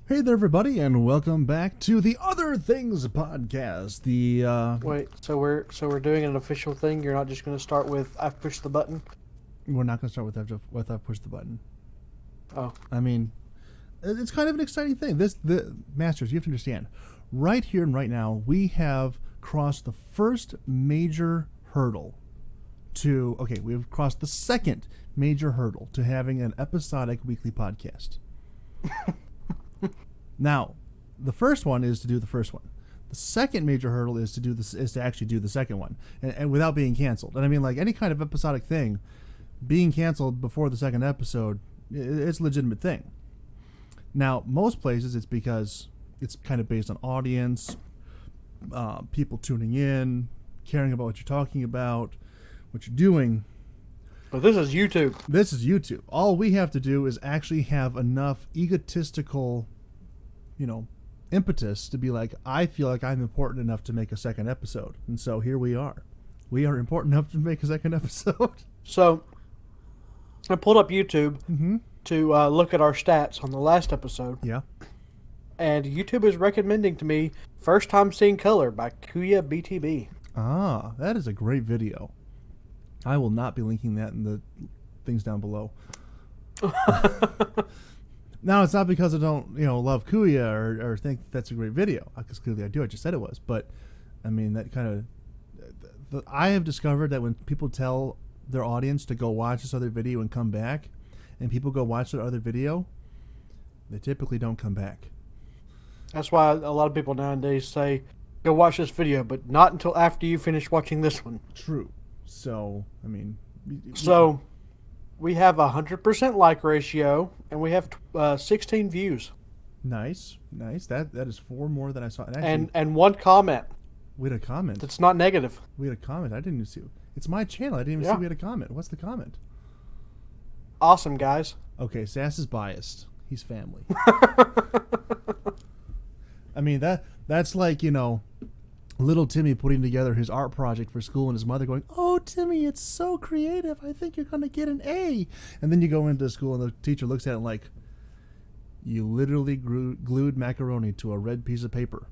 Hey there, everybody, and welcome back to the Other Things podcast. Wait, so we're doing an official thing. You're not just going to start with "I've pushed the button." We're not going to start with I've pushed the button. Oh, I mean, it's kind of an exciting thing. The Masters, you have to understand. Right here and right now, we have crossed the first major hurdle we've crossed the second major hurdle to having an episodic weekly podcast. Now, the first one is to do the first one. The second major hurdle is to actually do the second one, and without being canceled. And I mean, like any kind of episodic thing, being canceled before the second episode, it's a legitimate thing. Now, most places it's because it's kind of based on audience, people tuning in, caring about what you're talking about, what you're doing. but this is YouTube. This is YouTube. All we have to do is actually have enough egotistical, impetus to be like, I feel like I'm important enough to make a second episode. And so here we are. We are important enough to make a second episode. So I pulled up YouTube to look at our stats on the last episode. Yeah. And YouTube is recommending to me "First Time Seeing Color" by Kuya BTB. Ah, that is a great video. I will not be linking that in the things down below. Now, it's not because I don't, love Kuya or think that's a great video, because clearly I do. I just said it was. But, I mean, that kind of... I have discovered that when people tell their audience to go watch this other video and come back, and people go watch their other video, they typically don't come back. That's why a lot of people nowadays say, "Go watch this video," but not until after you finish watching this one. True. So, I mean... So, we have 100% like ratio, and we have 16 views. Nice. That is 4 more than I saw. And, actually, And one comment. we had a comment. That's not negative. We had a comment. I didn't even see. It's my channel. I didn't even see we had a comment. What's the comment? Awesome, guys. Okay, Sass is biased. He's family. I mean, that's like, little Timmy putting together his art project for school and his mother going, "Oh, Timmy, it's so creative. I think you're going to get an A." And then you go into school and the teacher looks at it like, "You literally glued macaroni to a red piece of paper."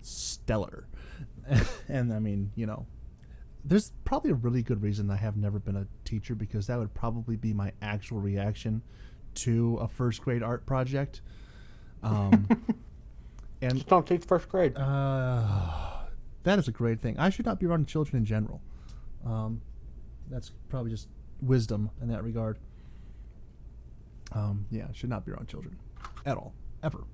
Stellar. And I mean, there's probably a really good reason I have never been a teacher, because that would probably be my actual reaction to a first grade art project. And Just don't teach first grade. that is a great thing. I should not be around children in general. That's probably just wisdom in that regard. Yeah, should not be around children at all. Ever.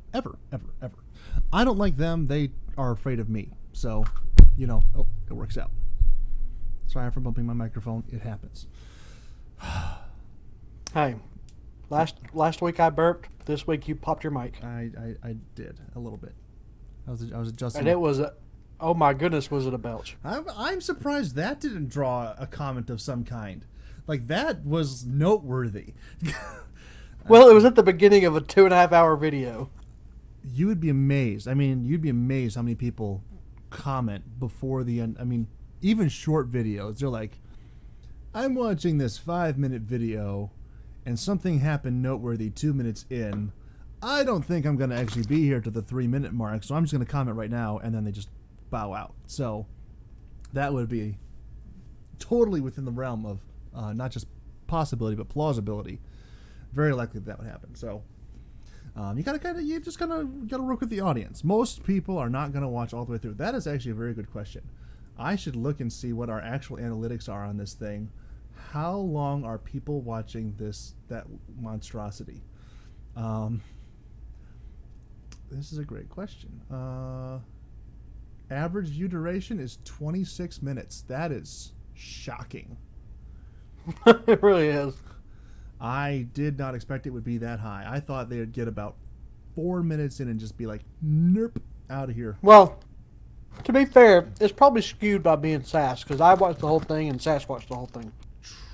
I don't like them. They are afraid of me. So, it works out. Sorry for bumping my microphone. It happens. Hey, last week I burped. This week you popped your mic. I did a little bit. I was adjusting. And it was oh my goodness, was it a belch? I'm surprised that didn't draw a comment of some kind. Like, that was noteworthy. Well, it was at the beginning of a 2.5 hour video. You would be amazed. I mean, you'd be amazed how many people comment before the end. I mean, even short videos, they're like, "I'm watching this 5-minute video and something happened noteworthy 2 minutes in. I don't think I'm going to actually be here to the 3-minute mark, so I'm just going to comment right now," and then they just bow out. So that would be totally within the realm of not just possibility but plausibility. Very likely that would happen. So you just gotta work with the audience. Most people are not going to watch all the way through. That is actually a very good question. I should look and see what our actual analytics are on this thing. How long are people watching that monstrosity? This is a great question. Average view duration is 26 minutes. That is shocking. It really is. I did not expect it would be that high. I thought they would get about 4 minutes in and just be like, "Nope, out of here." Well, to be fair, it's probably skewed by being Sass, because I watched the whole thing and Sass watched the whole thing.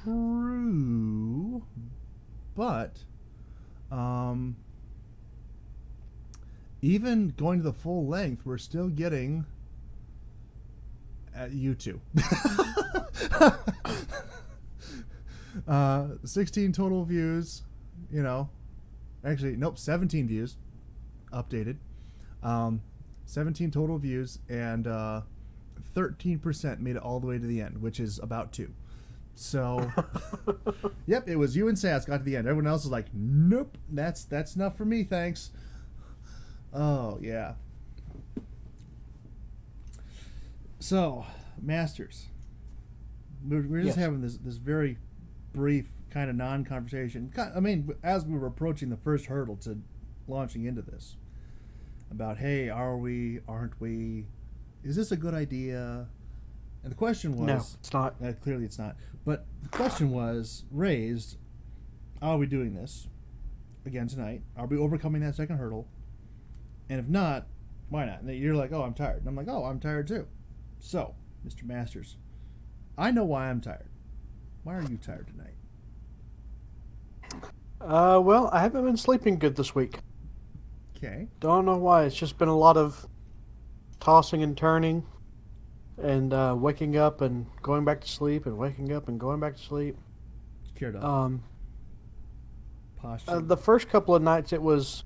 True, but even going to the full length, we're still getting at YouTube. 16 total views, Actually, nope, 17 views, updated. 17 total views, and 13% made it all the way to the end, which is about 2. So, yep, it was you and Sass got to the end. Everyone else is like, nope, that's enough for me, thanks. Oh, yeah. So, Masters. We're just Yes. having this very brief kind of non-conversation. I mean, as we were approaching the first hurdle to launching into this, about, hey, are we, aren't we, is this a good idea? And the question was... No, it's not. Clearly it's not. But the question was raised, are we doing this again tonight? Are we overcoming that second hurdle? And if not, why not? And you're like, oh, I'm tired. And I'm like, oh, I'm tired too. So, Mr. Masters, I know why I'm tired. Why are you tired tonight? Well, I haven't been sleeping good this week. Okay. Don't know why. It's just been a lot of tossing and turning, and waking up and going back to sleep, and waking up and going back to sleep. Cured up. Posture. The first couple of nights it was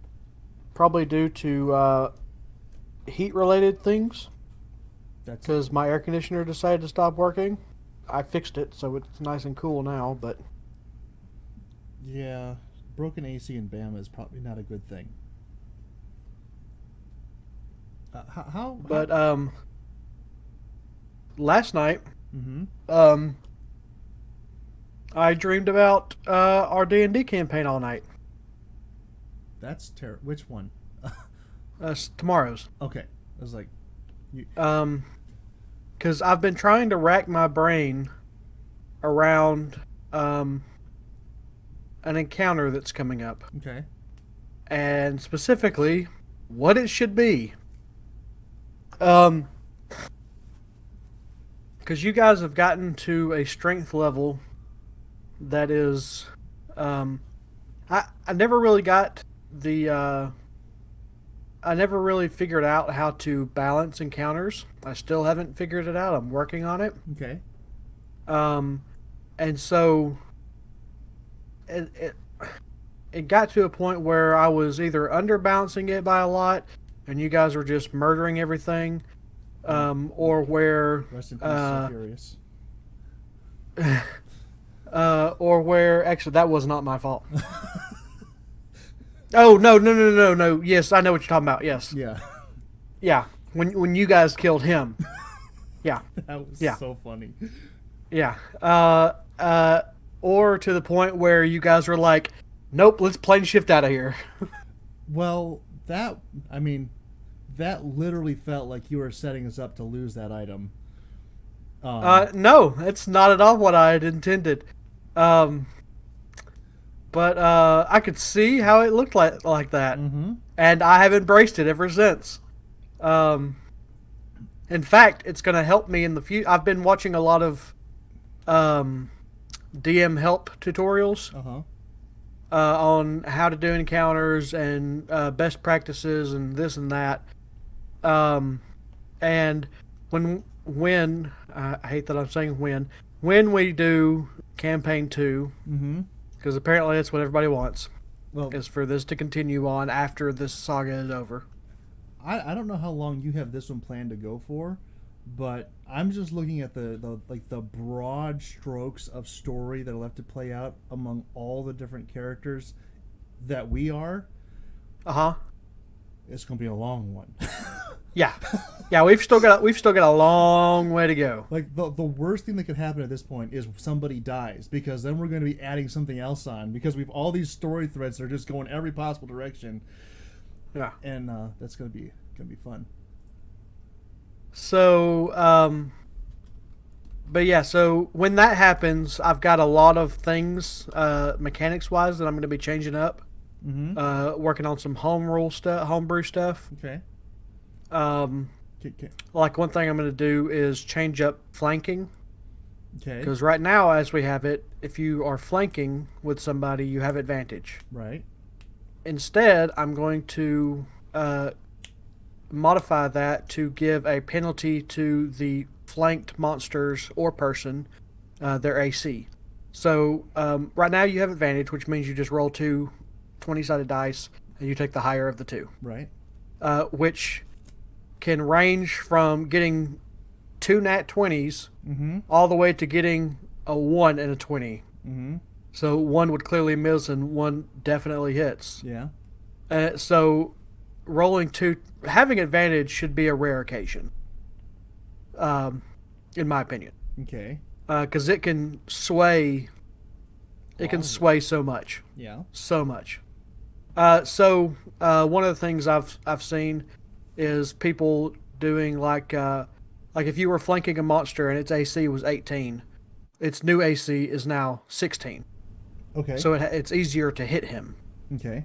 probably due to heat-related things, because my air conditioner decided to stop working. I fixed it, so it's nice and cool now, but... Yeah, broken AC in Bama is probably not a good thing. But last night, I dreamed about our D&D campaign all night. That's terrible. Which one? Tomorrow's. Okay, I was like, because I've been trying to rack my brain around an encounter that's coming up. Okay. And specifically, what it should be. Because you guys have gotten to a strength level that is, I never really got the, I never really figured out how to balance encounters. I still haven't figured it out. I'm working on it. Okay. And so it got to a point where I was either underbalancing it by a lot, and you guys were just murdering everything, or where Rest in peace, so furious. or where actually that was not my fault. Oh no! Yes, I know what you're talking about. Yes. Yeah. Yeah. When you guys killed him. Yeah. That was so funny. Yeah. Or to the point where you guys were like, nope, let's plane shift out of here. Well, that literally felt like you were setting us up to lose that item. No, that's not at all what I had intended. But I could see how it looked like that. Mm-hmm. And I have embraced it ever since. In fact, it's going to help me in the future. I've been watching a lot of DM help tutorials on how to do encounters and best practices and this and that. And when I hate that I'm saying when we do campaign 2, because apparently that's what everybody wants, is for this to continue on after this saga is over. I don't know how long you have this one planned to go for, but I'm just looking at the broad strokes of story that'll have to play out among all the different characters that we are. It's gonna be a long one. Yeah, we've still got a long way to go. Like the worst thing that could happen at this point is somebody dies, because then we're going to be adding something else on, because we've all these story threads that are just going every possible direction. Yeah, and that's gonna be fun. So, but yeah, so when that happens, I've got a lot of things mechanics wise that I'm going to be changing up. Working on some homebrew stuff. Okay. Like one thing I'm going to do is change up flanking. Okay. Because right now, as we have it, if you are flanking with somebody, you have advantage. Right. Instead, I'm going to modify that to give a penalty to the flanked monsters or person, their AC. So right now you have advantage, which means you just roll 2 20-sided dice, and you take the higher of the two. Right. Which can range from getting 2 nat 20s Mm-hmm. all the way to getting a 1 and a 20. Mm-hmm. So 1 would clearly miss and 1 definitely hits. Yeah. So rolling 2, having advantage should be a rare occasion, in my opinion. Okay. Because it can sway. It can sway so much. Yeah. So much. So one of the things I've seen is people doing like if you were flanking a monster and its AC was 18, its new AC is now 16. Okay. So it's easier to hit him. Okay.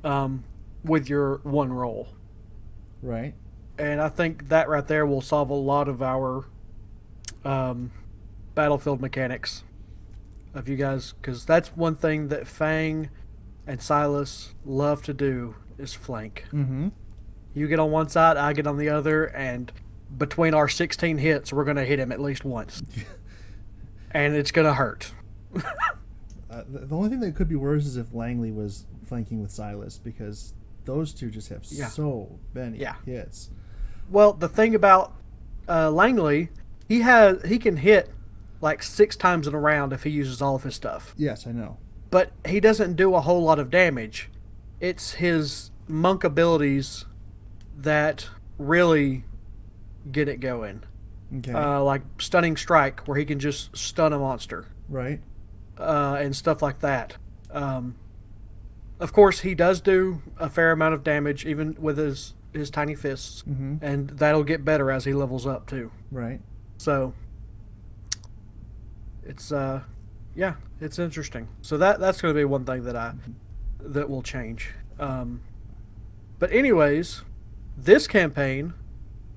With your 1 roll. Right. And I think that right there will solve a lot of our battlefield mechanics of you guys, because that's one thing that Fang and Silas love to do is flank. Mm-hmm. You get on one side, I get on the other, and between our 16 hits, we're going to hit him at least once. And it's going to hurt. The only thing that could be worse is if Langley was flanking with Silas, because those two just have so many hits. Well, the thing about Langley, he can hit like 6 times in a round if he uses all of his stuff. Yes, I know. But he doesn't do a whole lot of damage. It's his monk abilities that really get it going. Okay. Like Stunning Strike, where he can just stun a monster. Right. And stuff like that. Of course, he does do a fair amount of damage, even with his tiny fists. Mm-hmm. And that'll get better as he levels up, too. Right. So, it's it's interesting. So that's going to be one thing that will change. But anyways, this campaign,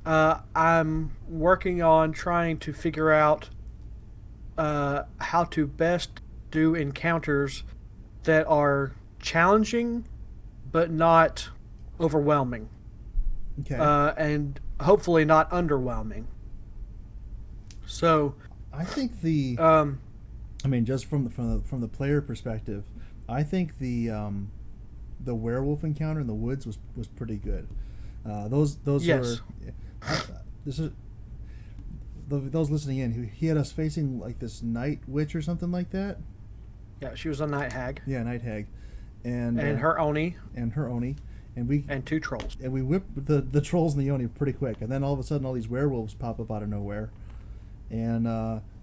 I'm working on trying to figure out how to best do encounters that are challenging but not overwhelming. Okay. And hopefully not underwhelming. So I think the I mean, just from the player perspective, I think the werewolf encounter in the woods was pretty good. Those yes. were those listening in. He had us facing like this night witch or something like that. Yeah, she was a night hag. Yeah, night hag, and her oni. And 2 trolls. And we whipped the trolls and the oni pretty quick, and then all of a sudden all these werewolves pop up out of nowhere, and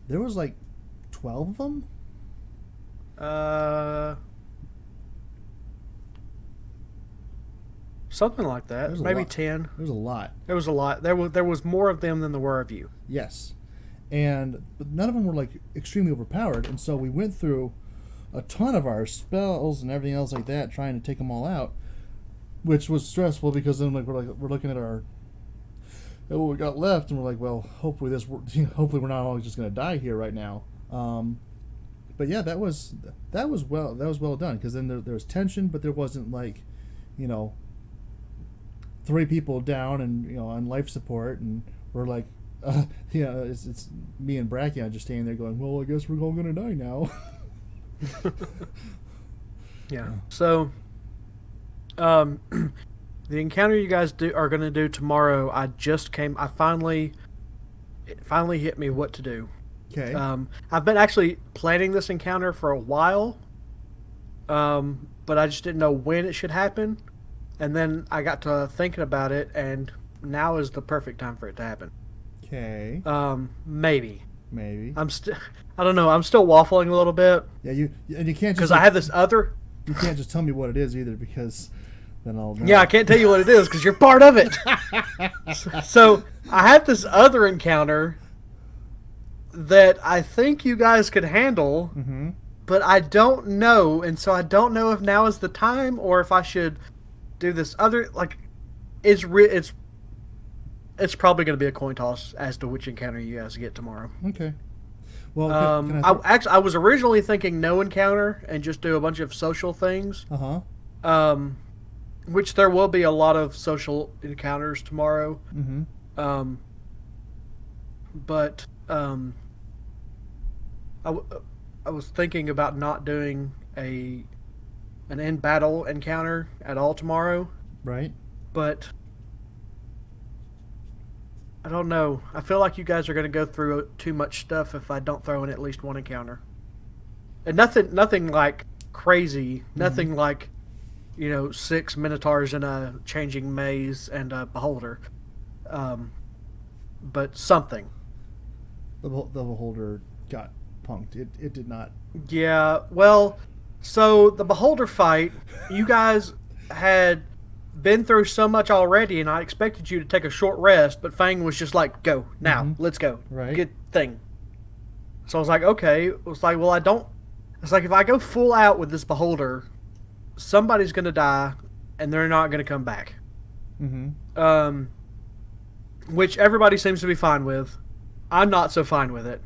there was like 12 of them. Something like that. Maybe 10. There was a lot. There was a lot. There was more of them than there were of you. Yes, but none of them were like extremely overpowered, and so we went through a ton of our spells and everything else like that, trying to take them all out, which was stressful because then we're looking at what we got left, and we're like, well, hopefully we're not all just going to die here right now. But yeah, that was well done, because then there was tension, but there wasn't like, 3 people down and on life support, and we're like, it's me and Bracky just standing there going, well, I guess we're all going to die now. Yeah. So, the encounter you guys are going to do tomorrow, it finally hit me what to do. Okay. I've been actually planning this encounter for a while, but I just didn't know when it should happen, and then I got to thinking about it, and now is the perfect time for it to happen. Okay. Maybe. I don't know. I'm still waffling a little bit. Yeah, you can't just, because I have this other. You can't just tell me what it is either, because then I'll know. Yeah, I can't tell you what it is because you're part of it. So I have this other encounter that I think you guys could handle, but I don't know, and so I don't know if now is the time or if I should do this other. Like, it's probably going to be a coin toss as to which encounter you guys get tomorrow. Okay. Well, I was originally thinking no encounter and just do a bunch of social things. Which there will be a lot of social encounters tomorrow. But I was thinking about not doing a an in battle encounter at all tomorrow. Right. But I don't know. I feel like you guys are going to go through too much stuff if I don't throw in at least one encounter. And nothing like crazy. Nothing like, 6 minotaurs in a changing maze and a beholder. But something. The beholder got punked. It did not. Yeah. Well, so the beholder fight, you guys had been through so much already, and I expected you to take a short rest, but Fang was just like, "Go now, let's go, Right. Good thing." So I was like, "Okay." It was like, "Well, I don't." It's like if I go full out with this beholder, somebody's gonna die, and they're not gonna come back. Mm-hmm. Which everybody seems to be fine with. I'm not so fine with it.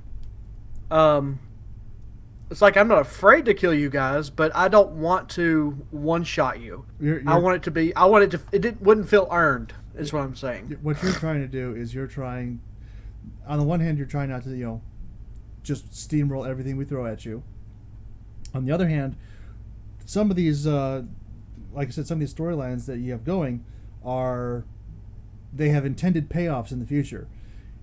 It's like I'm not afraid to kill you guys, but I don't want to one-shot you. I want it to be. I want it to. It wouldn't feel earned. Is what I'm saying. What you're trying to do is you're trying. On the one hand, you're trying not to just steamroll everything we throw at you. On the other hand, some of these, like I said, some of these storylines that you have going they have intended payoffs in the future.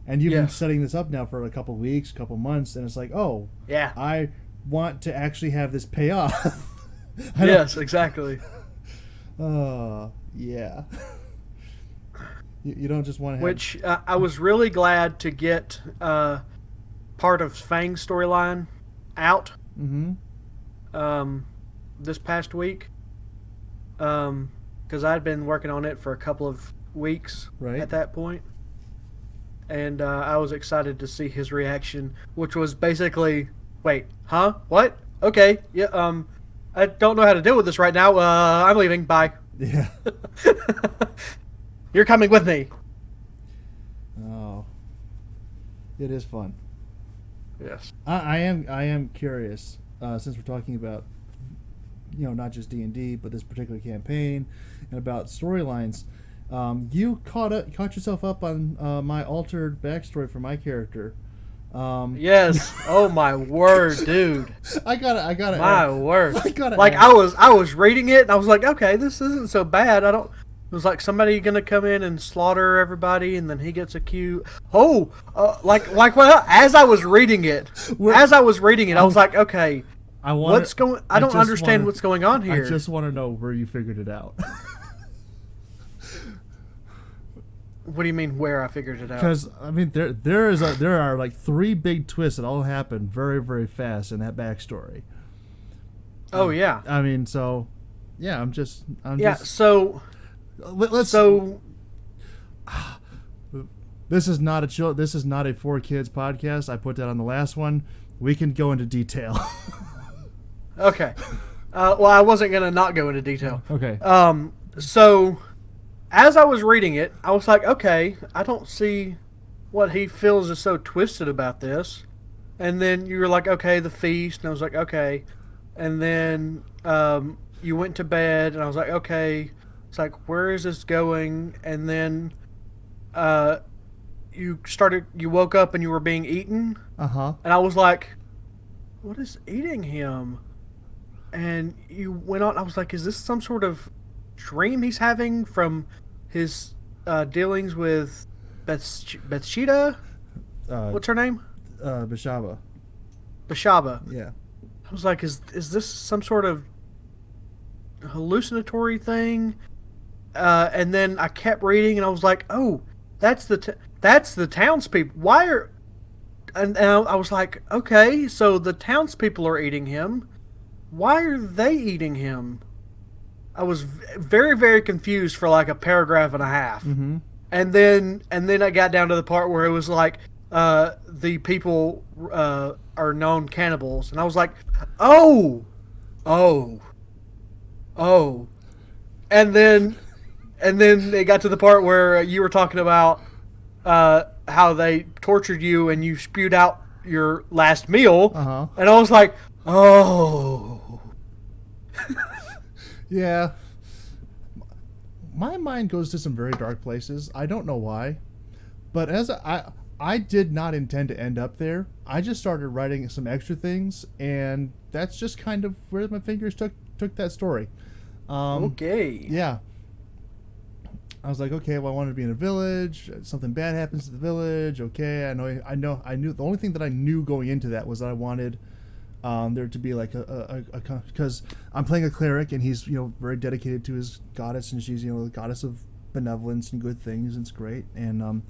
And you've been setting this up now for a couple weeks, couple months, and it's like, oh, yeah, I want to actually have this pay off. Yes, exactly. Yeah. You don't just want to have... Which I was really glad to get part of Fang's storyline out this past week. Because I'd been working on it for a couple of weeks at that point. And I was excited to see his reaction, which was basically, wait, huh? What? Okay, yeah, I don't know how to deal with this right now. I'm leaving, bye. Yeah. You're coming with me. Oh. It is fun. Yes. I am curious, since we're talking about, not just D&D, but this particular campaign, and about storylines. You caught yourself up on my altered backstory for my character. Yes. Oh my word, dude. I got it. My word. Like I was reading it and I was like, okay, this isn't so bad. It was like somebody gonna come in and slaughter everybody, and then he gets accused. Oh, like what? As I was reading it, I was like, okay, what's going? I don't understand what's going on here. I just want to know where you figured it out. What do you mean where I figured it out? Because I mean, there are like 3 big twists that all happen very, very fast in that backstory. Oh yeah. I mean, so yeah, I'm just. So. This is not a 4 kids podcast. I put that on the last one. We can go into detail. Okay. Well, I wasn't gonna not go into detail. Okay. So, as I was reading it, I was like, okay, I don't see what he feels is so twisted about this. And then you were like, okay, the feast, and I was like, okay. And then you went to bed, and I was like, okay. It's like, where is this going? And then you woke up and you were being eaten. Uh-huh. And I was like, what is eating him? And you went on, I was like, is this some sort of dream he's having from his dealings with Bathsheba? What's her name? Bashaba. Yeah. I was like, is this some sort of hallucinatory thing? And then I kept reading, and I was like, "Oh, that's the townspeople. Why are?" And I was like, "Okay, so the townspeople are eating him. Why are they eating him?" I was very, very confused for like a paragraph and a half, and then I got down to the part where it was like, the people are known cannibals, and I was like, "Oh, and then it got to the part where you were talking about how they tortured you and you spewed out your last meal, and I was like, oh. Yeah. My mind goes to some very dark places. I don't know why, but I did not intend to end up there. I just started writing some extra things, and that's just kind of where my fingers took that story. Okay. Yeah. I was like, okay, well, I wanted to be in a village. Something bad happens to the village. Okay, I knew. The only thing that I knew going into that was that I wanted there to be like because I'm playing a cleric and he's very dedicated to his goddess, and she's the goddess of benevolence and good things, and it's great. And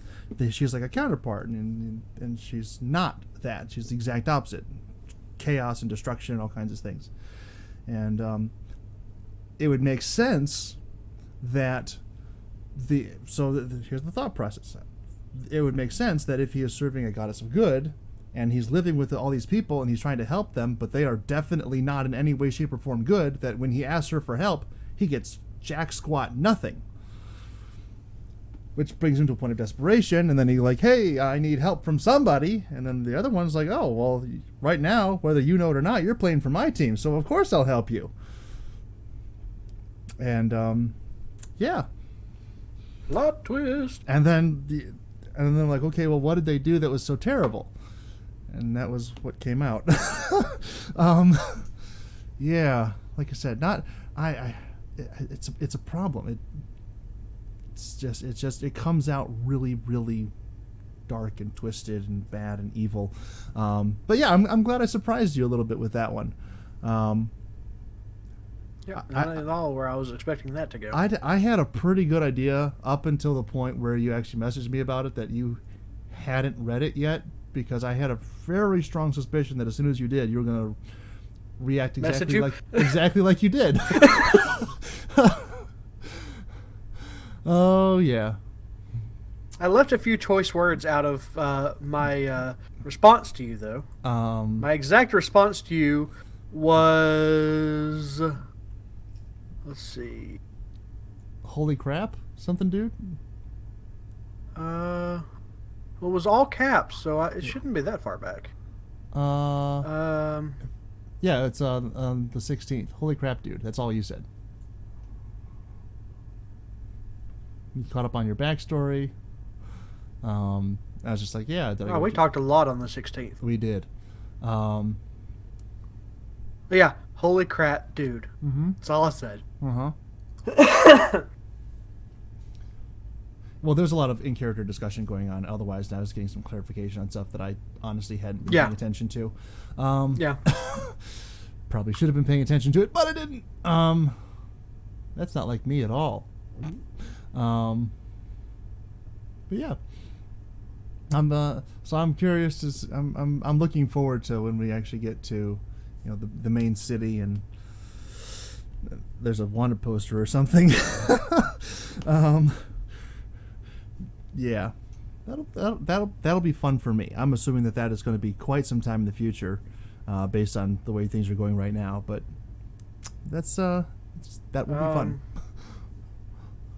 she's like a counterpart, and she's not that. She's the exact opposite: chaos and destruction and all kinds of things. And it would make sense that here's the thought process. It would make sense that if he is serving a goddess of good, and he's living with all these people, and he's trying to help them, but they are definitely not in any way, shape, or form good, that when he asks her for help, he gets jack squat nothing. Which brings him to a point of desperation, and then he's like, hey, I need help from somebody. And then the other one's like, oh, well, right now, whether you know it or not, you're playing for my team, so of course I'll help you. And, yeah. Plot twist. And then like, okay, well, what did they do that was so terrible? And that was what came out. Yeah, like I said, it's a problem. It comes out really, really dark and twisted and bad and evil. But yeah, I'm glad I surprised you a little bit with that one. Yeah, not at all where I was expecting that to go. I had a pretty good idea up until the point where you actually messaged me about it that you hadn't read it yet, because I had a very strong suspicion that as soon as you did, you were going to react exactly like you did. Oh, yeah. I left a few choice words out of my response to you, though. My exact response to you was... Let's see. Holy crap? Something, dude? Well, it was all caps, so it shouldn't be that far back. Yeah, it's the 16th. Holy crap, dude. That's all you said. You caught up on your backstory. I was just like, yeah. We talked a lot on the 16th. We did. Yeah, holy crap, dude. Mm-hmm. That's all I said. Uh-huh. Well, there's a lot of in-character discussion going on. Otherwise, I was getting some clarification on stuff that I honestly hadn't been paying attention to. Yeah. Probably should have been paying attention to it, but I didn't. That's not like me at all. But yeah. I'm curious to. I'm looking forward to when we actually get to, the main city, and there's a wanted poster or something. Yeah, that'll be fun for me. I'm assuming that is going to be quite some time in the future, based on the way things are going right now. But that will be fun.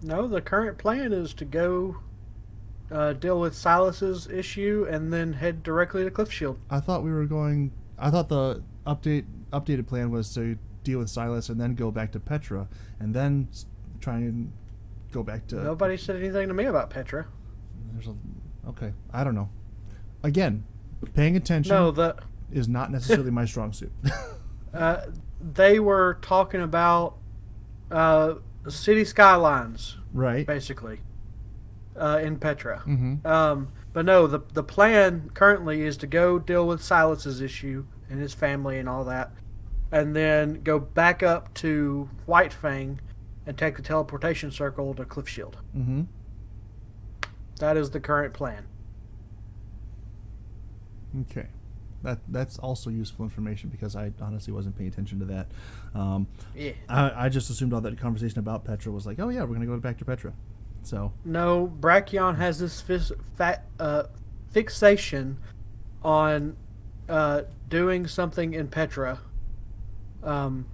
No, the current plan is to go deal with Silas's issue and then head directly to Cliffshield. I thought the updated plan was to deal with Silas and then go back to Petra and then try and go back to. Nobody said anything to me about Petra. Okay, I don't know. Again, paying attention is not necessarily my strong suit. They were talking about city skylines, right? Basically, in Petra. Mm-hmm. But no, the plan currently is to go deal with Silas's issue and his family and all that, and then go back up to Whitefang and take the teleportation circle to Cliffshield. Mm-hmm. That is the current plan. Okay. That's also useful information because I honestly wasn't paying attention to that. Yeah. I just assumed all that conversation about Petra was like, oh yeah, we're going to go back to Petra. So. No, Brachion has this fixation on doing something in Petra. And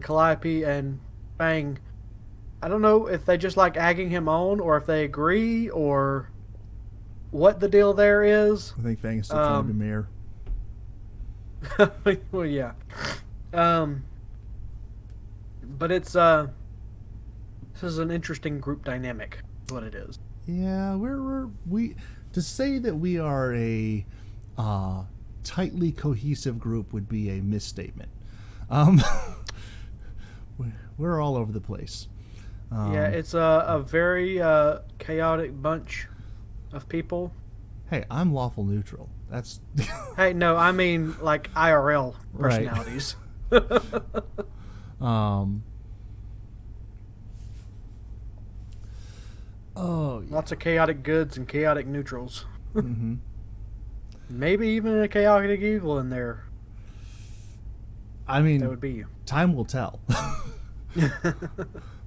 Calliope and Fang, I don't know if they just like egging him on or if they agree or what the deal there is. I think Fang is still trying to be mayor. Well, yeah. But it's this is an interesting group dynamic, is what it is. Yeah, we to say that we are a tightly cohesive group would be a misstatement. we're all over the place. Yeah, it's a very chaotic bunch of people. Hey, I'm lawful neutral. That's Hey, no, I mean like IRL Right. personalities. um. Oh yeah. Lots of chaotic goods and chaotic neutrals. Mm-hmm. Maybe even a chaotic evil in there. I mean, That would be you. time will tell.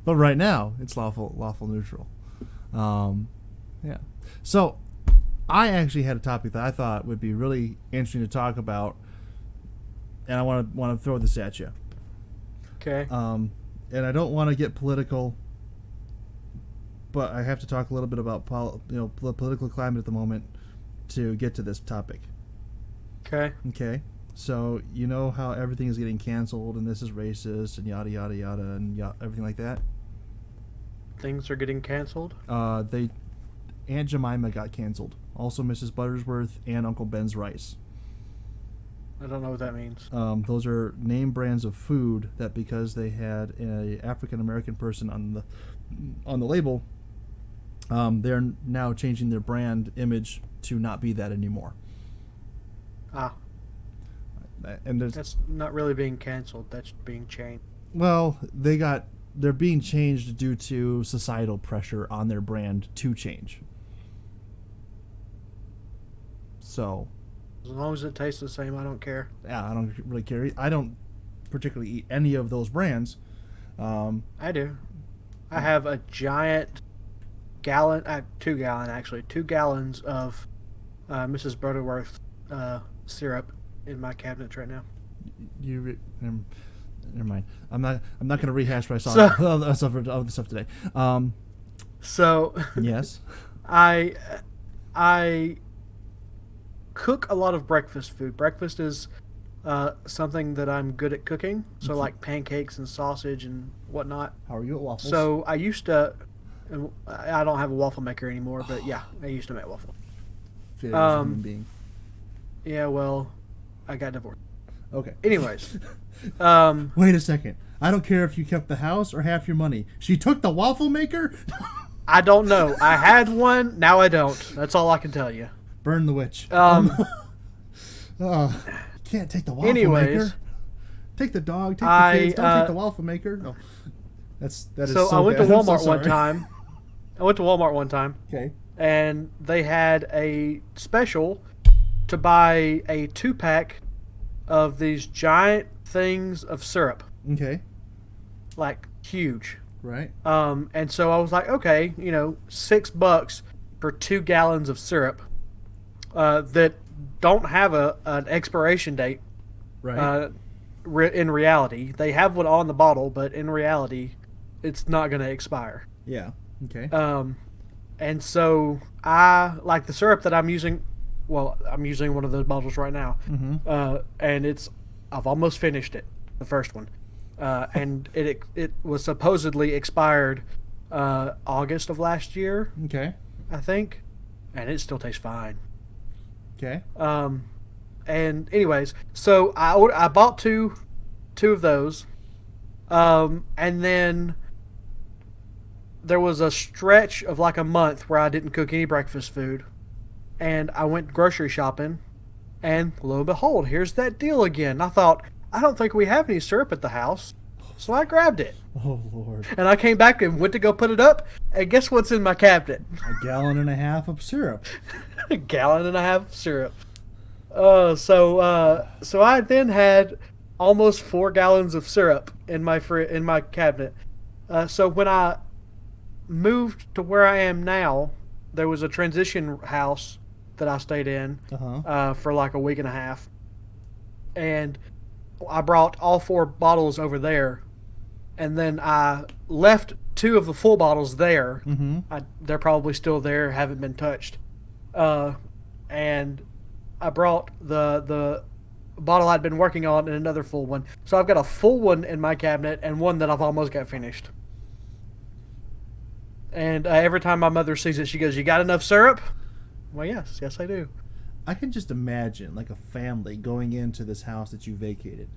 But right now, it's lawful neutral. Yeah. So, I actually had a topic that I thought would be really interesting to talk about, and I want to throw this at you. Okay. And I don't want to get political, but I have to talk a little bit about the political climate at the moment to get to this topic. Okay. Okay. So you know how everything is getting canceled, and this is racist, and yada yada yada, and everything like that. Things are getting canceled. Aunt Jemima got canceled. Also, Mrs. Buttersworth and Uncle Ben's rice. I don't know what that means. Those are name brands of food that because they had a African American person on the label, they're now changing their brand image to not be that anymore. Ah. And That's not really being canceled. That's being changed. well, they're being changed due to societal pressure on their brand to change. So, As long as it tastes the same, I don't care. yeah, I don't really care. I don't particularly eat any of those brands. I do. I have a giant gallon, 2 gallons of Mrs. Butterworth syrup in my cabinet right now. Never mind. I'm not going to rehash what I saw So- of the stuff today. So Yes. I cook a lot of breakfast food. Breakfast is something that I'm good at cooking. So like pancakes and sausage and whatnot. How are you at waffles? So I used to. I don't have a waffle maker anymore, but yeah, I used to make waffles. Fit as a human being. Yeah, well, I got divorced. Okay. Anyways, Wait a second. I don't care if you kept the house or half your money. She took the waffle maker? I don't know. I had one. Now I don't. That's all I can tell you. Burn the witch. You can't take the waffle Anyways. maker. Take the dog. Take the kids. Don't take the waffle maker. No. That is so I went to bad. I'm Walmart so one sorry. time. I went to Walmart one time, Okay. and they had a special to buy a 2-pack of these giant things of syrup, Okay. like huge. Right. And so I was like, okay, $6 for 2 gallons of syrup that don't have an expiration date. Right. In reality, they have one on the bottle, but in reality, it's not going to expire. Yeah. Okay. And so I like the syrup that I'm using. Well, I'm using one of those bottles right now, and I've almost finished it, the first one, and it was supposedly expired August of last year, Okay. I think, and it still tastes fine. Okay. And anyways, so I bought two of those, and then there was a stretch of like a month where I didn't cook any breakfast food, and I went grocery shopping, and lo and behold, here's that deal again. I thought, I don't think we have any syrup at the house, so I grabbed it, Oh Lord. and I came back and went to go put it up, and guess what's in my cabinet? A gallon and a half of syrup. A gallon and a half of syrup. So I then had almost 4 gallons of syrup in my cabinet. So when I moved to where I am now, there was a transition house that I stayed in for like a week and a half, and I brought all 4 bottles over there, and then I left 2 of the full bottles there. They're probably still there, haven't been touched, and I brought the bottle I'd been working on and another full one. So I've got a full one in my cabinet and one that I've almost got finished. And every time my mother sees it, she goes, "You got enough syrup?" Well, yes, I do. I can just imagine like a family going into this house that you vacated,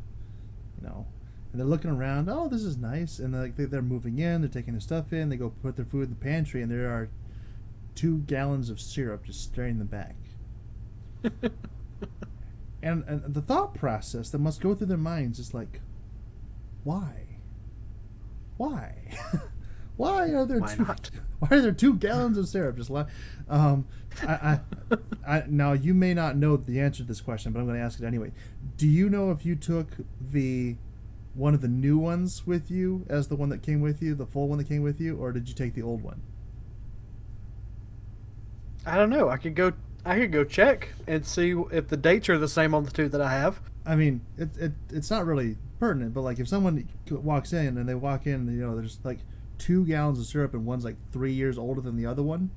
and they're looking around. Oh, this is nice. And they're moving in. They're taking their stuff in. They go put their food in the pantry, and there are 2 gallons of syrup just staring them back. and the thought process that must go through their minds is like, why? Why are there not? Why are there 2 gallons of syrup? Just now you may not know the answer to this question, but I'm going to ask it anyway. Do you know if you took one of the new ones with you as the one that came with you, the full one that came with you, or did you take the old one? I don't know. I could go check and see if the dates are the same on the 2 that I have. I mean, it's not really pertinent, but like if someone walks in and they walk in and there's like 2 gallons of syrup and one's like 3 years older than the other one,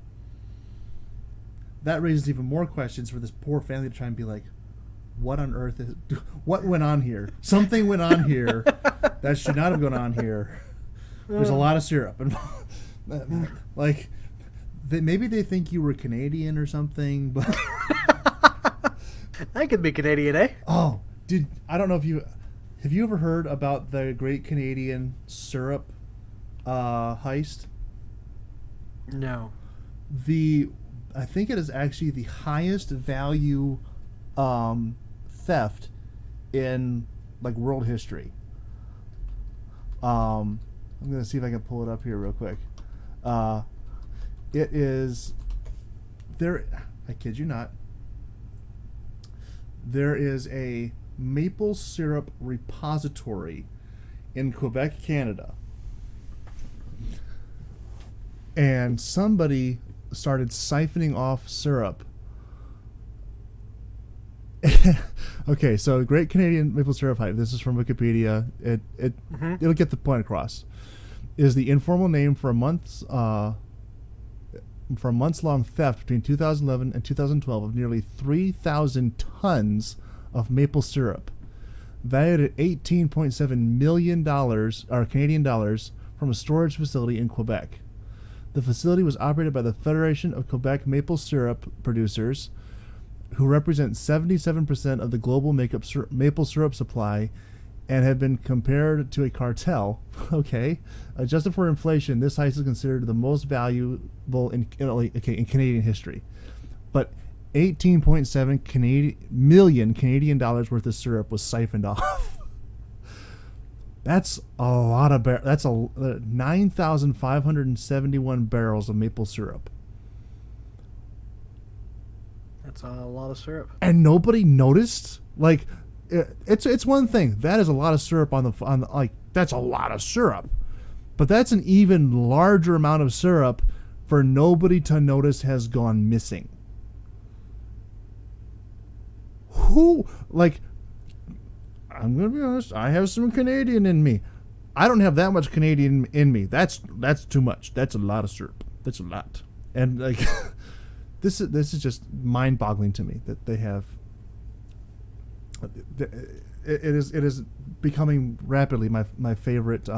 that raises even more questions for this poor family to try and be like, what on earth what went on here? Something went on here that should not have gone on here. There's a lot of syrup involved. Like, maybe they think you were Canadian or something, but I could be Canadian, eh? Oh, dude, I don't know if have you ever heard about the Great Canadian Syrup heist? No. I think it is actually the highest value theft in like world history. I'm gonna see if I can pull it up here real quick. It is there. I kid you not. There is a maple syrup repository in Quebec, Canada, and somebody started siphoning off syrup. Okay, so Great Canadian Maple Syrup Hype. This is from Wikipedia. It'll get the point across. Is the informal name for a month's-long theft between 2011 and 2012 of nearly 3,000 tons of maple syrup, valued at $18.7 million or Canadian dollars, from a storage facility in Quebec. The facility was operated by the Federation of Quebec Maple Syrup Producers, who represent 77% of the global maple syrup supply, and have been compared to a cartel. Okay, adjusted for inflation, this heist is considered the most valuable in Canadian history. But 18.7 million Canadian dollars worth of syrup was siphoned off. That's a lot of that's 9,571 barrels of maple syrup. That's a lot of syrup. And nobody noticed? Like, it's one thing. That is a lot of syrup on the that's a lot of syrup. But that's an even larger amount of syrup for nobody to notice has gone missing. Who, like, I'm going to be honest, I have some Canadian in me. I don't have that much Canadian in me. That's too much. That's a lot of syrup. That's a lot. And like this is just mind-boggling to me that they have. It is becoming rapidly my favorite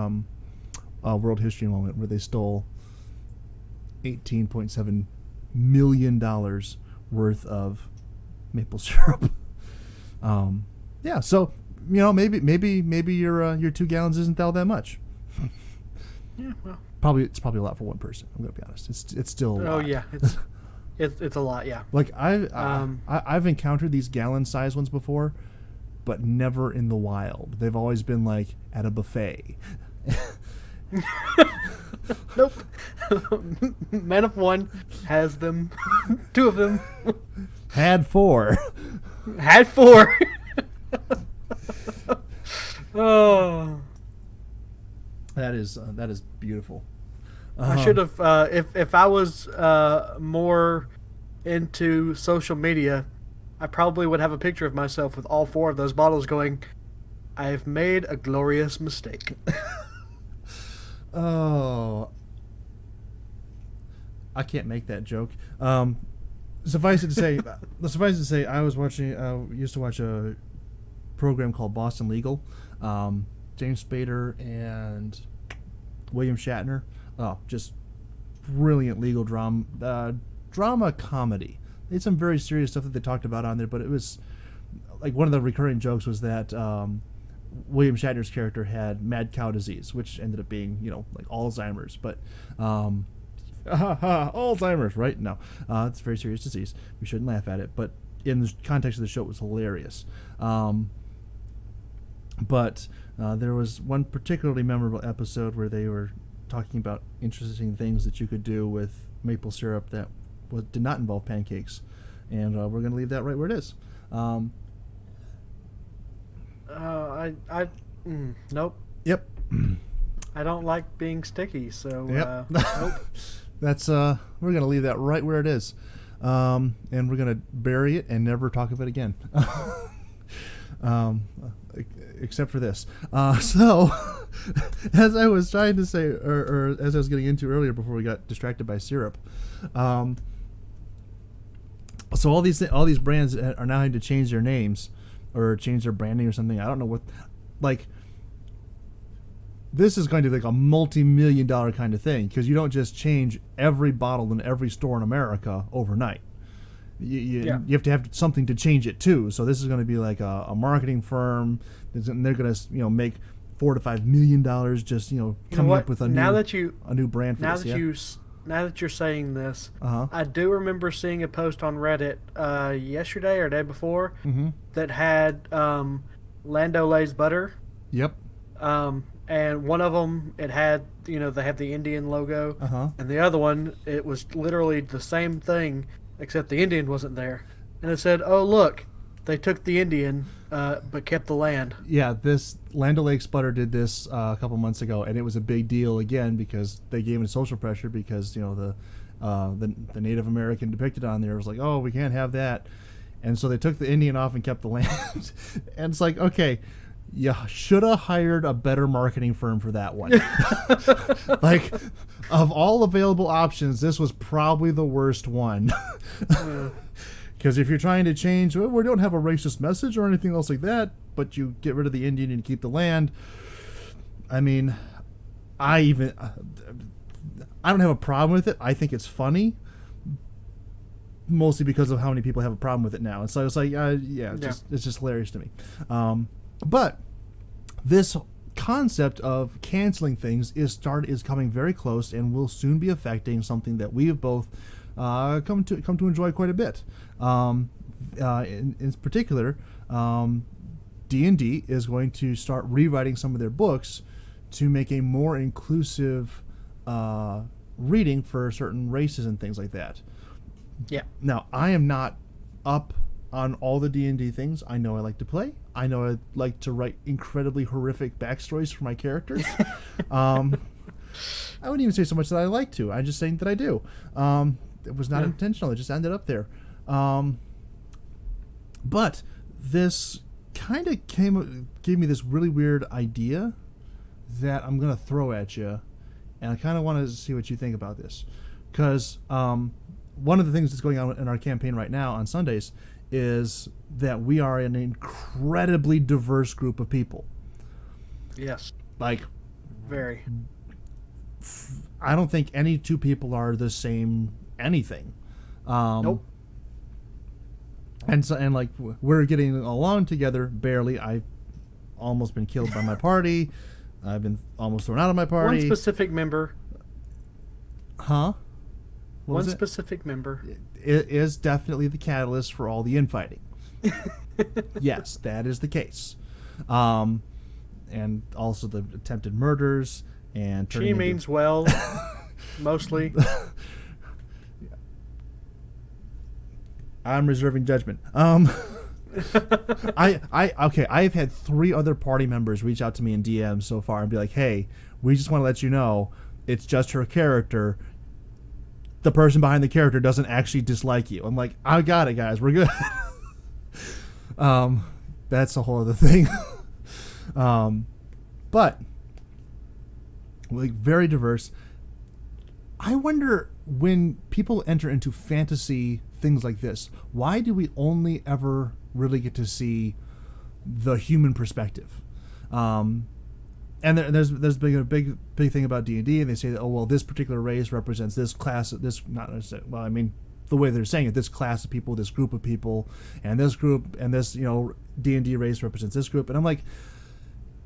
world history moment, where they stole $18.7 million worth of maple syrup. Yeah, so maybe your 2 gallons isn't all that much. Yeah, well, it's probably a lot for one person. I'm gonna be honest. It's still a lot. Oh yeah, it's a lot. Yeah. Like I've encountered these gallon-sized ones before, but never in the wild. They've always been like at a buffet. Nope. Man of one has them. 2 of them. Had 4. Had 4. Oh. That is beautiful. I should have, if I was more into social media, I probably would have a picture of myself with all 4 of those bottles going, I have made a glorious mistake. Oh. I can't make that joke. Suffice it to say, I was used to watch a program called Boston Legal. James Spader and William Shatner. Oh, just brilliant legal drama comedy. They had some very serious stuff that they talked about on there, but it was like one of the recurring jokes was that William Shatner's character had mad cow disease, which ended up being, like Alzheimer's. But Alzheimer's, right? No, it's a very serious disease. We shouldn't laugh at it. But in the context of the show, it was hilarious. But there was one particularly memorable episode where they were talking about interesting things that you could do with maple syrup that did not involve pancakes. And we're going to leave that right where it is. Nope. Yep. I don't like being sticky, so yep. Nope. That's we're going to leave that right where it is. And we're going to bury it and never talk of it again. Except for this. So, as I was trying to say, or as I was getting into earlier before we got distracted by syrup, so all these brands are now having to change their names or change their branding or something. I don't know what, like, this is going to be like a multi-million-dollar kind of thing, because you don't just change every bottle in every store in America overnight. You have to have something to change it to. So this is going to be like a marketing firm, and they're going to make $4 to $5 million just coming up with a new brand for this. Now that you're saying this, uh-huh. I do remember seeing a post on Reddit yesterday or day before that had Lando Lay's butter. Yep. And one of them, it had, they have the Indian logo, uh-huh. and the other one, it was literally the same thing, except the Indian wasn't there. And it said, "Oh, look, they took the Indian, but kept the land." Yeah, this Land O'Lakes butter did this a couple months ago, and it was a big deal again because they gave it social pressure because the Native American depicted on there was like, "Oh, we can't have that," and so they took the Indian off and kept the land. And it's like, okay, you should have hired a better marketing firm for that one. Like, of all available options, this was probably the worst one. Because if you're trying to change, well, we don't have a racist message or anything else like that, but you get rid of the Indian and keep the land. I mean, I don't have a problem with it. I think it's funny, mostly because of how many people have a problem with it now. And so it's like, it's just hilarious to me. But this concept of canceling things is coming very close and will soon be affecting something that we have both come to enjoy quite a bit. In particular, D&D is going to start rewriting some of their books to make a more inclusive reading for certain races and things like that. Yeah. Now, I am not up on all the D&D things. I know I like to play. I know I like to write incredibly horrific backstories for my characters. I wouldn't even say so much that I like to. I'm just saying that I do. It was not intentional. It just ended up there. But this kind of gave me this really weird idea that I'm going to throw at you, and I kind of want to see what you think about this. Because one of the things that's going on in our campaign right now on Sundays is that we are an incredibly diverse group of people. Yes. Like, very. I don't think any two people are the same anything. Nope. And like, we're getting along together barely. I've almost been killed by my party. I've been almost thrown out of my party. One specific member. Huh? One specific member. It is definitely the catalyst for all the infighting. Yes, that is the case. And also the attempted murders and turning She means well, mostly. I'm reserving judgment. I've had 3 other party members reach out to me in DM so far and be like, "Hey, we just want to let you know it's just her character. The person behind the character doesn't actually dislike you." I'm like, "I got it, guys. We're good." That's a whole other thing. But like, very diverse. I wonder, when people enter into fantasy things like this, why do we only ever really get to see the human perspective? And there's been a big thing about D&D, and they say that, oh, well, this particular race represents this class, this, not necessarily, well, I mean, the way they're saying it, this class of people, this group of people, and this group, and this, D&D race represents this group. And I'm like,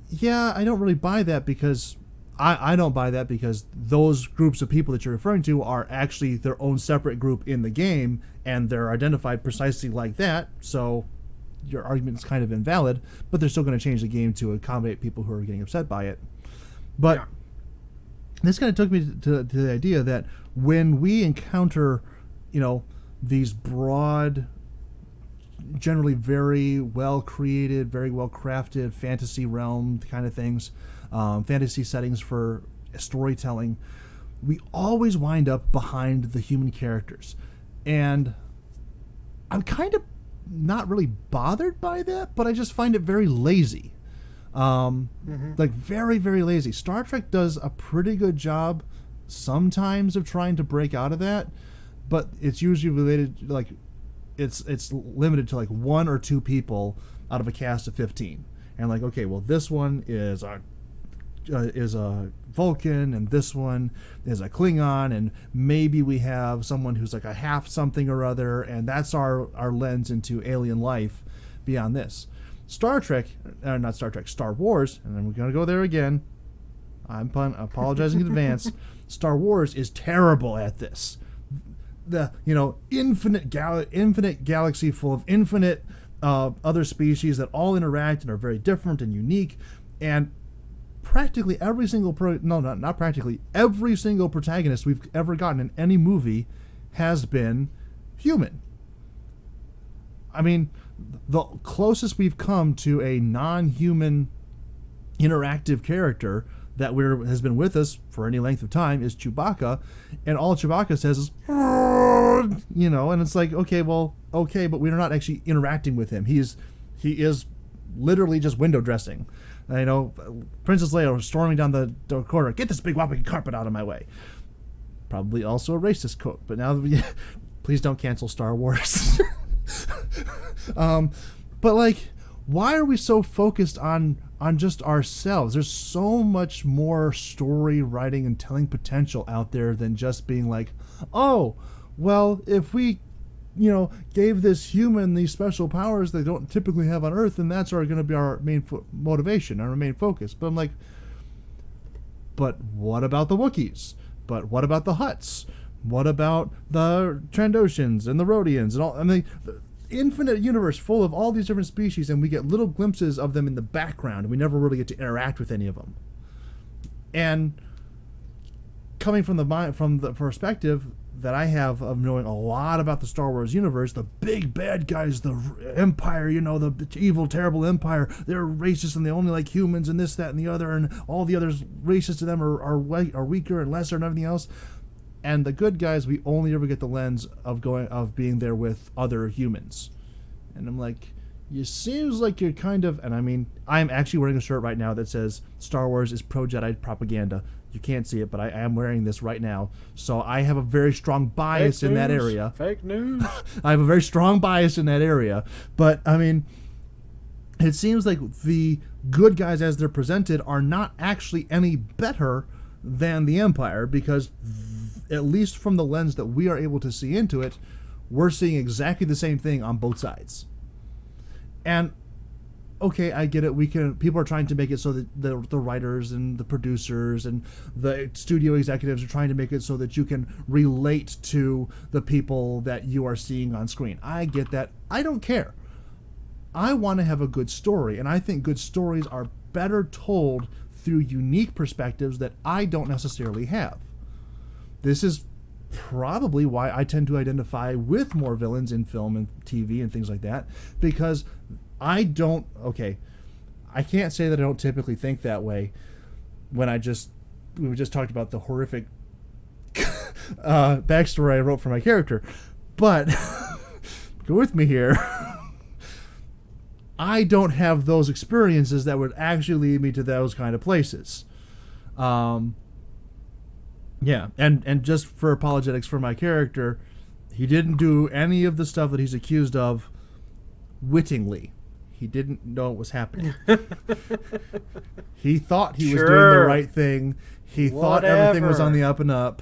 Yeah, I don't really buy that because I don't buy that because those groups of people that you're referring to are actually their own separate group in the game, and they're identified precisely like that. So your argument is kind of invalid, but they're still going to change the game to accommodate people who are getting upset by it. But this kind of took me to the idea that when we encounter, these broad, generally very well created, very well crafted fantasy realm kind of things, fantasy settings for storytelling, we always wind up behind the human characters. And I'm kind of not really bothered by that, but I just find it very lazy. Like very, very lazy. Star Trek does a pretty good job sometimes of trying to break out of that, but it's usually related, like, it's limited to like one or two people out of a cast of 15, and like, okay, well, this one is a Vulcan, and this one is a Klingon, and maybe we have someone who's like a half something or other, and that's our lens into alien life beyond this. Star Wars, and I'm going to go there again. I'm apologizing in advance. Star Wars is terrible at this. The infinite galaxy full of infinite other species that all interact and are very different and unique, and practically every single every single protagonist we've ever gotten in any movie has been human. I mean, the closest we've come to a non-human interactive character that has been with us for any length of time is Chewbacca, and all Chewbacca says is, and it's like, okay, but we're not actually interacting with him. He is literally just window dressing. Princess Leia storming down the corridor, get this big whopping carpet out of my way. Probably also a racist quote, but now please don't cancel Star Wars. But like, why are we so focused on just ourselves? There's so much more story writing and telling potential out there than just being like, oh, well, if we, gave this human these special powers they don't typically have on Earth, then that's going to be our main motivation, our main focus. But I'm like, but what about the Wookiees? But what about the Hutts? What about the Trandoshans and the Rhodians and all? I mean, the infinite universe full of all these different species, and we get little glimpses of them in the background, and we never really get to interact with any of them. And coming from the perspective that I have of knowing a lot about the Star Wars universe, the big bad guys, the Empire, the evil, terrible Empire, they're racist and they only like humans and this, that, and the other, and all the others racist to them are weaker and lesser and everything else. And the good guys, we only ever get the lens of being there with other humans. And I'm like, it seems like you're kind of, and I mean, I'm actually wearing a shirt right now that says Star Wars is pro-Jedi propaganda. You can't see it, but I am wearing this right now. So I have a very strong bias in that area. Fake news. I have a very strong bias in that area. But, I mean, it seems like the good guys as they're presented are not actually any better than the Empire, because at least from the lens that we are able to see into it, we're seeing exactly the same thing on both sides. And okay, I get it. People are trying to make it so that the writers and the producers and the studio executives are trying to make it so that you can relate to the people that you are seeing on screen. I get that. I don't care. I want to have a good story, and I think good stories are better told through unique perspectives that I don't necessarily have. This is probably why I tend to identify with more villains in film and TV and things like that, because I can't say that I don't typically think that way when we just talked about the horrific backstory I wrote for my character. But go with me here. I don't have those experiences that would actually lead me to those kind of places. Yeah, and just for apologetics for my character, he didn't do any of the stuff that he's accused of wittingly. He didn't know what was happening. He thought he was doing the right thing. He thought everything was on the up and up.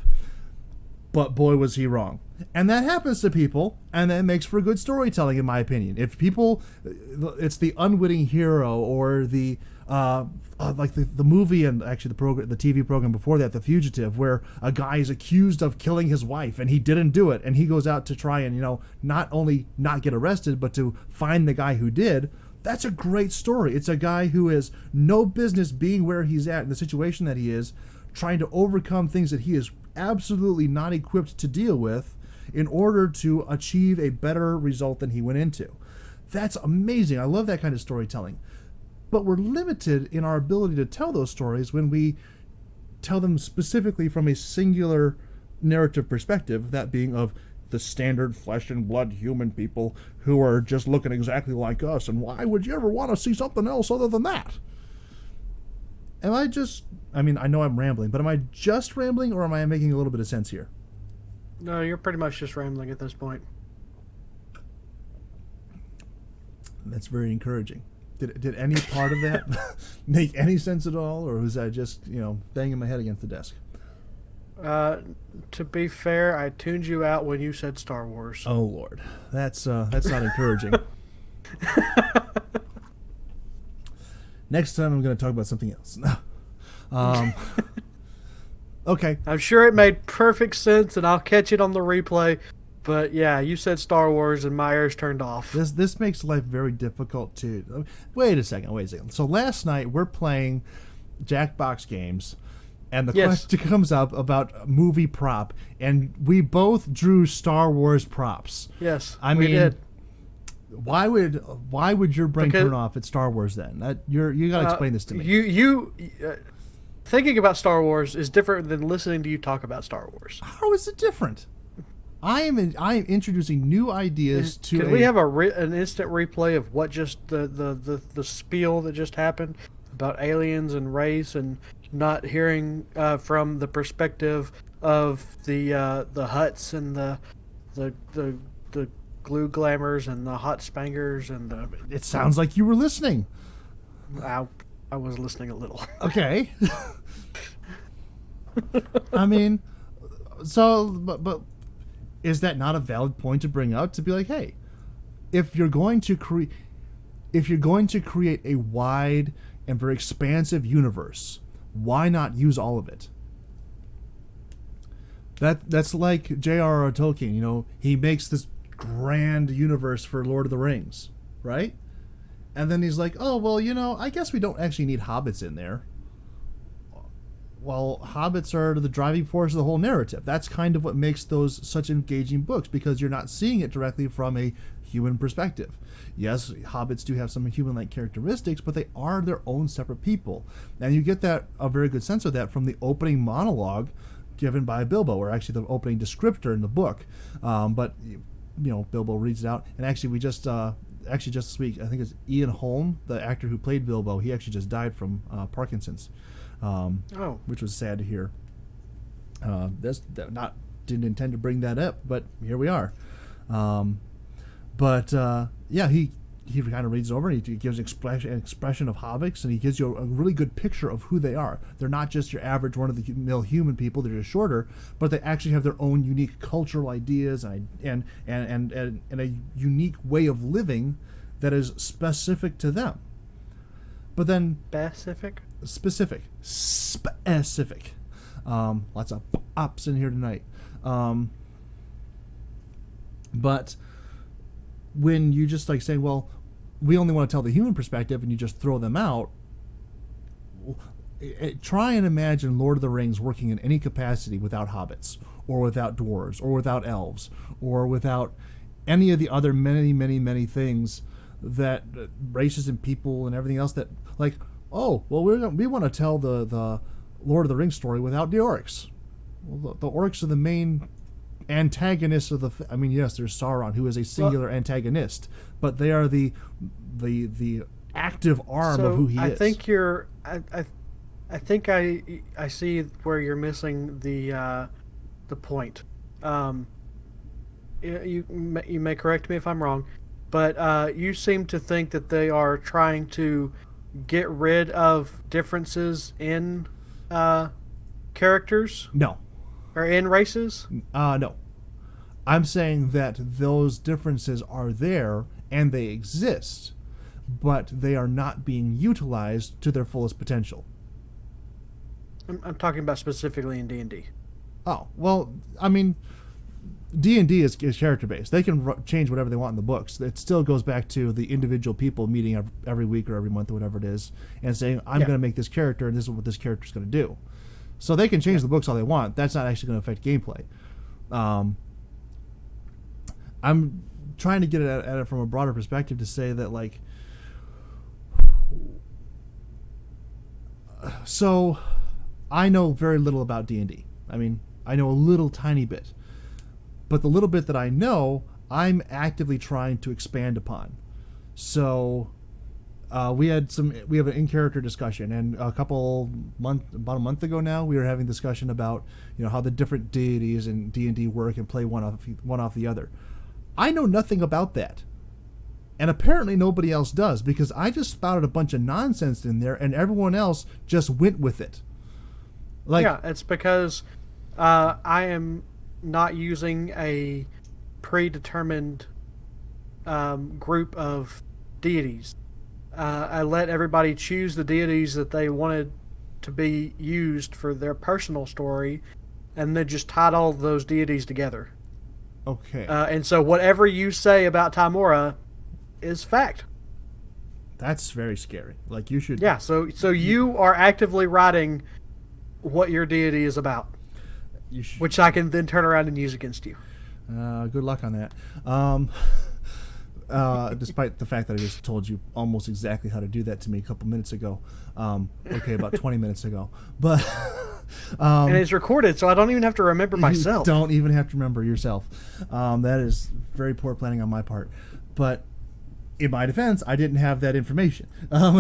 but boy was he wrong. And that happens to people, and that makes for good storytelling, in my opinion. If people, it's the unwitting hero, or the like the movie, and actually the TV program before that, The Fugitive, where a guy is accused of killing his wife and he didn't do it, and he goes out to try and not only not get arrested, but to find the guy who did. That's a great story. It's a guy who has no business being where he's at in the situation that he is, trying to overcome things that he is absolutely not equipped to deal with in order to achieve a better result than he went into. That's amazing. I love that kind of storytelling. But we're limited in our ability to tell those stories when we tell them specifically from a singular narrative perspective, that being of the standard flesh and blood human people who are just looking exactly like us, and why would you ever want to see something else other than that? I know I'm rambling, but am I just rambling, or am I making a little bit of sense here? No, you're pretty much just rambling at this point. That's very encouraging. Did any part of that make any sense at all, or was I just, banging my head against the desk? To be fair, I tuned you out when you said Star Wars. Oh Lord, that's not encouraging. Next time I'm going to talk about something else. Okay. I'm sure it made perfect sense, and I'll catch it on the replay. But yeah, you said Star Wars, and my ears turned off. This makes life very difficult to. Wait a second. So last night we're playing Jackbox games, and the question comes up about movie prop, and we both drew Star Wars props. Yes, we did. Why would your brain turn off at Star Wars then? You got to explain this to me. You thinking about Star Wars is different than listening to you talk about Star Wars. How is it different? I am introducing new ideas to. Can we have an instant replay of what just the spiel that just happened about aliens and race, and not hearing from the perspective of the Hutts and the glue glamours and the hot spangers and the. It sounds like you were listening. I was listening a little. Okay. But is that not a valid point to bring up, to be like, hey, if you're going to create a wide and very expansive universe, why not use all of it? That's like J.R.R. Tolkien. He makes this grand universe for Lord of the Rings, right? And then he's like, oh, well, I guess we don't actually need hobbits in there. Well, hobbits are the driving force of the whole narrative. That's kind of what makes those such engaging books, because you're not seeing it directly from a human perspective. Yes, hobbits do have some human-like characteristics, but they are their own separate people. And you get a very good sense of that from the opening monologue given by Bilbo, or actually the opening descriptor in the book. But Bilbo reads it out. And actually, just this week, I think it's Ian Holm, the actor who played Bilbo, he actually just died from Parkinson's. Which was sad to hear. Didn't intend to bring that up, but here we are. He kind of reads over, and he gives an expression of hobbits, and he gives you a really good picture of who they are. They're not just your average run-of-the-mill human people; they're just shorter, but they actually have their own unique cultural ideas and a unique way of living that is specific to them. But then specific. Lots of ups in here tonight. But when you just like saying, well, we only want to tell the human perspective, and you just throw them out, try and imagine Lord of the Rings working in any capacity without hobbits, or without dwarves, or without elves, or without any of the other many things that races and people and everything else that, like, oh, well, we want to tell the Lord of the Rings story without the orcs. Well, the orcs are the main antagonists of yes, there's Sauron, who is a singular antagonist, but they are the active arm of who he is. I think I see where you're missing the point. You may correct me if I'm wrong, but you seem to think that they are trying to get rid of differences in characters. No. or in races? No. I'm saying that those differences are there and they exist, but they are not being utilized to their fullest potential. I'm talking about specifically in D&D. Oh, well, I mean, D&D is character based. They can change whatever they want in the books. It still goes back to the individual people meeting every week or every month or whatever it is and saying, I'm going to make this character and this is what this character is going to do. So they can change the books all they want. That's not actually going to affect gameplay. I'm trying to get at it from a broader perspective to say that, like, so I know very little about D&D. I mean, I know a little tiny bit. But the little bit that I know, I'm actively trying to expand upon. So we have an in-character discussion, and about a month ago now, we were having a discussion about, you know, how the different deities in D&D work and play one off the other. I know nothing about that. And apparently nobody else does, because I just spouted a bunch of nonsense in there and everyone else just went with it. Like, yeah, it's because I am not using a predetermined group of deities. I let everybody choose the deities that they wanted to be used for their personal story, and then just tied all of those deities together. Okay. And so whatever you say about Timora is fact. That's very scary. Like, you should... Yeah, so you are actively writing what your deity is about, which I can then turn around and use against you. Good luck on that. Despite the fact that I just told you almost exactly how to do that to me a couple minutes ago. About 20 minutes ago. But... and it's recorded, so I don't even have to remember myself. You don't even have to remember yourself. That is very poor planning on my part. But in my defense, I didn't have that information. I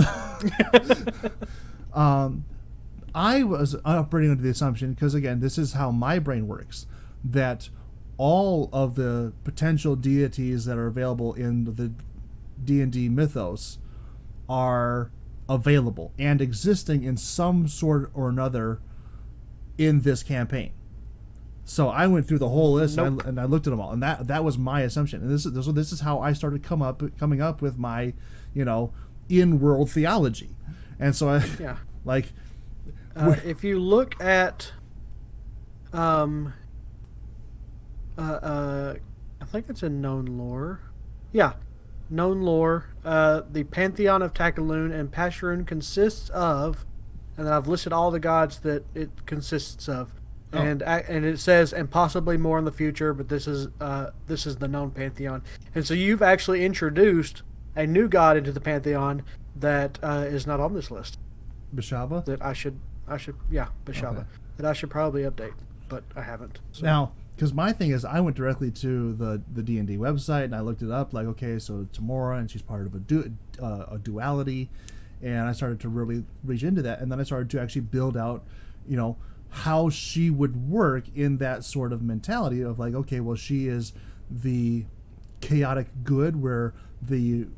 was operating under the assumption, because again, this is how my brain works, that all of the potential deities that are available in the D&D mythos are available and existing in some sort or another in this campaign. So I went through the whole list. Nope. and I looked at them all, and that was my assumption. And this is how I started coming up with my, you know, in-world theology. And so if you look at I think it's in known lore. Yeah, known lore. The pantheon of Takaloon and Pasharoon consists of, and I've listed all the gods that it consists of, and it says, and possibly more in the future, but this is the known pantheon. And so you've actually introduced a new god into the pantheon that is not on this list. Bishaba? That I should Bishaba. Okay. That I should probably update, but I haven't. So. Now, because my thing is, I went directly to the D&D website and I looked it up. Like, okay, so Timora, and she's part of a duality, and I started to really reach into that, and then I started to actually build out, you know, how she would work in that sort of mentality of like, okay, well, she is the chaotic good, where the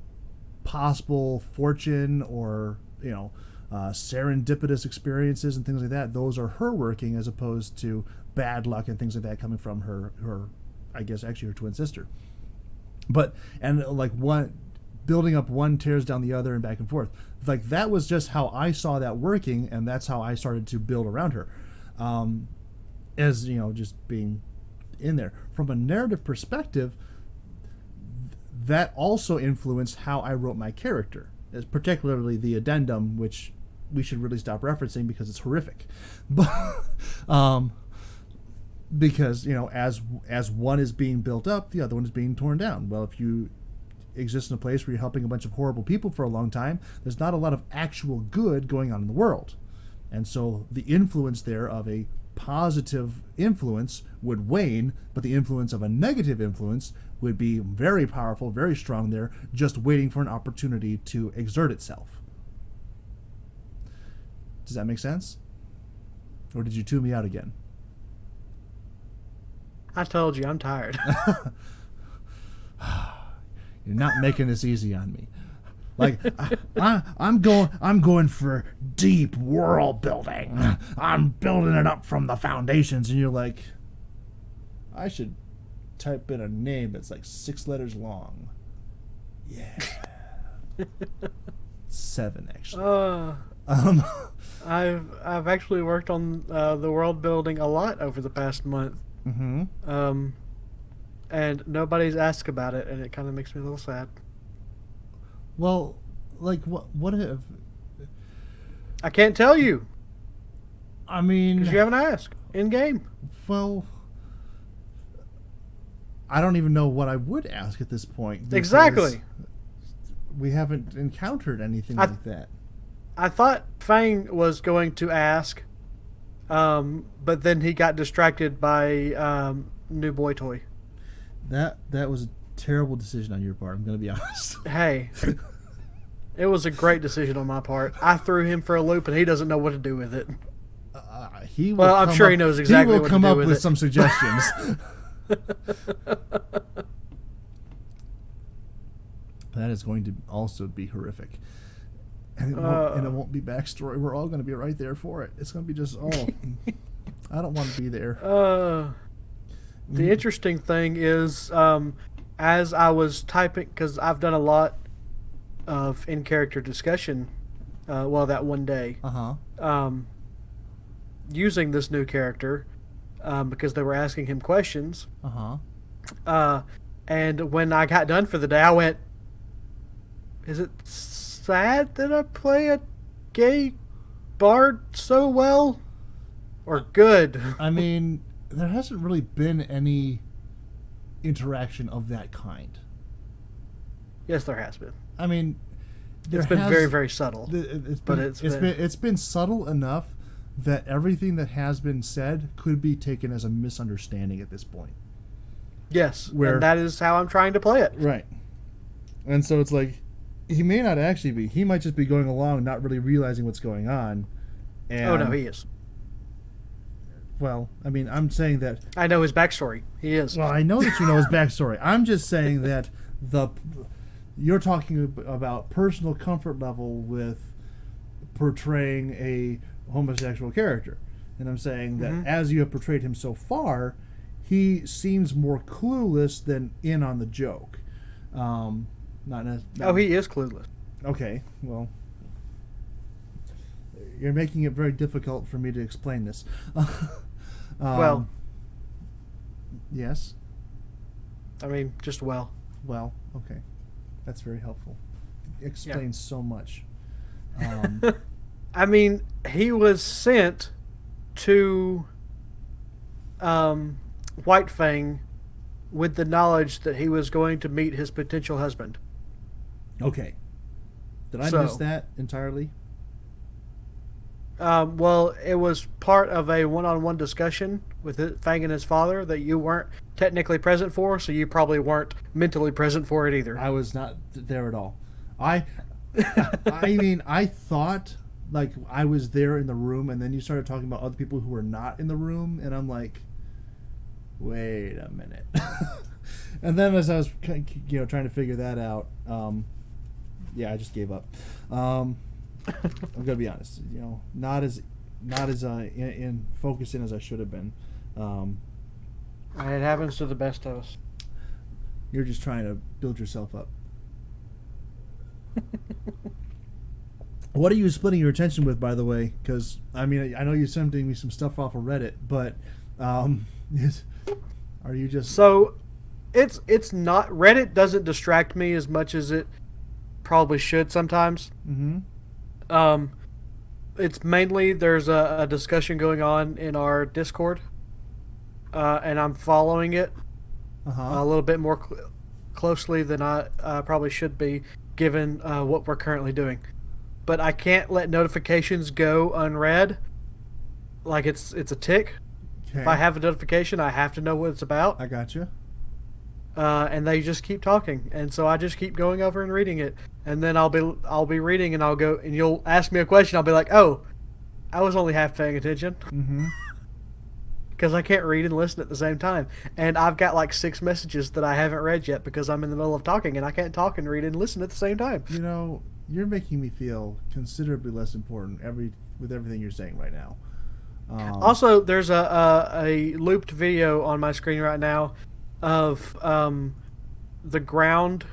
possible fortune or, you know, serendipitous experiences and things like that, those are her working, as opposed to bad luck and things like that coming from her I guess actually her twin sister. But, and like, one building up one tears down the other and back and forth. Like, that was just how I saw that working, and that's how I started to build around her, as, you know, just being in there. From a narrative perspective, that also influenced how I wrote my character, as particularly the addendum, which we should really stop referencing because it's horrific. But because, you know, as one is being built up, the other one is being torn down. Well, if you exist in a place where you're helping a bunch of horrible people for a long time, there's not a lot of actual good going on in the world. And so the influence there of a positive influence would wane, but the influence of a negative influence would be very powerful, very strong there, just waiting for an opportunity to exert itself. Does that make sense? Or did you tune me out again? I told you, I'm tired. You're not making this easy on me. Like I'm going for deep world building. I'm building it up from the foundations, and you're like, I should type in a name that's like 6 letters long. Yeah. 7 actually. I've actually worked on the world building a lot over the past month. Mm-hmm. And nobody's asked about it, and it kind of makes me a little sad. Well, like what have I can't tell you I mean? because you haven't asked in game. Well, I don't even know what I would ask at this point. Exactly. We haven't encountered anything like that. I thought Fang was going to ask, but then he got distracted by new boy toy. That was a terrible decision on your part. I'm going to be honest. Hey, it was a great decision on my part. I threw him for a loop, and he doesn't know what to do with it. I'm sure he knows exactly what to do with it. He will come up with some suggestions. That is going to also be horrific. And it won't be backstory. We're all going to be right there for it. It's going to be just, I don't want to be there. The interesting thing is, as I was typing, because I've done a lot of in-character discussion, that one day, using this new character, because they were asking him questions. And when I got done for the day, I went, is it sad that I play a gay bard so well? Or good? I mean, there hasn't really been any interaction of that kind. Yes, there has been. I mean, it's been very, very subtle. It's been subtle enough that everything that has been said could be taken as a misunderstanding at this point. Yes, and that is how I'm trying to play it. Right. And so it's like, he may not actually be. He might just be going along, not really realizing what's going on. And, no, he is. Well, I mean, I'm saying that... I know his backstory. He is. Well, I know that you know his backstory. I'm just saying that you're talking about personal comfort level with portraying a homosexual character. And I'm saying that as you have portrayed him so far, he seems more clueless than in on the joke. He is clueless. Okay, well, you're making it very difficult for me to explain this. Well, yes. I mean, just well. Well, okay, that's very helpful. Explains so much. I mean, he was sent to White Fang with the knowledge that he was going to meet his potential husband. Okay. Did I miss that entirely? Well, it was part of a one-on-one discussion with Fang and his father that you weren't technically present for, so you probably weren't mentally present for it either. I was not there at all. I mean, I thought like I was there in the room, and then you started talking about other people who were not in the room, and I'm like, wait a minute. And then as I was, trying to figure that out, I just gave up. I'm gonna be honest, not as in focusing as I should have been. It happens to the best of us. You're just trying to build yourself up. What are you splitting your attention with, by the way? Because I mean, I know you're sending me some stuff off of Reddit, but are you just so? It's not Reddit doesn't distract me as much as it probably should sometimes. It's mainly there's a discussion going on in our Discord, and I'm following it a little bit more closely than I probably should be, given what we're currently doing. But I can't let notifications go unread. Like it's a tick. Okay. If I have a notification, I have to know what it's about. I gotcha. And they just keep talking, and so I just keep going over and reading it, and then I'll be reading, and I'll go, and you'll ask me a question, I'll be like, oh, I was only half paying attention. because I can't read and listen at the same time. And I've got like 6 messages that I haven't read yet because I'm in the middle of talking and I can't talk and read and listen at the same time. You know, you're making me feel considerably less important with everything you're saying right now. Also, there's a looped video on my screen right now of the ground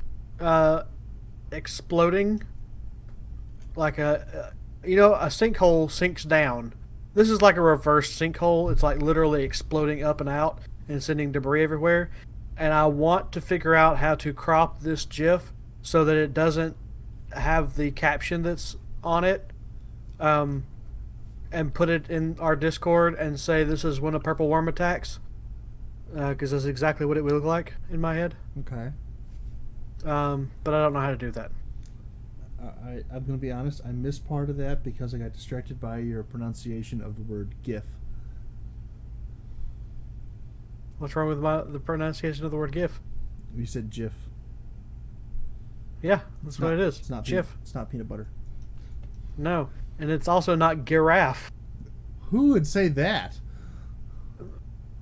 exploding. Like a sinkhole sinks down. This is like a reverse sinkhole. It's like literally exploding up and out and sending debris everywhere. And I want to figure out how to crop this GIF so that it doesn't have the caption that's on it. And put it in our Discord and say this is when a purple worm attacks. Because that's exactly what it would look like in my head. Okay. But I don't know how to do that. I'm going to be honest. I missed part of that because I got distracted by your pronunciation of the word GIF. What's wrong with the pronunciation of the word GIF? You said GIF. Yeah, that's what it is. It's not GIF. It's not peanut butter. No, and it's also not giraffe. Who would say that?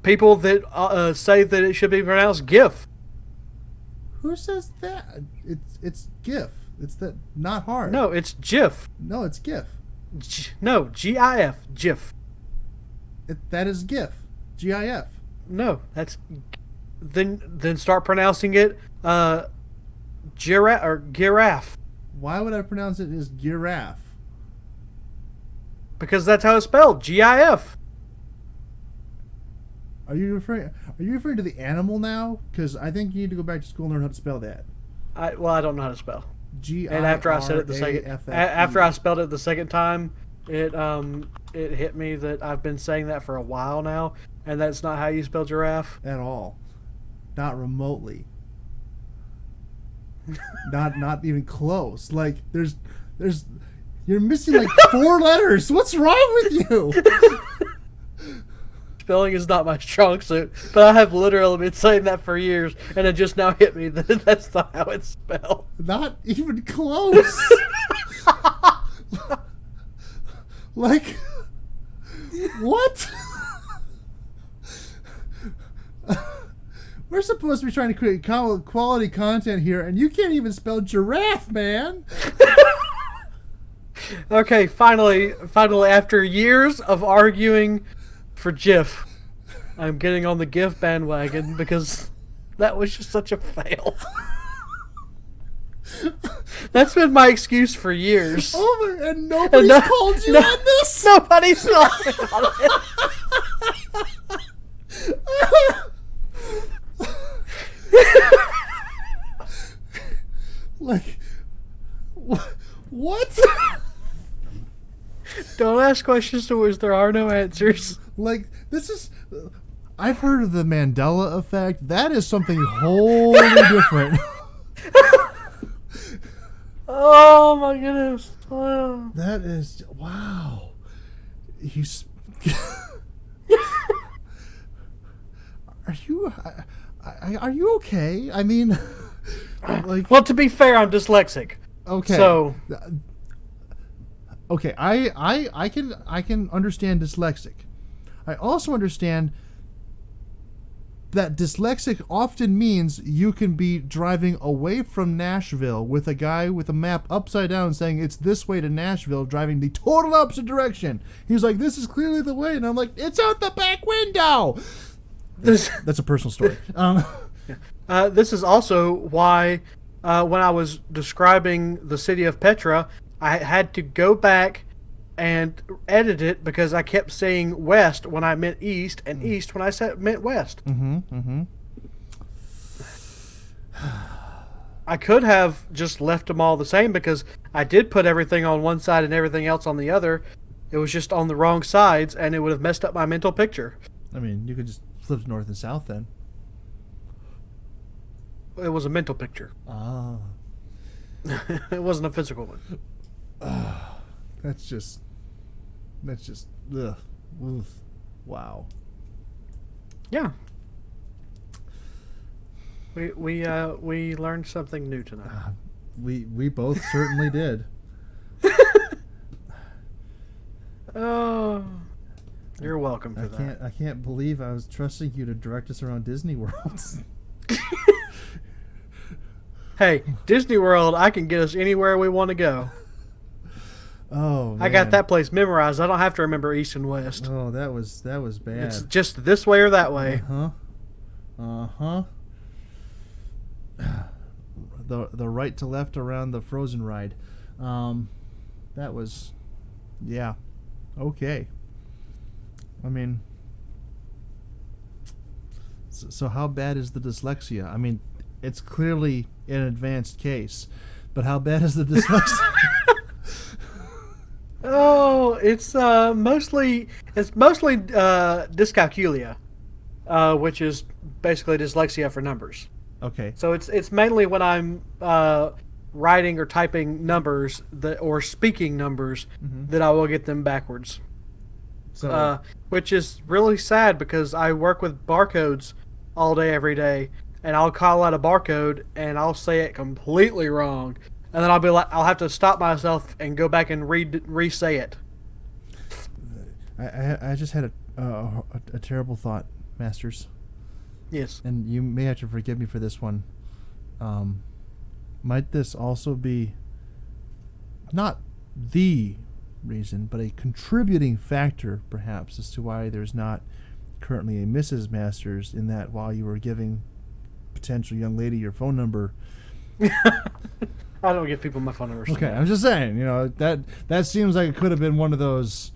People that say that it should be pronounced GIF. Who says that? It's GIF. It's that not hard. No, it's GIF. No, it's GIF. No, GIF. GIF. That is GIF. GIF. No, that's then start pronouncing it giraffe or giraffe. Why would I pronounce it as giraffe? Because that's how it's spelled. GIF. Are you referring to the animal now? Because I think you need to go back to school and learn how to spell that. I don't know how to spell. G-I-R-A-F-F-E. And after I said it after I spelled it the second time, it hit me that I've been saying that for a while now, and that's not how you spell giraffe at all. Not remotely. not even close. Like there's you're missing like 4 letters. What's wrong with you? Spelling is not my strong suit, but I have literally been saying that for years, and it just now hit me that that's not how it's spelled. Not even close. Like, what? We're supposed to be trying to create quality content here, and you can't even spell giraffe, man. Okay, finally, after years of arguing for GIF, I'm getting on the GIF bandwagon because that was just such a fail. That's been my excuse for years. Oh my, and nobody's called you on this? Nobody's called me on it. Like, what? Don't ask questions to which there are no answers. Like, this is... I've heard of the Mandela effect. That is something wholly different. Oh my goodness. Wow. That is... Wow. He's... Are you okay? I mean... Like... Well, to be fair, I'm dyslexic. Okay. So... Okay, I can understand dyslexic. I also understand that dyslexic often means you can be driving away from Nashville with a guy with a map upside down saying it's this way to Nashville, driving the total opposite direction. He's like, this is clearly the way, and I'm like, it's out the back window. That's a personal story. This is also why when I was describing the city of Petra, I had to go back and edit it because I kept saying west when I meant east and east when I meant west. I could have just left them all the same because I did put everything on one side and everything else on the other. It was just on the wrong sides, and it would have messed up my mental picture. I mean, you could just flip north and south then. It was a mental picture. Ah. It wasn't a physical one. That's just ugh. Oof. Wow. Yeah. We learned something new tonight. We both certainly did. Oh. You're welcome for that. I can't believe I was trusting you to direct us around Disney World. Hey, Disney World, I can get us anywhere we want to go. Oh, man. I got that place memorized. I don't have to remember east and west. Oh, that was bad. It's just this way or that way. Uh-huh. The right to left around the Frozen ride. That was, yeah, okay. I mean, so how bad is the dyslexia? I mean, it's clearly an advanced case, but how bad is the dyslexia? Oh, it's mostly dyscalculia, which is basically dyslexia for numbers. Okay. So it's mainly when I'm writing or typing numbers or speaking numbers that I will get them backwards. So, which is really sad because I work with barcodes all day every day, and I'll call out a barcode and I'll say it completely wrong, and then I'll have to stop myself and go back and re-say it. I just had a terrible thought, Masters. Yes. And you may have to forgive me for this one. Might this also be not the reason, but a contributing factor, perhaps, as to why there's not currently a Mrs. Masters, in that while you were giving potential young lady your phone number... I don't give people my phone numbers. Okay, I'm just saying, that seems like it could have been one of those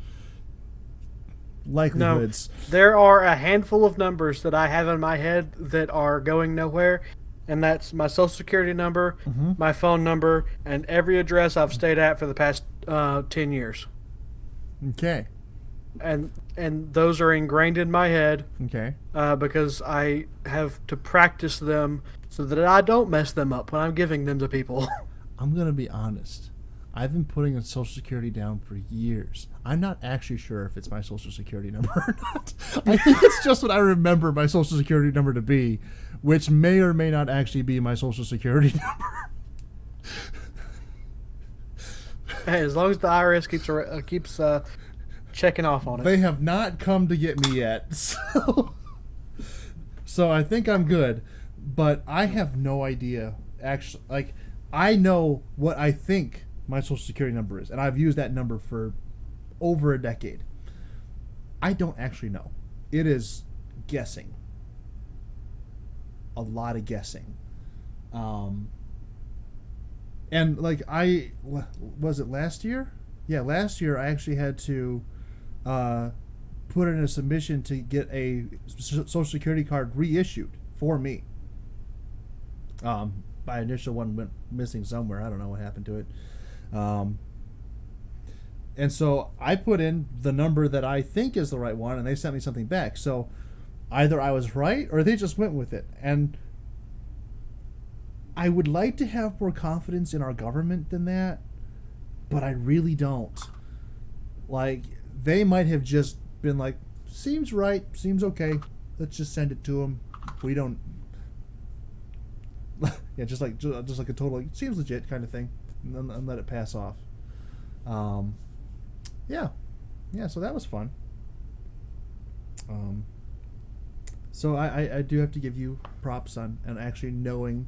likelihoods. No, there are a handful of numbers that I have in my head that are going nowhere, and that's my social security number, my phone number, and every address I've stayed at for the past 10 years. Okay. And those are ingrained in my head. Okay. Because I have to practice them so that I don't mess them up when I'm giving them to people. I'm going to be honest. I've been putting a social security down for years. I'm not actually sure if it's my social security number or not. I think it's just what I remember my social security number to be, which may or may not actually be my social security number. Hey, as long as the IRS keeps checking off on it. They have not come to get me yet. So I think I'm good. But I have no idea. Actually, I know what I think my social security number is, and I've used that number for over a decade. I don't actually know. It is guessing. A lot of guessing. And was it last year? Yeah, last year I actually had to put in a submission to get a social security card reissued for me. My initial one went missing somewhere. I don't know what happened to it. And so I put in the number that I think is the right one, and they sent me something back. So either I was right or they just went with it. And I would like to have more confidence in our government than that, but I really don't. They might have just been like, seems right, seems okay, let's just send it to them. We don't... yeah, just like a total, seems legit kind of thing, and let it pass off. Yeah, so that was fun. So I do have to give you props on actually knowing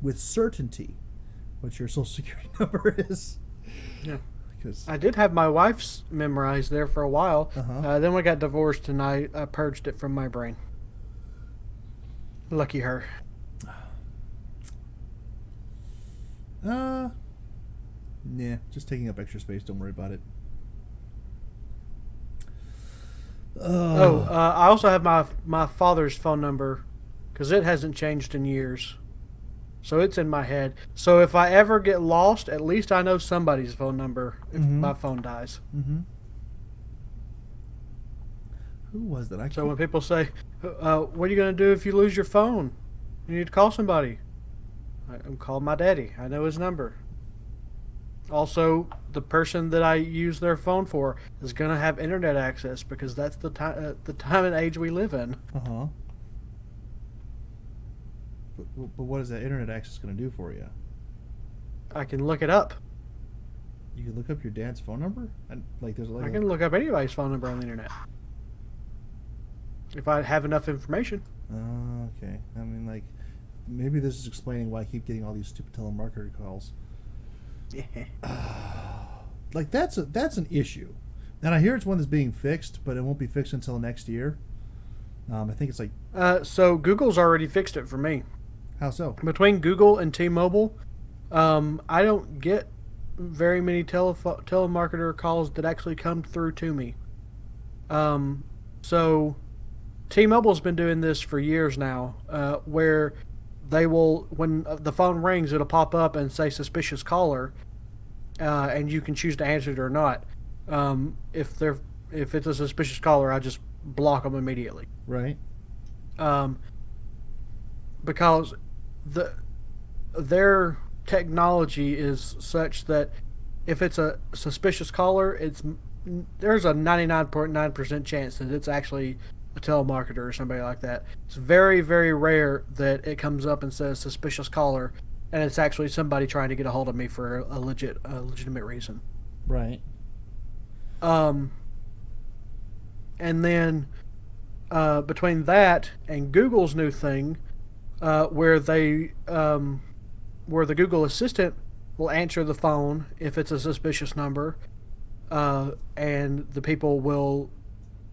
with certainty what your social security number is. Yeah, because I did have my wife's memorized there for a while. Then we got divorced, and I purged it from my brain. Lucky her. Yeah, just taking up extra space. Don't worry about it. I also have my father's phone number because it hasn't changed in years. So it's in my head. So if I ever get lost, at least I know somebody's phone number if my phone dies. Who was that? So when people say, what are you going to do if you lose your phone? You need to call somebody. I'm calling my daddy. I know his number. Also, the person that I use their phone for is going to have internet access because that's the time and age we live in. But what is that internet access going to do for you? I can look it up. You can look up your dad's phone number, and I can look up anybody's phone number on the internet. if I have enough information. Okay. I mean, like, maybe this is explaining why I keep getting all these stupid telemarketer calls. Like, that's an issue. And I hear it's one that's being fixed, but it won't be fixed until next year. I think it's like... So Google's already fixed it for me. How so? Between Google and T-Mobile, I don't get very many telemarketer calls that actually come through to me. So T-Mobile's been doing this for years now, where they will, when the phone rings, it'll pop up and say suspicious caller, and you can choose to answer it or not. If it's a suspicious caller, I just block them immediately. Right. Because their technology is such that if it's a suspicious caller, there's a 99.9% chance that it's actually a telemarketer or somebody like that. It's very, very rare that it comes up and says suspicious caller, and it's actually somebody trying to get a hold of me for a legitimate reason. Right. And then between that and Google's new thing, where the Google Assistant will answer the phone if it's a suspicious number, and the people will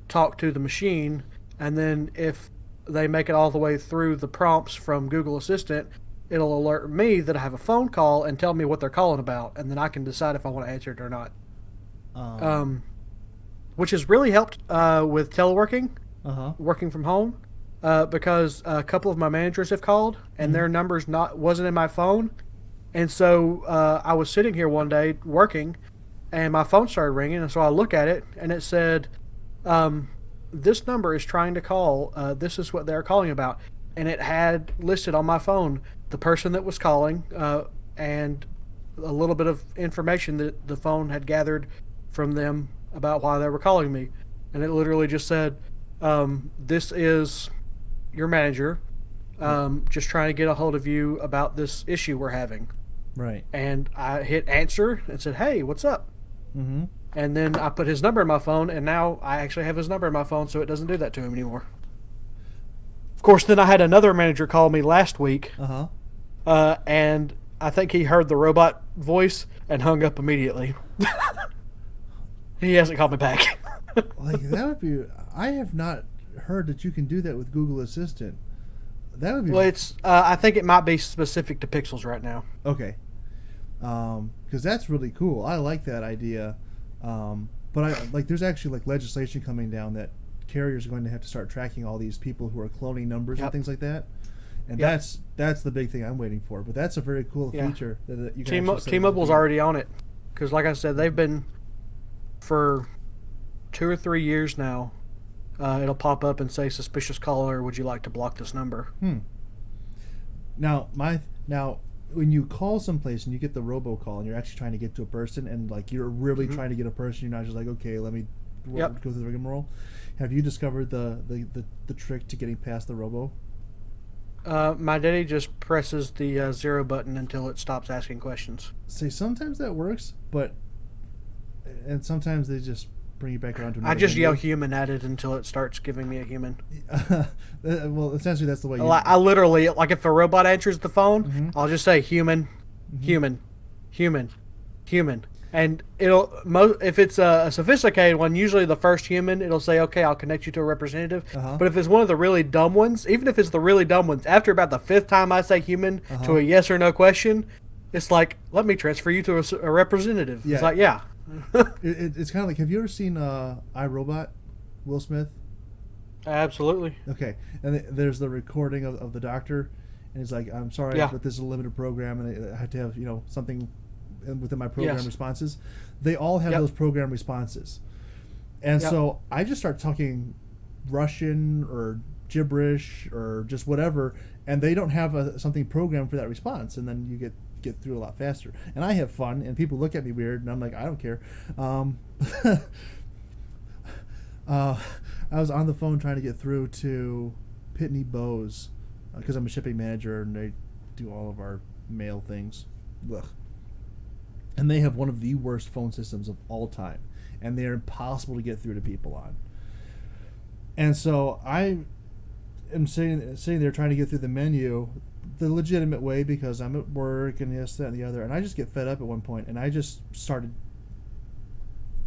talk to the machine, and then if they make it all the way through the prompts from Google Assistant, it'll alert me that I have a phone call and tell me what they're calling about, and then I can decide if I want to answer it or not. Which has really helped with teleworking, working from home, because a couple of my managers have called and their numbers wasn't in my phone, and so I was sitting here one day working, and my phone started ringing, and so I look at it and it said, "This number is trying to call. This is what they're calling about," and it had listed on my phone the person that was calling and a little bit of information that the phone had gathered from them about why they were calling me, and it literally just said, "This is your manager, just trying to get a hold of you about this issue we're having." Right. And I hit answer and said, "Hey, what's up?" Mm-hmm. And then I put his number in my phone, and now I actually have his number in my phone, so it doesn't do that to him anymore. Of course, then I had another manager call me last week, and I think he heard the robot voice and hung up immediately. He hasn't called me back. Like, that would be... I have not heard that you can do that with Google Assistant. That would be... Well, it's... I think it might be specific to Pixels right now. Okay. Because that's really cool. I like that idea. But there's actually legislation coming down that carriers are going to have to start tracking all these people who are cloning numbers and things like that. And that's the big thing I'm waiting for. But that's a very cool feature that you can T-Mobile's already on it. Because like I said, they've been for 2 or 3 years now. It'll pop up and say suspicious caller, would you like to block this number? Now when you call someplace and you get the robocall and you're actually trying to get to a person and you're really trying to get a person, you're not just like, okay, let me go through the rigmarole. Have you discovered the trick to getting past the robo? My daddy just presses the 0 button until it stops asking questions. See, sometimes that works, and sometimes they just bring you back around to another I just window. yell human at it until it starts giving me a human. Well, essentially that's the way I literally, if a robot answers the phone, I'll just say human, human, human, human. And if it's a sophisticated one, usually the first human, it'll say, okay, I'll connect you to a representative. But if it's one of the really dumb ones, even if it's the really dumb ones, after about the 5th time I say human to a yes or no question, it's like, let me transfer you to a representative. Yeah. It's like, yeah. It's kind of like, have you ever seen iRobot, Will Smith? Absolutely. Okay, and there's the recording of the doctor, and he's like, I'm sorry, but this is a limited program, and I had to have something within my program responses. They all have those program responses, and so I just start talking Russian or gibberish or just whatever, and they don't have something programmed for that response, and then you get through a lot faster, and I have fun, and people look at me weird, and I'm like, I don't care. I was on the phone trying to get through to Pitney Bowes because I'm a shipping manager and they do all of our mail things. Ugh. And they have one of the worst phone systems of all time, and they're impossible to get through to people on. And so I am sitting there trying to get through the menu the legitimate way because I'm at work and this, that, and the other. And I just get fed up at one point, and I just started.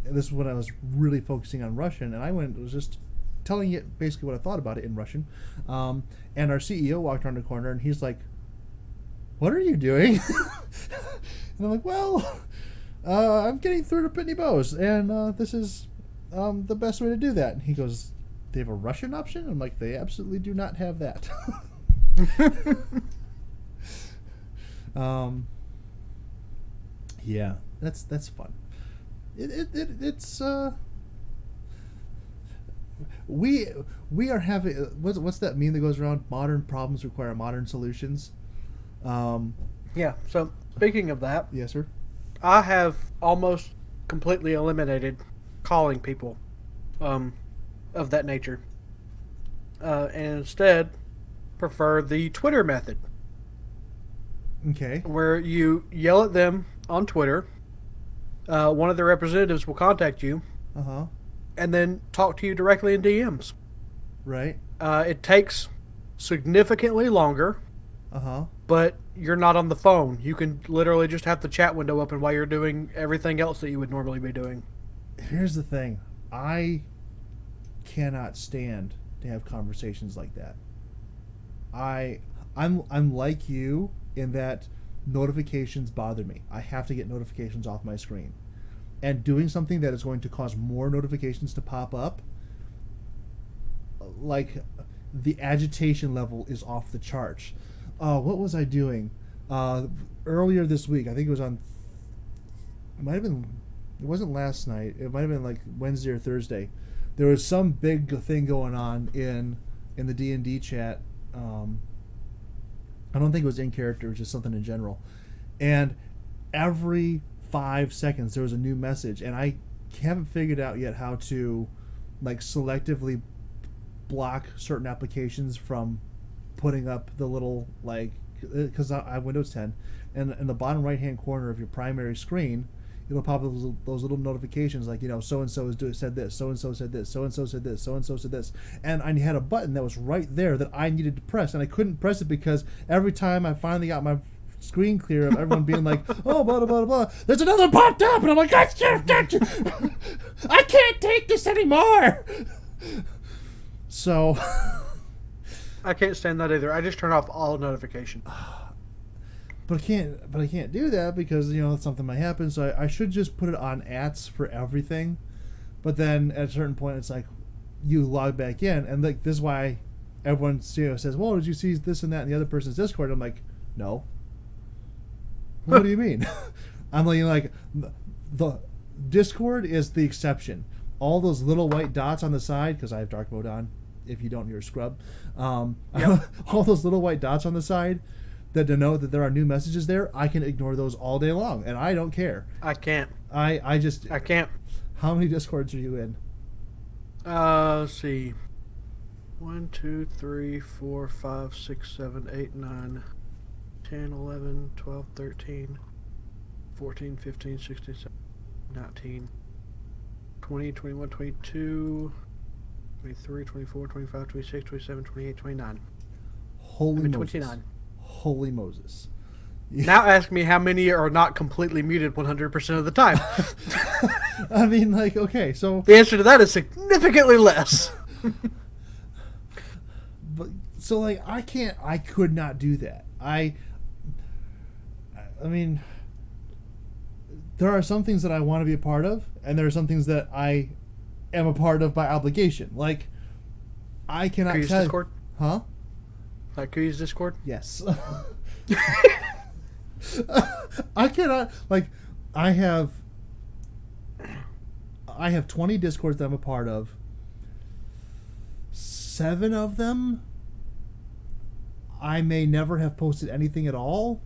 And this is when I was really focusing on Russian, and I was just telling it basically what I thought about it in Russian. And our CEO walked around the corner, and he's like, "What are you doing?" And I'm like, "Well, I'm getting through to Pitney Bowes, and this is the best way to do that." And he goes, "They have a Russian option?" I'm like, "They absolutely do not have that." Yeah, that's fun. It's we are having what's that meme that goes around? Modern problems require modern solutions. Yeah. So speaking of that, Yes, sir. I have almost completely eliminated calling people of that nature, and instead prefer the Twitter method, Okay. where you yell at them on Twitter. One of their representatives will contact you Uh-huh. and then talk to you directly in DMs. Right. It takes significantly longer, Uh-huh. but you're not on the phone. You can literally just have the chat window open while you're doing everything else that you would normally be doing. Here's the thing. I cannot stand to have conversations like that. I'm like you in that notifications bother me. I have to get notifications off my screen. And doing something that is going to cause more notifications to pop up, like the agitation level is off the charts. What was I doing? Earlier this week, I think it was on, it might have been, it wasn't last night, it might have been like Wednesday or Thursday. There was some big thing going on in the D&D chat. I don't think it was in character, it was just something in general. And every 5 seconds there was a new message, and I haven't figured out yet how to like selectively block certain applications from putting up the little, like, because I have Windows 10, and in the bottom right hand corner of your primary screen it'll pop up those little notifications, like, so and so said this, so and so said this, so and so said this, so and so said this, and I had a button that was right there that I needed to press, and I couldn't press it because every time I finally got my screen clear of everyone being like, "Oh, blah blah blah blah," there's another popped up, and I'm like, I can't take this anymore. So I can't stand that either. I just turn off all notifications. But I can't do that because something might happen. So I should just put it on ats for everything. But then at a certain point, it's like you log back in, and like this is why everyone says, "Well, did you see this and that in the other person's Discord?" I'm like, no. What do you mean? I'm like the Discord is the exception. All those little white dots on the side, because I have dark mode on. If you don't, you're a scrub. Yep. All those little white dots on the side that denote that there are new messages there, I can ignore those all day long, and I don't care. I can't. I can't. How many Discords are you in? Let's see. 1, 2, 3, 4, 5, 6, 7, 8, 9, 10, 11, 12, 13, 14, 15, 16, 17, 19, 20, 21, 22, 23, 24, 25, 26, 27, 28, 29. Holy Moses. 29. Holy Moses. Now ask me how many are not completely muted 100% of the time. I mean, like, okay, so... The answer to that is significantly less. But so, like, I could not do that. I mean, there are some things that I want to be a part of, and there are some things that I am a part of by obligation. Like, I cannot Kuya's tell... Discord? Huh? Like Kuya's Discord? Yes. I cannot, like, I have 20 Discords that I'm a part of. 7 of them I may never have posted anything at all.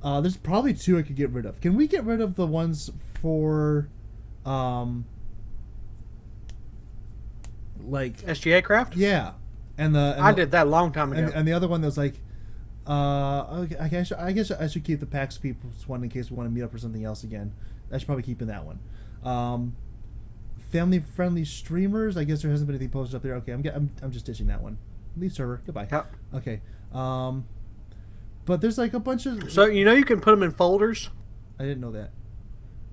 There's probably 2 I could get rid of. Can we get rid of the ones for like SGA Craft? Yeah. And I did that a long time ago. And the other one that was like, okay, I guess I should keep the PAX People's one in case we want to meet up for something else again. I should probably keep in that one. family friendly streamers. I guess there hasn't been anything posted up there. Okay, I'm just ditching that one. Leave server. Goodbye. Yep. Okay. But there's like a bunch of. So you can put them in folders. I didn't know that.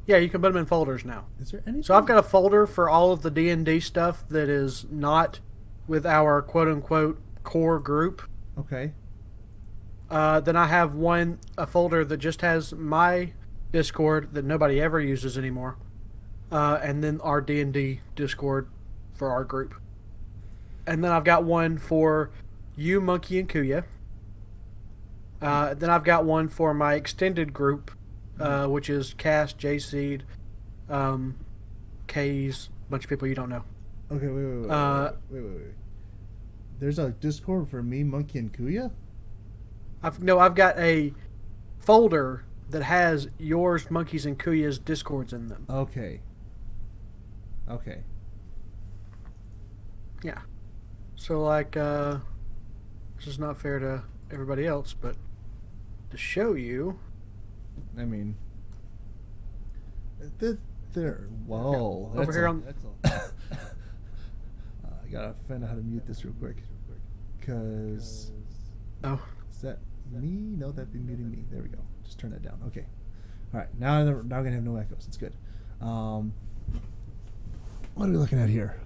Yeah, you can put them in folders now. Is there any? So I've got a folder for all of the D&D stuff that is not with our quote-unquote core group. Okay. Then I have a folder that just has my Discord that nobody ever uses anymore. And then our D&D Discord for our group. And then I've got one for you, Monkey, and Kuya. Then I've got one for my extended group, which is Cass, J-Seed, K's, a bunch of people you don't know. Okay, wait. There's a Discord for me, Monkey, and Kuya? I've got a folder that has yours, Monkey's, and Kuya's Discords in them. Okay. Yeah. So, like, this is not fair to everybody else, but to show you... I mean... Whoa. Over here on... I gotta find out how to mute this real quick. Because... Oh. Is that me? No, that'd be muting me. There we go. Just turn that down. Okay. Alright, now we're gonna have no echoes. It's good. What are we looking at here?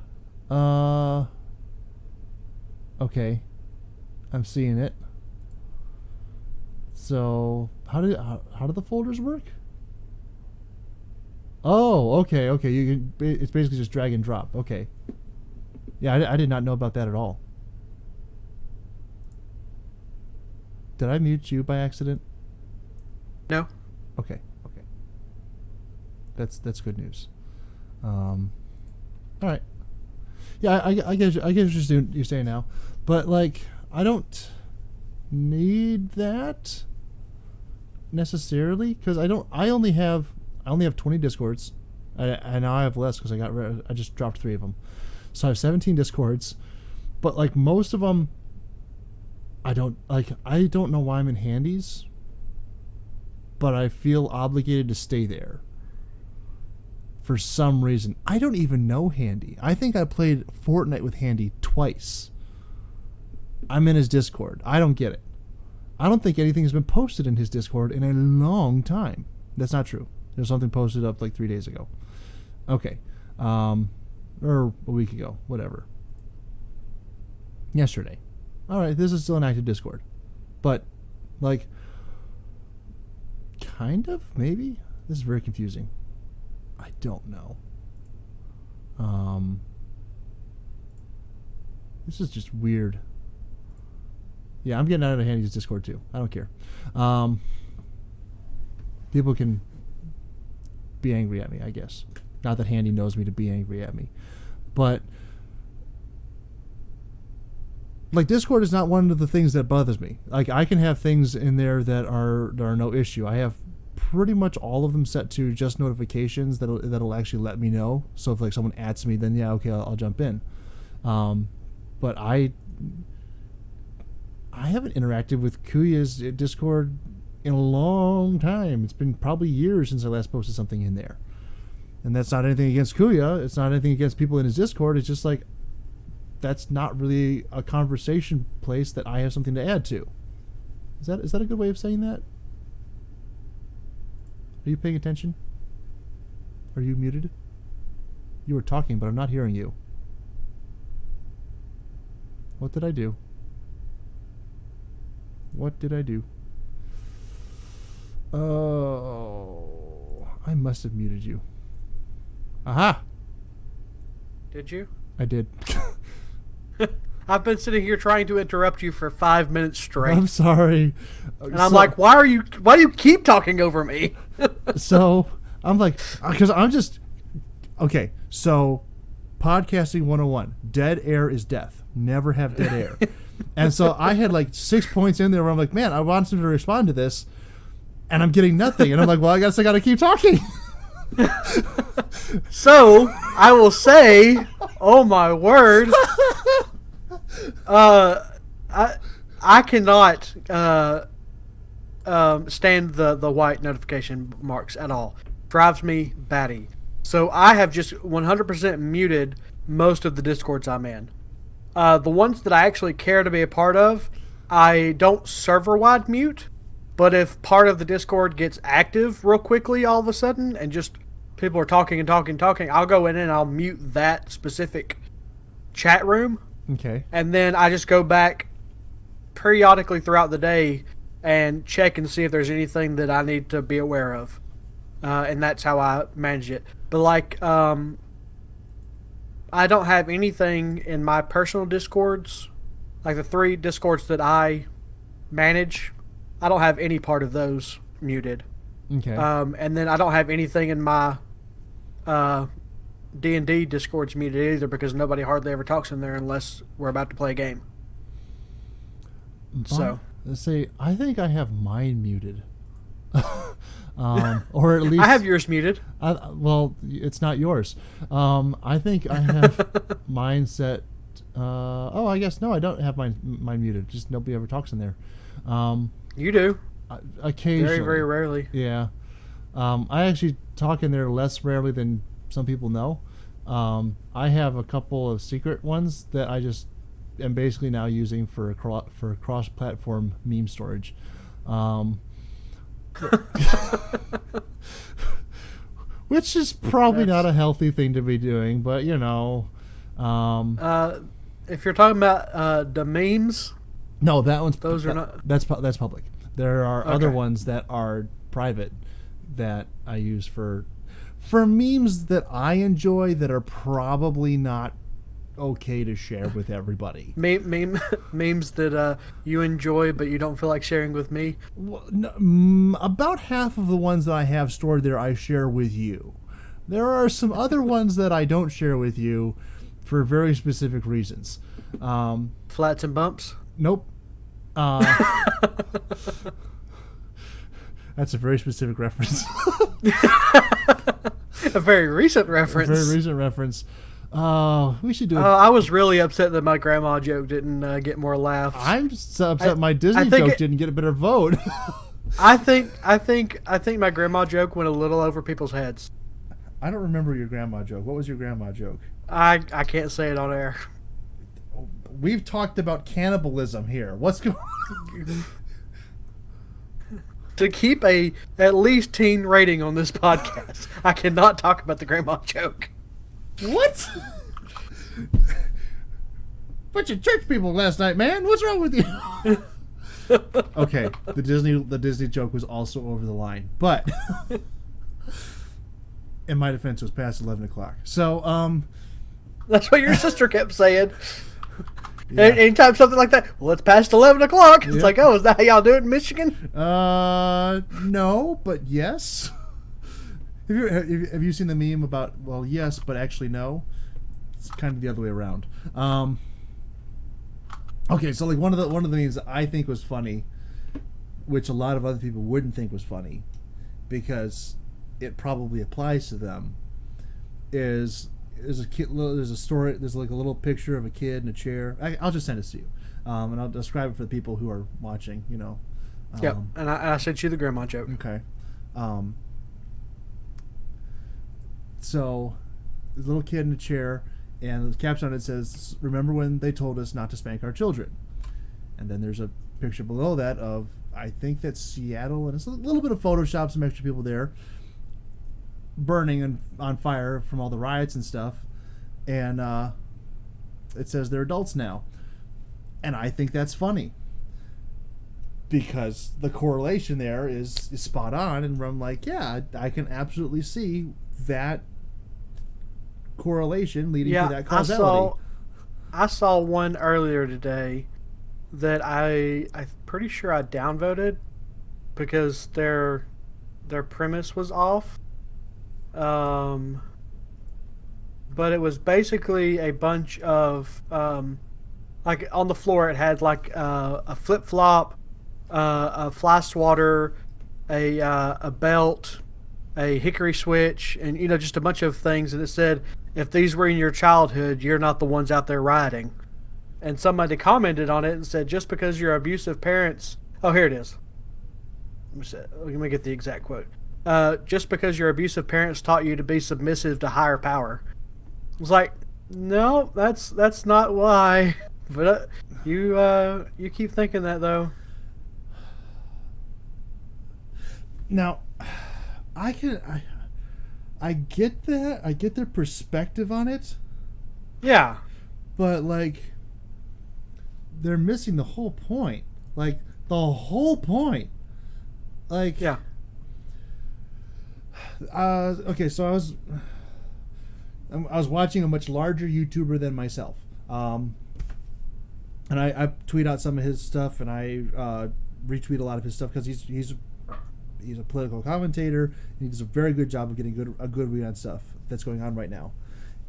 Okay. I'm seeing it. So, how do the folders work? Oh, okay. It's basically just drag and drop. Okay. Yeah, I did not know about that at all. Did I mute you by accident? No. Okay. That's good news. All right. Yeah, I guess you're saying now, but like I don't need that necessarily because I only have 20 Discords, and now I have less because I just dropped 3 of them, so I have 17 Discords, but like most of them, I don't know why I'm in Handies, but I feel obligated to stay there. For some reason. I don't even know Handy. I think I played Fortnite with Handy twice. I'm in his Discord. I don't get it. I don't think anything has been posted in his Discord in a long time. That's not true. There's something posted up like 3 days ago. Okay. Or a week ago. Whatever. Yesterday. Alright, this is still an active Discord. But, like, kind of? Maybe? This is very confusing. I don't know. This is just weird. Yeah, I'm getting out of Handy's Discord too. I don't care. People can be angry at me, I guess. Not that Handy knows me to be angry at me. But like Discord is not one of the things that bothers me. Like I can have things in there that are no issue. I have pretty much all of them set to just notifications that'll actually let me know. So if like someone adds me, then yeah, okay, I'll jump in. But I haven't interacted with Kuya's Discord in a long time. It's been probably years since I last posted something in there. And that's not anything against Kuya. It's not anything against people in his Discord. It's just like that's not really a conversation place that I have something to add to. Is that a good way of saying that? Are you paying attention? Are you muted? You were talking, but I'm not hearing you. What did I do? What did I do? Oh, I must have muted you. Aha! Did you? I did. I've been sitting here trying to interrupt you for 5 minutes straight. I'm sorry. And I'm like, why do you keep talking over me? So I'm like, because I'm just okay. So podcasting 101, dead air is death. Never have dead air. And so I had like 6 points in there where I'm like, man, I want him to respond to this, and I'm getting nothing. And I'm like, well, I guess I got to keep talking. So I will say, oh my word, I cannot stand the white notification marks at all. Drives me batty. So I have just 100% muted most of the Discords I'm in. The ones that I actually care to be a part of, I don't server-wide mute, but if part of the Discord gets active real quickly all of a sudden and just people are talking and talking and talking, I'll go in and I'll mute that specific chat room. Okay. And then I just go back periodically throughout the day and check and see if there's anything that I need to be aware of. And that's how I manage it. But like, I don't have anything in my personal Discords, like the 3 Discords that I manage. I don't have any part of those muted. Okay. And then I don't have anything in my D&D Discords muted either because nobody hardly ever talks in there unless we're about to play a game. So let's see. I think I have mine muted. Or at least I have yours muted. Well, it's not yours. I think I have mine set. I guess no, I don't have mine muted. Just nobody ever talks in there. You do. Occasionally. Very, very rarely. Yeah. I actually talk in there less rarely than some people know. I have a couple of secret ones that I just am basically now using for cross-platform meme storage. Which is probably not a healthy thing to be doing, but you know. If you're talking about the memes, no, that one's are not. That's public. There are Okay. other ones that are private that I use for memes that I enjoy that are probably not okay to share with everybody. Memes that you enjoy but you don't feel like sharing with me. Well, no, about half of the ones that I have stored there I share with you. There are some other ones that I don't share with you for very specific reasons. Flats and bumps? Nope. That's a very specific reference. A very recent reference. A very recent reference. We should do it. I was really upset that my grandma joke didn't get more laughs. I'm so upset my Disney joke didn't get a better vote. I think my grandma joke went a little over people's heads. I don't remember your grandma joke. What was your grandma joke? I can't say it on air. We've talked about cannibalism here. What's going on? To keep at least teen rating on this podcast, I cannot talk about the grandma joke. What? Bunch of church people last night, man. What's wrong with you? Okay, the Disney joke was also over the line, but in my defense, it was past 11 o'clock. So, that's what your sister kept saying. Yeah. Anytime something like that, well, it's past 11 o'clock. It's like, oh, is that how y'all do it in Michigan? No, but yes. Have you seen the meme about, well, yes, but actually no? It's kind of the other way around. Okay, so like one of the memes that I think was funny, which a lot of other people wouldn't think was funny, because it probably applies to them, is there's a kid, there's a story, there's like a little picture of a kid in a chair. I'll just send this to you, and I'll describe it for the people who are watching. You know. Yep, and I sent you the grandma joke. Okay. So, there's a little kid in a chair, and the caption on it says, "Remember when they told us not to spank our children?" And then there's a picture below that of, I think that's Seattle, and it's a little bit of Photoshop, some extra people there, burning and on fire from all the riots and stuff. And it says they're adults now. And I think that's funny, because the correlation there is spot on, and I'm like, yeah, I can absolutely see that correlation leading to that causality. I saw one earlier today that I'm pretty sure I downvoted because their premise was off. But it was basically a bunch of like on the floor it had like a flip flop, a fly swatter, a belt, a hickory switch, and just a bunch of things. And it said, if these were in your childhood, you're not the ones out there riding. And somebody commented on it and said, just because your abusive parents... Oh, here it is. Let me get the exact quote. just because your abusive parents taught you to be submissive to higher power. It's like, no, that's not why. But you keep thinking that though. Now, I get that. I get their perspective on it. Yeah. But like, they're missing the whole point. Like the whole point. Like, Yeah. Okay, so I was watching a much larger YouTuber than myself, and I tweet out some of his stuff, and I retweet a lot of his stuff because he's a political commentator, and he does a very good job of getting a good read on stuff that's going on right now.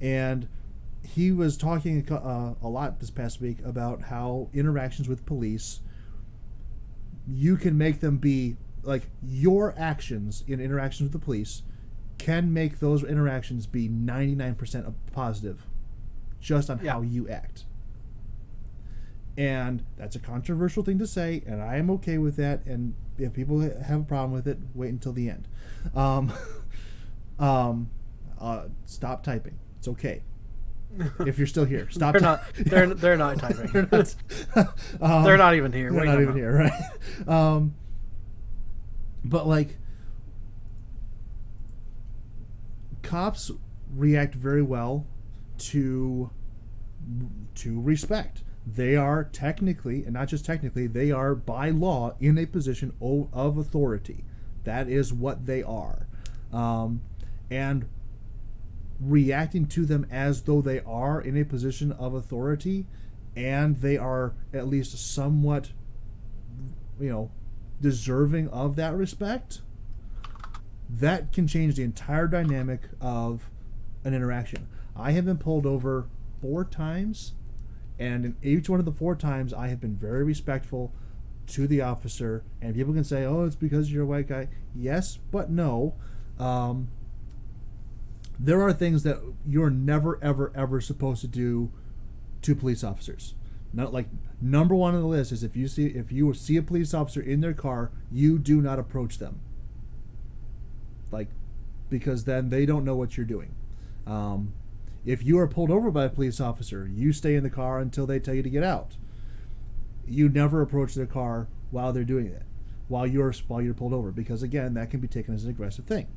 And he was talking a lot this past week about how interactions with police, you can make them be like, your actions in interactions with the police can make those interactions be 99% positive just on how you act. And that's a controversial thing to say, and I am okay with that. And if people have a problem with it, wait until the end. Stop typing. It's okay. If you're still here, stop. They're not typing. They're not even here. They're not even here, right? But like, cops react very well to respect. They are technically, and not just technically, they are by law in a position of authority. That is what they are. And reacting to them as though they are in a position of authority and they are at least somewhat, deserving of that respect, that can change the entire dynamic of an interaction. I have been pulled over 4 times, and in each one of the 4 times I have been very respectful to the officer. And people can say, oh, it's because you're a white guy. Yes, but no. There are things that you're never, ever, ever supposed to do to police officers. Not like, number 1 on the list is if you see a police officer in their car, you do not approach them. Like, because then they don't know what you're doing. If you are pulled over by a police officer, you stay in the car until they tell you to get out. You never approach their car while they're doing it, while you're pulled over, because again, that can be taken as an aggressive thing.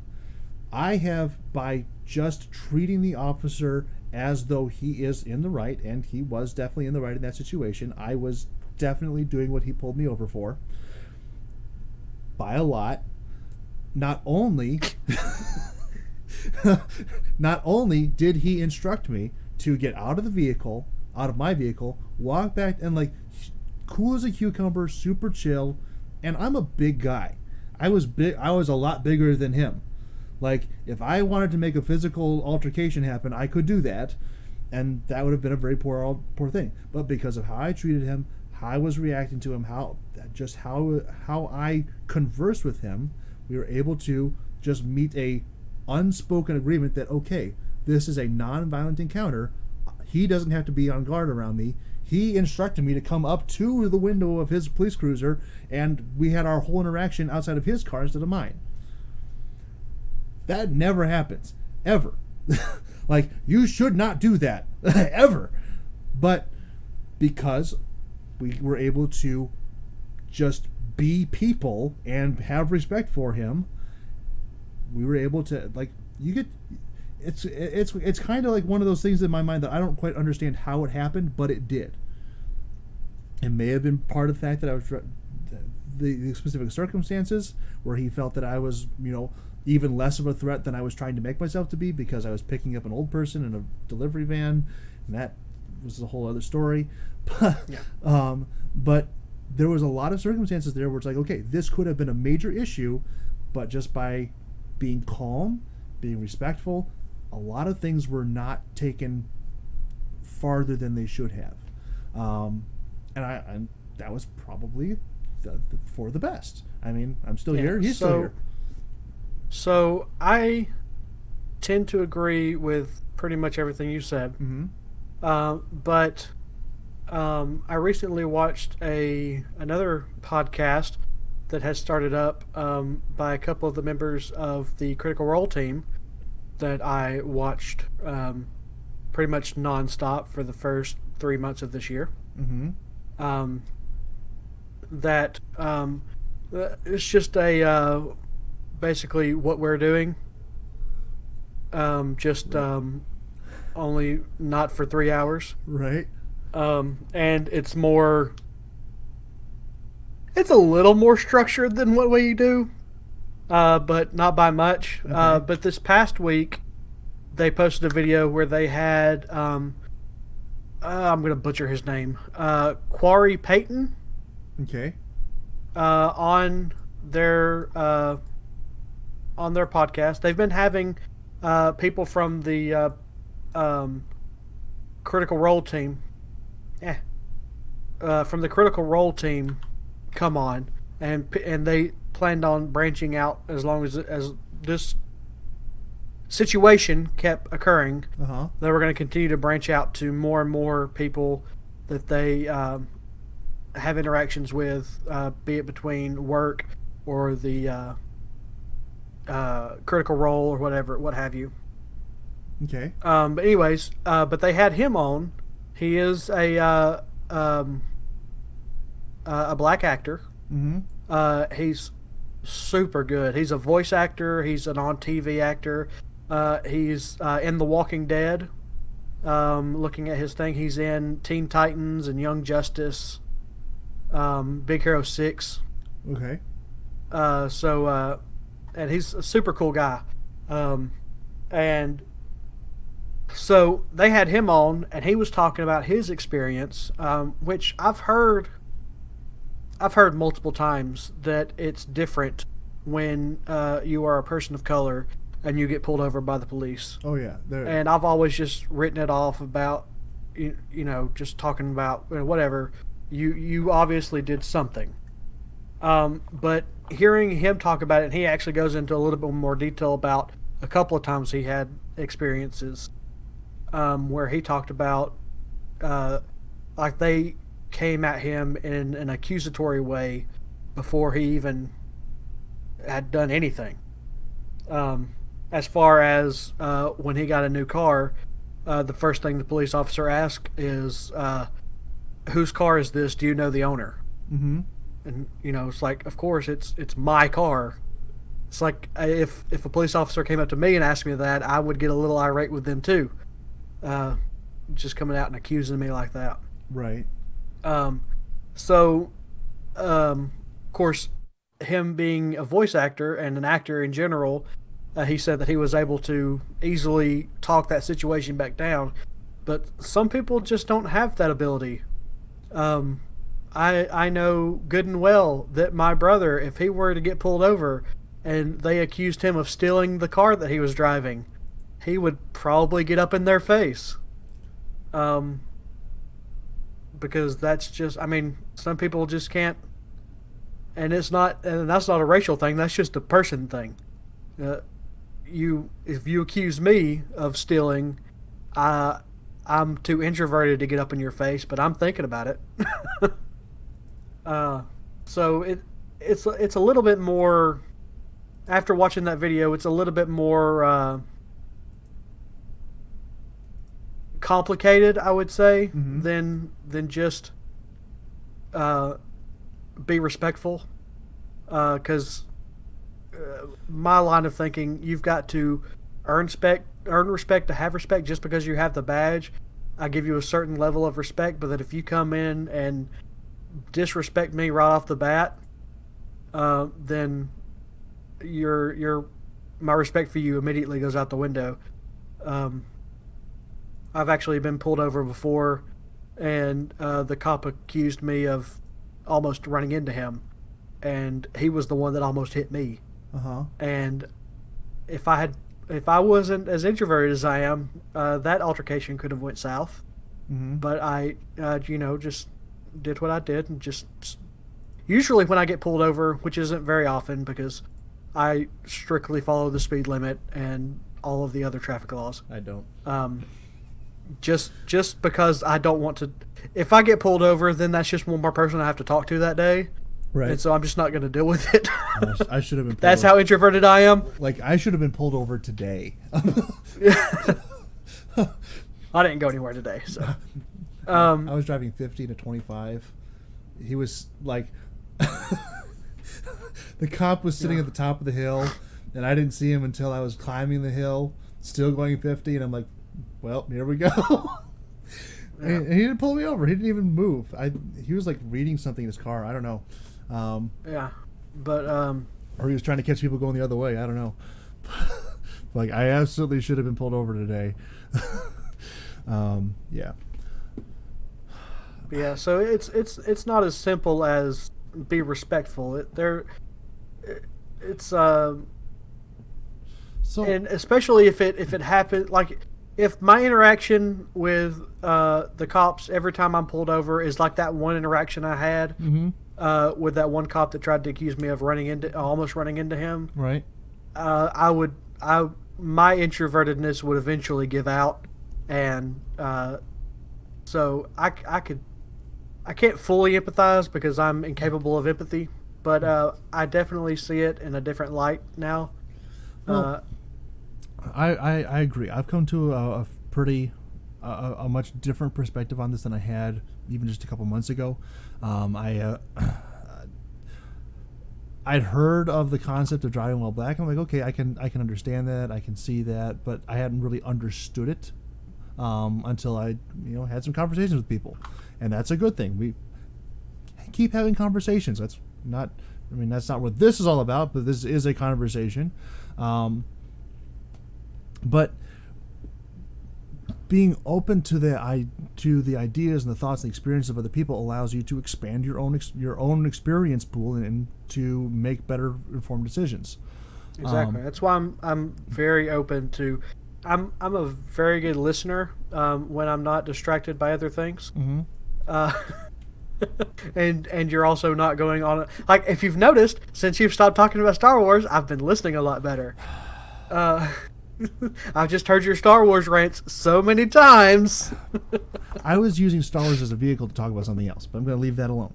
I have, by just treating the officer as though he is in the right, and he was definitely in the right in that situation. I was definitely doing what he pulled me over for. By a lot. Not only did he instruct me to get out of my vehicle, walk back, and like, cool as a cucumber, super chill. And I'm a big guy. I was a lot bigger than him. Like, if I wanted to make a physical altercation happen, I could do that, and that would have been a very poor thing. But because of how I treated him, how I was reacting to him, how I conversed with him, we were able to just meet a unspoken agreement that, okay, this is a non-violent encounter. He doesn't have to be on guard around me. He instructed me to come up to the window of his police cruiser, and we had our whole interaction outside of his car instead of mine. That never happens. Ever. Like, you should not do that. Ever. But because we were able to just be people and have respect for him, we were able to, like, it's kind of like one of those things in my mind that I don't quite understand how it happened, but it did. It may have been part of the fact that I was the specific circumstances where he felt that I was, even less of a threat than I was trying to make myself to be, because I was picking up an old person in a delivery van, and that was a whole other story. But there was a lot of circumstances there where it's like, okay, this could have been a major issue, but just by being calm, being respectful, a lot of things were not taken farther than they should have. And that was probably for the best. I mean, I'm still here. He's still here. So I tend to agree with pretty much everything you said. Mm-hmm. But I recently watched another podcast that has started up by a couple of the members of the Critical Role team that I watched pretty much nonstop for the first 3 months of this year. Mm-hmm. It's just basically what we're doing. Only not for 3 hours. Right. And it's a little more structured than what we do, but not by much. Okay. But this past week, they posted a video where they had, I'm going to butcher his name, Quarry Payton, Okay. on their podcast. They've been having people from the Critical Role team, from the Critical Role team, come on, and they planned on branching out as long as this situation kept occurring. Uh-huh. They were going to continue to branch out to more and more people that they have interactions with, be it between work or the Critical Role or whatever, what have you. Okay. But anyways, but they had him on. He is a black actor. Mm-hmm. He's super good. He's a voice actor. He's an on-TV actor. He's in The Walking Dead. Looking at his thing, he's in Teen Titans and Young Justice, Big Hero 6. Okay. And he's a super cool guy. And so they had him on, and he was talking about his experience, which I've heard multiple times that it's different when you are a person of color and you get pulled over by the police. Oh yeah. And I've always just written it off about, you know, just talking about whatever. You obviously did something. But hearing him talk about it, and he actually goes into a little bit more detail about a couple of times he had experiences where he talked about like they came at him in an accusatory way before he even had done anything. As far as when he got a new car, the first thing the police officer asked is, whose car is this? Do you know the owner? Mm-hmm. And, you know, it's like, of course, it's my car. It's like if a police officer came up to me and asked me that, I would get a little irate with them too. Just coming out and accusing me like that. Right. Of course, him being a voice actor and an actor in general, he said that he was able to easily talk that situation back down. But some people just don't have that ability. I know good and well that my brother, if he were to get pulled over and they accused him of stealing the car that he was driving, he would probably get up in their face. Because that's just, I mean, some people just can't, and that's not a racial thing, that's just a person thing. If you accuse me of stealing, I'm too introverted to get up in your face, but I'm thinking about it. So it's a little bit more, after watching that video, it's a little bit more complicated, I would say, Mm-hmm. than just be respectful. Because my line of thinking, you've got to earn respect to have respect. Just because you have the badge, I give you a certain level of respect, but that if you come in and disrespect me right off the bat, then my respect for you immediately goes out the window. I've actually been pulled over before, and the cop accused me of almost running into him, and he was the one that almost hit me. Uh-huh. And if I wasn't as introverted as I am, that altercation could have went south. Mm-hmm. But I, just did what I did, and just usually when I get pulled over, which isn't very often because I strictly follow the speed limit and all of the other traffic laws. I don't. Just because I don't want to. If I get pulled over, then that's just one more person I have to talk to that day. Right. And so I'm just not going to deal with it. I should have been. That's how introverted I am. Like, I should have been pulled over today. I didn't go anywhere today, so. I was driving 50 to 25. He was like, the cop was sitting at the top of the hill, and I didn't see him until I was climbing the hill, still going 50, and I'm like, well, here we go. And he didn't pull me over. He didn't even move. He was like reading something in his car. I don't know. But or he was trying to catch people going the other way. I don't know. Like, I absolutely should have been pulled over today. Yeah. Yeah, so it's not as simple as be respectful. And especially if it happens, like if my interaction with the cops every time I'm pulled over is like that one interaction I had with that one cop that tried to accuse me of almost running into him. Right. My introvertedness would eventually give out, and so I can't fully empathize because I'm incapable of empathy, but I definitely see it in a different light now. Well, I agree. I've come to a much different perspective on this than I had even just a couple months ago. I'd heard of the concept of driving while black. I'm like, okay, I can understand that, I can see that, but I hadn't really understood it until I had some conversations with people, and that's a good thing. We keep having conversations. That's not what this is all about, but this is a conversation. But being open to the ideas and the thoughts and experiences of other people allows you to expand your own experience pool and to make better informed decisions. Exactly. That's why I'm very open to. I'm a very good listener when I'm not distracted by other things. And you're also not going on like, if you've noticed, since you've stopped talking about Star Wars, I've been listening a lot better. I've just heard your Star Wars rants so many times. I was using Star Wars as a vehicle to talk about something else, but I'm going to leave that alone.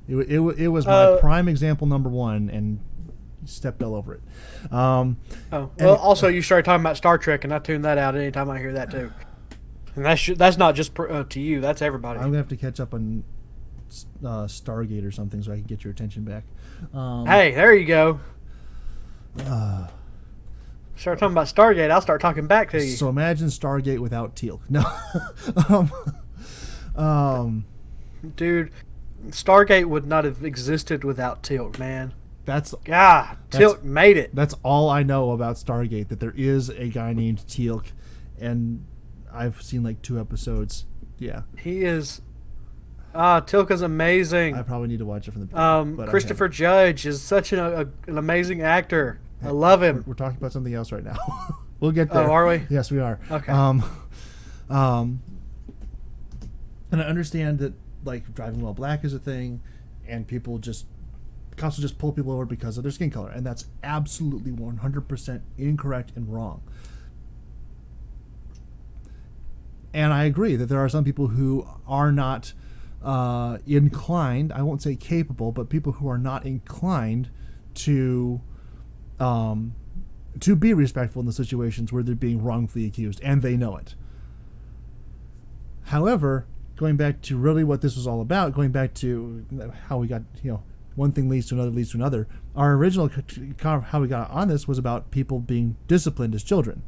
It was my prime example number one, and you stepped all over it. Also, you started talking about Star Trek, and I tune that out anytime I hear that too. And that's not just to you; that's everybody. I'm gonna have to catch up on Stargate or something so I can get your attention back. Hey, there you go. Start talking about Stargate, I'll start talking back to you. So imagine Stargate without Teal'c. No. Dude, Stargate would not have existed without Teal'c, man. Teal'c made it. That's all I know about Stargate, that there is a guy named Teal'c, and I've seen like 2 episodes. Yeah. He is... Teal'c is amazing. I probably need to watch it from the beginning. Christopher Judge is such an amazing actor. I love him. We're talking about something else right now. We'll get there. Oh, are we? Yes, we are. Okay. And I understand that like driving while black is a thing, and cops will just pull people over because of their skin color, and that's absolutely 100% incorrect and wrong. And I agree that there are some people who are not inclined, I won't say capable, but people who are not inclined to be respectful in the situations where they're being wrongfully accused, and they know it. However, going back to really what this was all about, going back to how we got, one thing leads to another, our original how we got on this was about people being disciplined as children.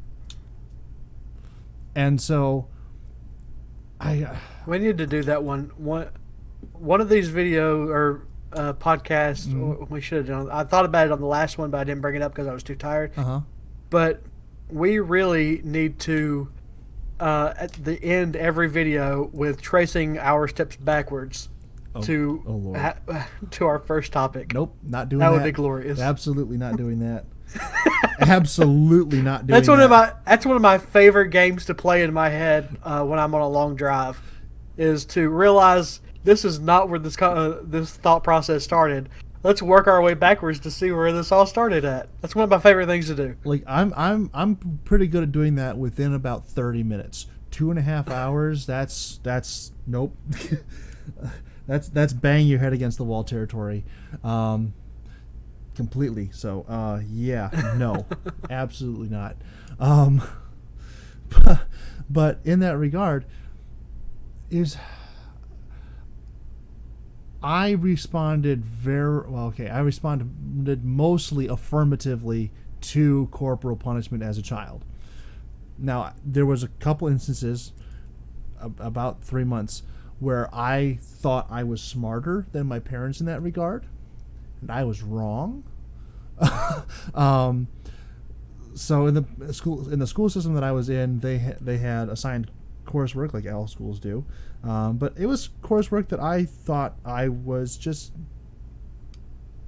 And so we need to do that one of these video or podcasts. We should have done. I thought about it on the last one, but I didn't bring it up because I was too tired. But we really need to at the end every video with tracing our steps backwards to our first topic. Nope, not doing that. That would be glorious. Absolutely not doing that. Absolutely not doing That's one of my favorite games to play in my head when I'm on a long drive, is to realize this is not where this thought process started. Let's work our way backwards to see where this all started at. That's one of my favorite things to do. Like I'm pretty good at doing that within about 30 minutes. 2.5 hours. That's nope. That's bang your head against the wall territory, completely. So yeah, no, absolutely not. But in that regard, I responded very well. Okay, I responded mostly affirmatively to corporal punishment as a child. Now, there was a couple instances, about 3 months, where I thought I was smarter than my parents in that regard, and I was wrong. So in the school system that I was in, they had assigned coursework like all schools do, but it was coursework that I thought I was just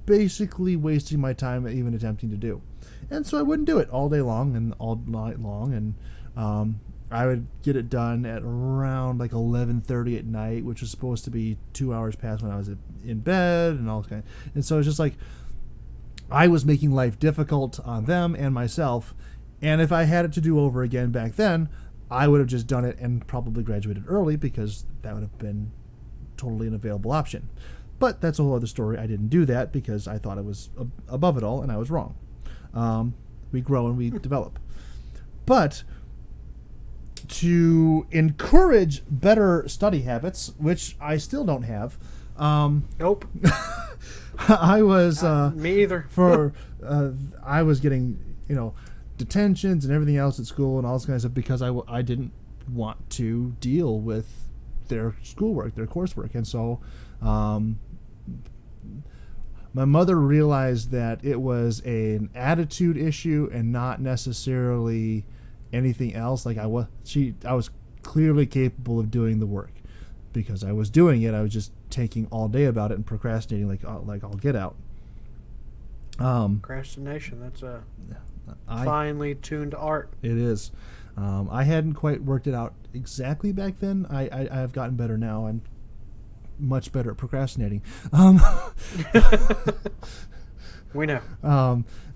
basically wasting my time even attempting to do, and so I wouldn't do it all day long and all night long, and I would get it done at around like 11:30 at night, which was supposed to be 2 hours past when I was in bed and all kind. And so it's just like I was making life difficult on them and myself. And if I had it to do over again back then, I would have just done it and probably graduated early, because that would have been totally an available option. But that's a whole other story. I didn't do that because I thought it was above it all, and I was wrong. We grow and we develop. But to encourage better study habits, which I still don't have. Nope. I was me either. I was getting detentions and everything else at school and all this kind of stuff because I didn't want to deal with their schoolwork, their coursework, and so my mother realized that it was an attitude issue and not necessarily anything else. Like I was clearly capable of doing the work because I was doing it. I was just taking all day about it and procrastinating like I'll get out. Procrastination, that's a finely tuned art. It is. I hadn't quite worked it out exactly back then. I have gotten better now. I'm much better at procrastinating. We know.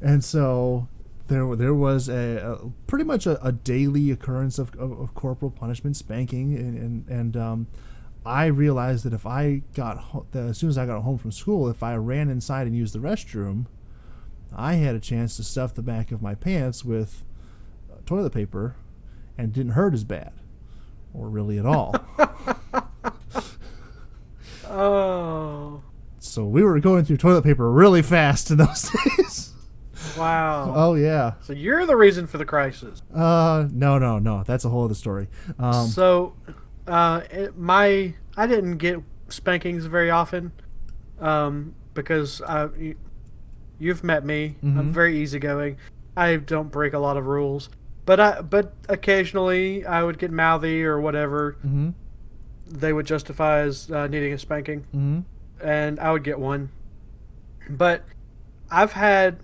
And so there was a pretty much a daily occurrence of corporal punishment, spanking, and I realized that if I as soon as I got home from school, if I ran inside and used the restroom, I had a chance to stuff the back of my pants with toilet paper, and didn't hurt as bad, or really at all. Oh. So we were going through toilet paper really fast in those days. Wow. Oh yeah. So you're the reason for the crisis. No. That's a whole other story. I didn't get spankings very often, because you've met me. Mm-hmm. I'm very easygoing. I don't break a lot of rules, but occasionally I would get mouthy or whatever. Mm-hmm. They would justify as needing a spanking, mm-hmm. and I would get one. But I've had,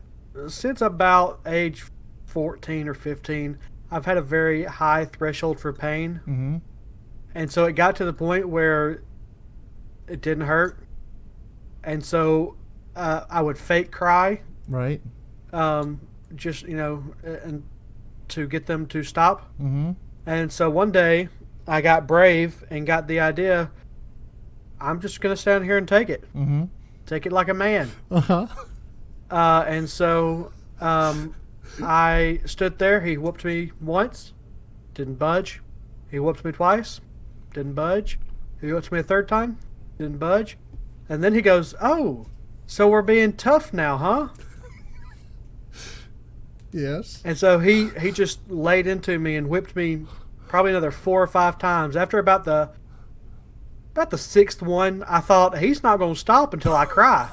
since about age 14 or 15, I've had a very high threshold for pain. Mm-hmm. And so it got to the point where it didn't hurt. And so I would fake cry. Right. Just, and to get them to stop. Mm-hmm. And so one day I got brave and got the idea, I'm just going to stand here and take it. Mm-hmm. Take it like a man. Uh-huh. And so I stood there. He whooped me once. Didn't budge. He whooped me twice. Didn't budge. He whooped me a third time. Didn't budge. And then he goes, "Oh, so we're being tough now, huh?" Yes. And so he just laid into me and whipped me probably another 4 or 5 times. After about the 6th one, I thought, he's not going to stop until I cry.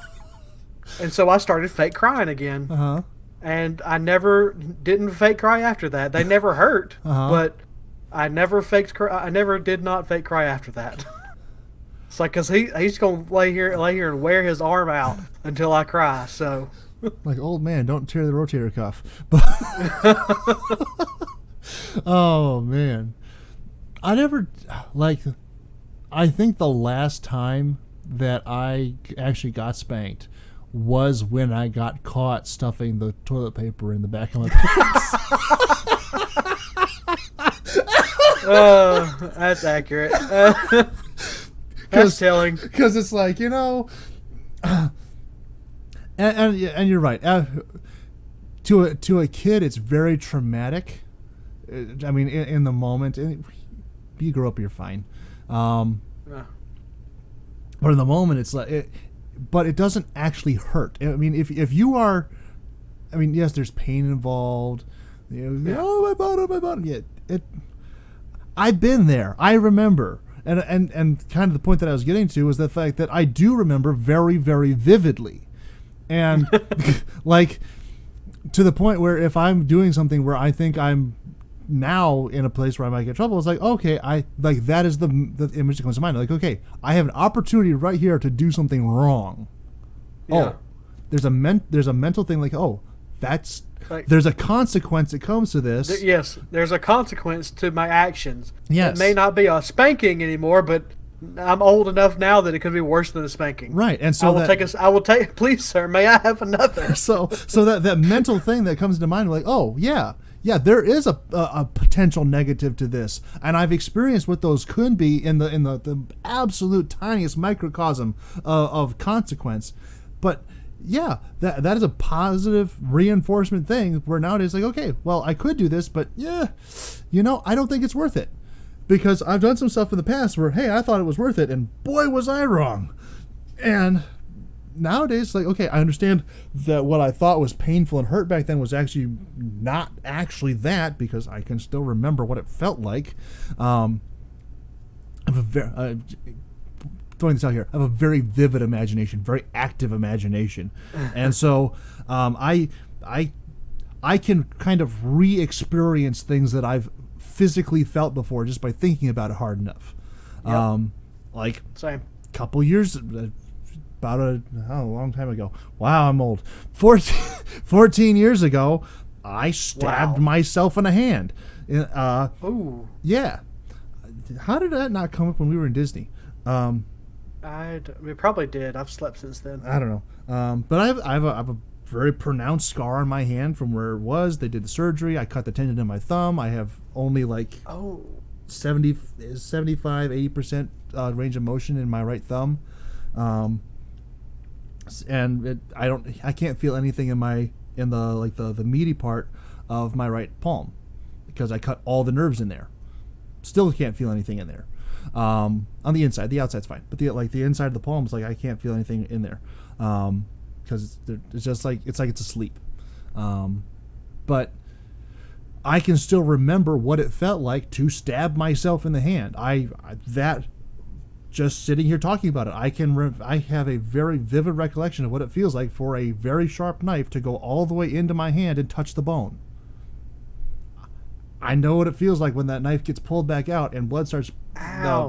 And so I started fake crying again. Uh-huh. And I didn't fake cry after that. They never hurt, but I never did not fake cry after that. It's like, because he's going to lay here and wear his arm out until I cry. So, like, old man, don't tear the rotator cuff. Oh man, I think the last time that I actually got spanked was when I got caught stuffing the toilet paper in the back of my pants. Oh, that's accurate. That's telling. Because it's like, and you're right. To a kid, it's very traumatic. I mean, in the moment, you grow up, you're fine. Yeah. But in the moment, it's like, but it doesn't actually hurt. I mean, if you are, I mean, yes, there's pain involved. Oh, my bottom. Yeah, I've been there. I remember. And kind of the point that I was getting to was the fact that I do remember very, very vividly. And like to the point where if I'm doing something where I think I'm now in a place where I might get in trouble, it's like, okay, that is the image that comes to mind. Like, okay, I have an opportunity right here to do something wrong. Yeah. Oh, there's a mental thing like, oh, that's like, there's a consequence that comes to this. Yes, there's a consequence to my actions. Yes. It may not be a spanking anymore, but I'm old enough now that it could be worse than a spanking. Right, and so I will take. Please, sir, may I have another? So that mental thing that comes to mind, like, oh yeah, there is a potential negative to this, and I've experienced what those could be in the absolute tiniest microcosm of consequence, but. Yeah, that is a positive reinforcement thing where nowadays, like, okay, well, I could do this, but yeah, I don't think it's worth it because I've done some stuff in the past where, hey, I thought it was worth it, and boy, was I wrong. And nowadays, like, okay, I understand that what I thought was painful and hurt back then was actually not actually that because I can still remember what it felt like. Throwing this out here, I have a very vivid imagination, very active imagination, and so I can kind of re-experience things that I've physically felt before just by thinking about it hard enough. Yep. Like same couple years, about a long time ago. Wow, I'm old. 14 years ago, I stabbed myself in the hand. Ooh. Yeah. How did that not come up when we were in Disney? We probably did. I've slept since then. I don't know. But I have a very pronounced scar on my hand from where it was. They did the surgery. I cut the tendon in my thumb. I have only like 75, 80% range of motion in my right thumb. And I can't feel anything in the meaty part of my right palm because I cut all the nerves in there. Still can't feel anything in there. On the inside, the outside's fine, but the inside of the palm is like I can't feel anything in there, because it's just like it's asleep. But I can still remember what it felt like to stab myself in the hand. That just sitting here talking about it, I have a very vivid recollection of what it feels like for a very sharp knife to go all the way into my hand and touch the bone. I know what it feels like when that knife gets pulled back out and blood starts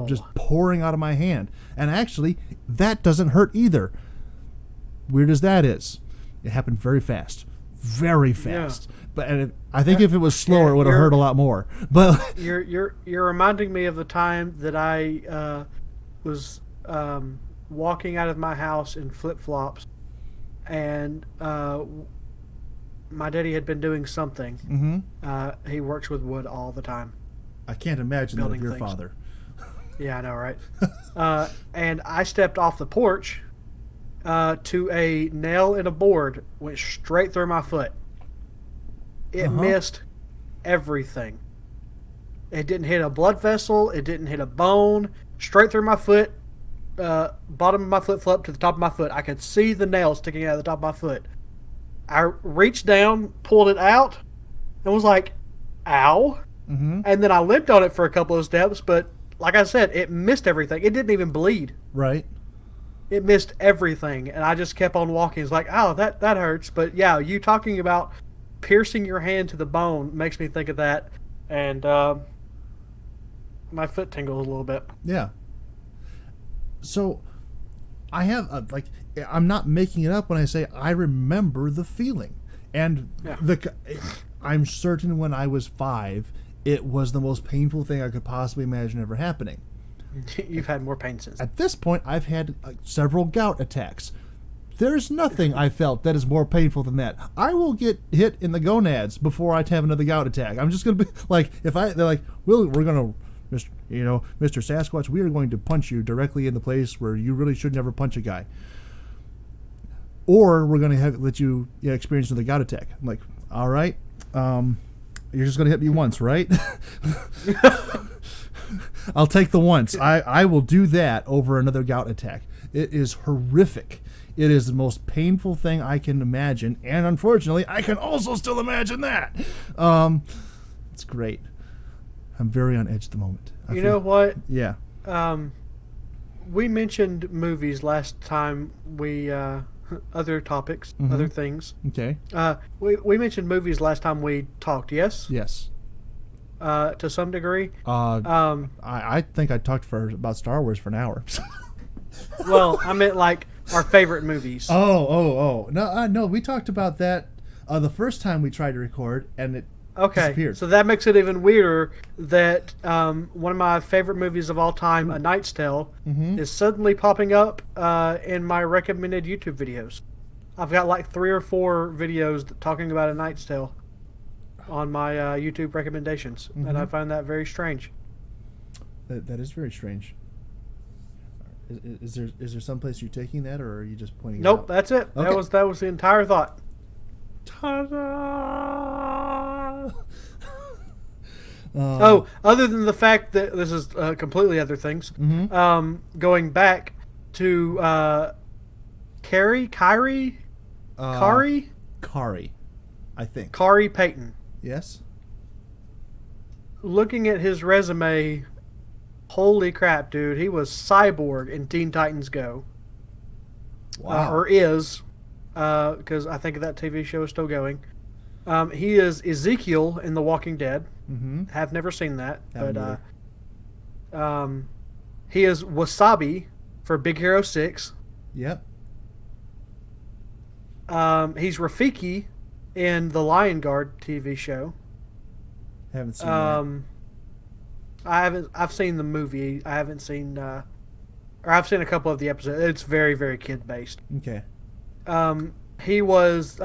just pouring out of my hand. And actually, that doesn't hurt either. Weird as that is, it happened very fast. Very fast. Yeah. But I think if it was slower, it would have hurt a lot more. But you're reminding me of the time that I was walking out of my house in flip-flops, and my daddy had been doing something. Mm-hmm. He works with wood all the time. I can't imagine that with your father. Yeah, I know, right? And I stepped off the porch to a nail in a board, went straight through my foot. It missed everything. It didn't hit a blood vessel. It didn't hit a bone. Straight through my foot, bottom of my flip-flop to the top of my foot. I could see the nail sticking out of the top of my foot. I reached down, pulled it out, and was like, ow. Mm-hmm. And then I limped on it for a couple of steps, but like I said, it missed everything. It didn't even bleed. Right. It missed everything, and I just kept on walking. It's like, oh, that hurts. But yeah, you talking about piercing your hand to the bone makes me think of that, and my foot tingles a little bit. Yeah. So I have I'm not making it up when I say I remember the feeling, and I'm certain when I was 5, it was the most painful thing I could possibly imagine ever happening. You've had more pain since. At this point, I've had several gout attacks. There's nothing I felt that is more painful than that. I will get hit in the gonads before I have another gout attack. I'm just gonna be like, they're like, we're gonna Mr. Sasquatch, we are going to punch you directly in the place where you really should never punch a guy. Or we're going to let you experience another gout attack. I'm like, all right, you're just going to hit me once, right? I'll take the once. I will do that over another gout attack. It is horrific. It is the most painful thing I can imagine, and unfortunately, I can also still imagine that. It's great. I'm very on edge at the moment. You know what? Yeah. We mentioned movies last time. We other topics, other things. Okay. We mentioned movies last time we talked. Yes. Yes. To some degree. I think I talked about Star Wars for an hour. Well, I meant like our favorite movies. Oh. No, we talked about that the first time we tried to record, and it disappeared. So that makes it even weirder that one of my favorite movies of all time, A Knight's Tale, is suddenly popping up in my recommended YouTube videos. I've got like 3 or 4 videos talking about A Knight's Tale on my YouTube recommendations, and I find that very strange. That is very strange. Is there some place you're taking that, or are you just pointing? Nope, it out? that's it. Okay. That was the entire thought. Ta-da! Other than the fact that this is completely other things, going back to Kari, I think. Kari Payton. Yes. Looking at his resume, holy crap, dude! He was Cyborg in Teen Titans Go. Wow. Or is, because I think that TV show is still going. He is Ezekiel in The Walking Dead. Have never seen that, but he is Wasabi for Big Hero 6. Yep. He's Rafiki in the Lion Guard TV show. Haven't seen that. I've seen the movie. I haven't seen or I've seen a couple of the episodes. It's very, very kid based. Okay. He was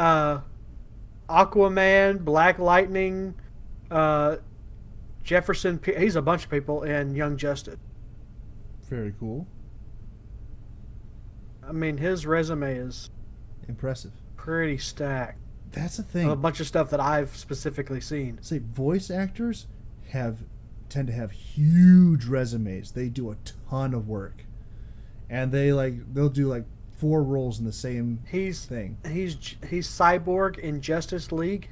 Aquaman, Black Lightning, Jefferson. He's a bunch of people in Young Justice. Very cool. I mean, his resume is impressive. Pretty stacked. That's the thing. A bunch of stuff that I've specifically seen. Say, voice actors tend to have huge resumes. They do a ton of work, and they'll do like 4 roles in the same thing. He's Cyborg in Justice League.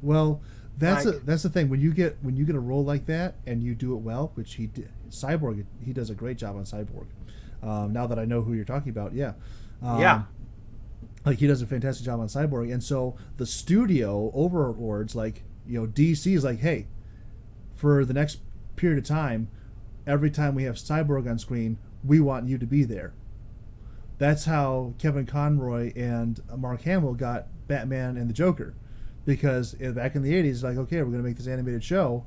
Well, that's the thing. When you get a role like that and you do it well, which he did, Cyborg, he does a great job on Cyborg. Now that I know who you're talking about, yeah. Like, he does a fantastic job on Cyborg, and so the studio overlords, like, DC is like, hey, for the next period of time, every time we have Cyborg on screen, we want you to be there. That's how Kevin Conroy and Mark Hamill got Batman and the Joker, because back in the 80s, like, okay, we're going to make this animated show,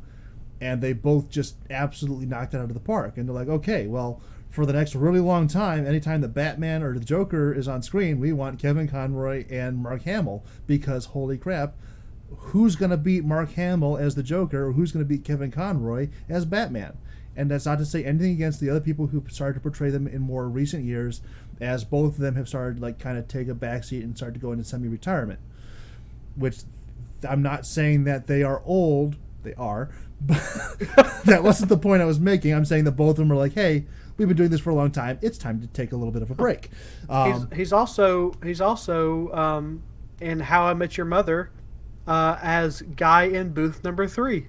and they both just absolutely knocked it out of the park. And they're like, okay, well, for the next really long time, anytime the Batman or the Joker is on screen, we want Kevin Conroy and Mark Hamill, because holy crap, who's going to beat Mark Hamill as the Joker, or who's going to beat Kevin Conroy as Batman? And that's not to say anything against the other people who started to portray them in more recent years, as both of them have started like kind of take a backseat and start to go into semi-retirement. Which I'm not saying that they are old, they are, but that wasn't the point I was making. I'm saying that both of them are like, hey, we've been doing this for a long time. It's time to take a little bit of a break. He's also in How I Met Your Mother as Guy in booth number 3.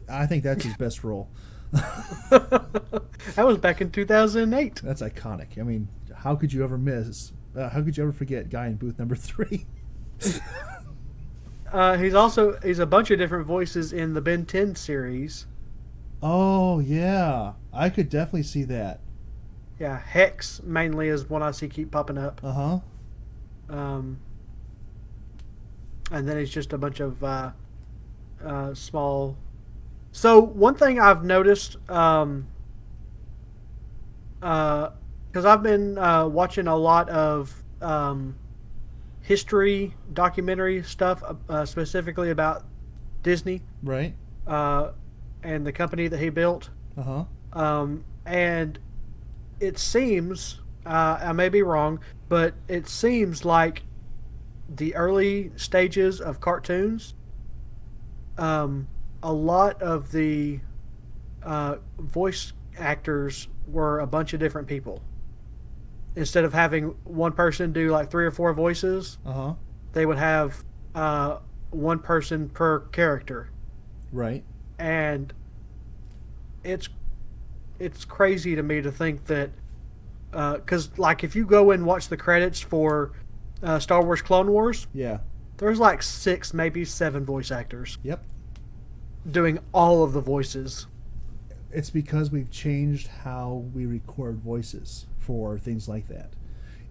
I think that's his best role. That was back in 2008. That's iconic. I mean, how could you ever forget Guy in booth number 3? He's a bunch of different voices in the Ben 10 series. Oh yeah, I could definitely see that. Yeah, Hex mainly is one I see keep popping up. And then it's just a bunch of small. So one thing I've noticed, because I've been watching a lot of history documentary stuff, specifically about Disney. Right. and the company that he built. And it seems, I may be wrong, but it seems like the early stages of cartoons, a lot of the voice actors were a bunch of different people. Instead of having one person do like 3 or 4 voices, they would have one person per character. Right. And it's crazy to me to think that, because like if you go and watch the credits for Star Wars Clone Wars, yeah, there's like 6, maybe 7 voice actors. Yep. Doing all of the voices. It's because we've changed how we record voices for things like that.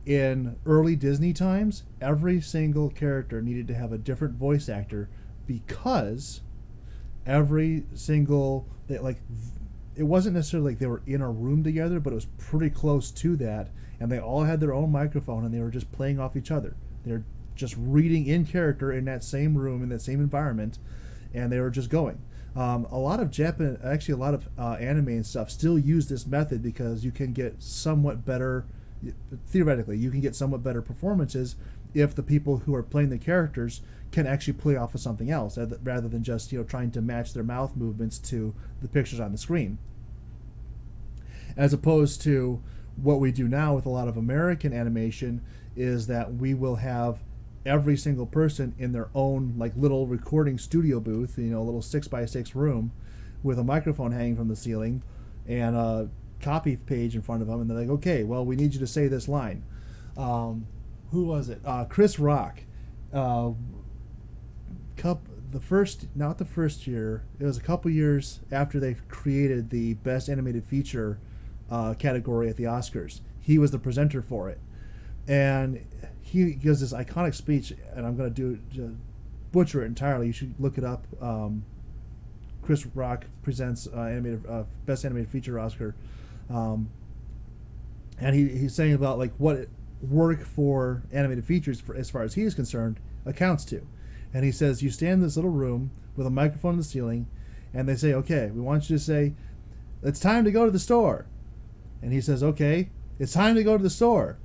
In early Disney times, every single character needed to have a different voice actor because every single it wasn't necessarily like they were in a room together, but it was pretty close to that, and they all had their own microphone and they were just playing off each other. They're just reading in character in that same room, in that same environment, and they were just going. A lot of anime and stuff still use this method because you can get somewhat better, theoretically, you can get somewhat better performances if the people who are playing the characters can actually play off of something else rather than just trying to match their mouth movements to the pictures on the screen. As opposed to what we do now with a lot of American animation is that we will have every single person in their own like little recording studio booth, a little 6x6 room with a microphone hanging from the ceiling and a copy page in front of them, and they're like, okay, well, we need you to say this line. Who was it? Chris Rock. Not the first year. It was a couple years after they created the Best Animated Feature category at the Oscars. He was the presenter for it, and he gives this iconic speech, and I'm going to butcher it entirely. You should look it up. Chris Rock presents Best Animated Feature Oscar, and he's saying about like what work for animated features, as far as he is concerned, accounts to. And he says, you stand in this little room with a microphone on the ceiling, and they say, okay, we want you to say, it's time to go to the store. And he says, okay, it's time to go to the store.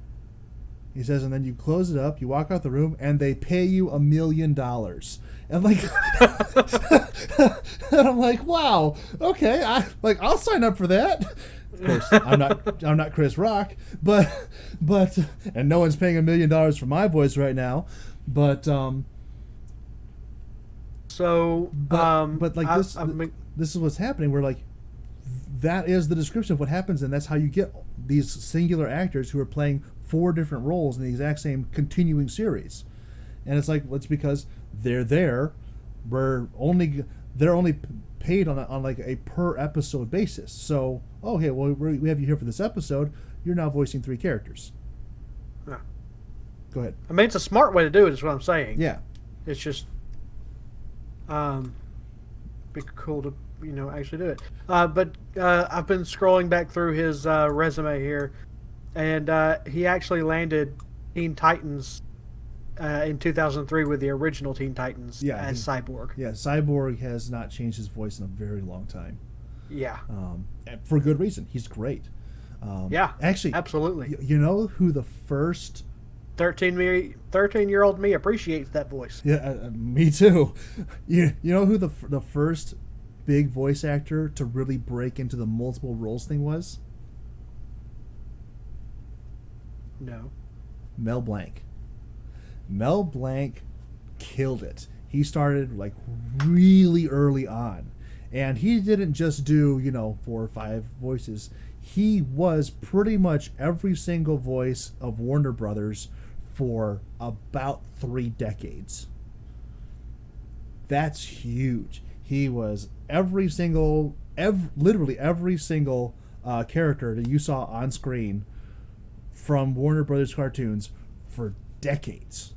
He says, and then you close it up, you walk out the room, and they pay you $1 million. And like, and I'm like, wow, okay, I'll sign up for that. Of course, I'm not Chris Rock, but, and no one's paying $1 million for my voice right now, but this is what's happening. We're like, that is the description of what happens, and that's how you get these singular actors who are playing 4 different roles in the exact same continuing series. And it's like, well, it's because they're there. They're only paid on like a per episode basis. So, okay, well, we have you here for this episode. You're now voicing 3 characters. Yeah. Go ahead. I mean, it's a smart way to do it, is what I'm saying. Yeah. It's just, be cool to actually do it. But I've been scrolling back through his resume here, and he actually landed Teen Titans in 2003 with the original Teen Titans as Cyborg. Yeah, Cyborg has not changed his voice in a very long time. Yeah. For good reason. He's great. Yeah. Actually, absolutely. You know who the first 13-year-old me appreciates that voice. Yeah, me too. You know who the first big voice actor to really break into the multiple roles thing was? No. Mel Blanc. Mel Blanc killed it. He started like really early on, and he didn't just do 4 or 5 voices. He was pretty much every single voice of Warner Brothers for about 3 decades. That's huge. He was literally every single character that you saw on screen from Warner Brothers cartoons for decades.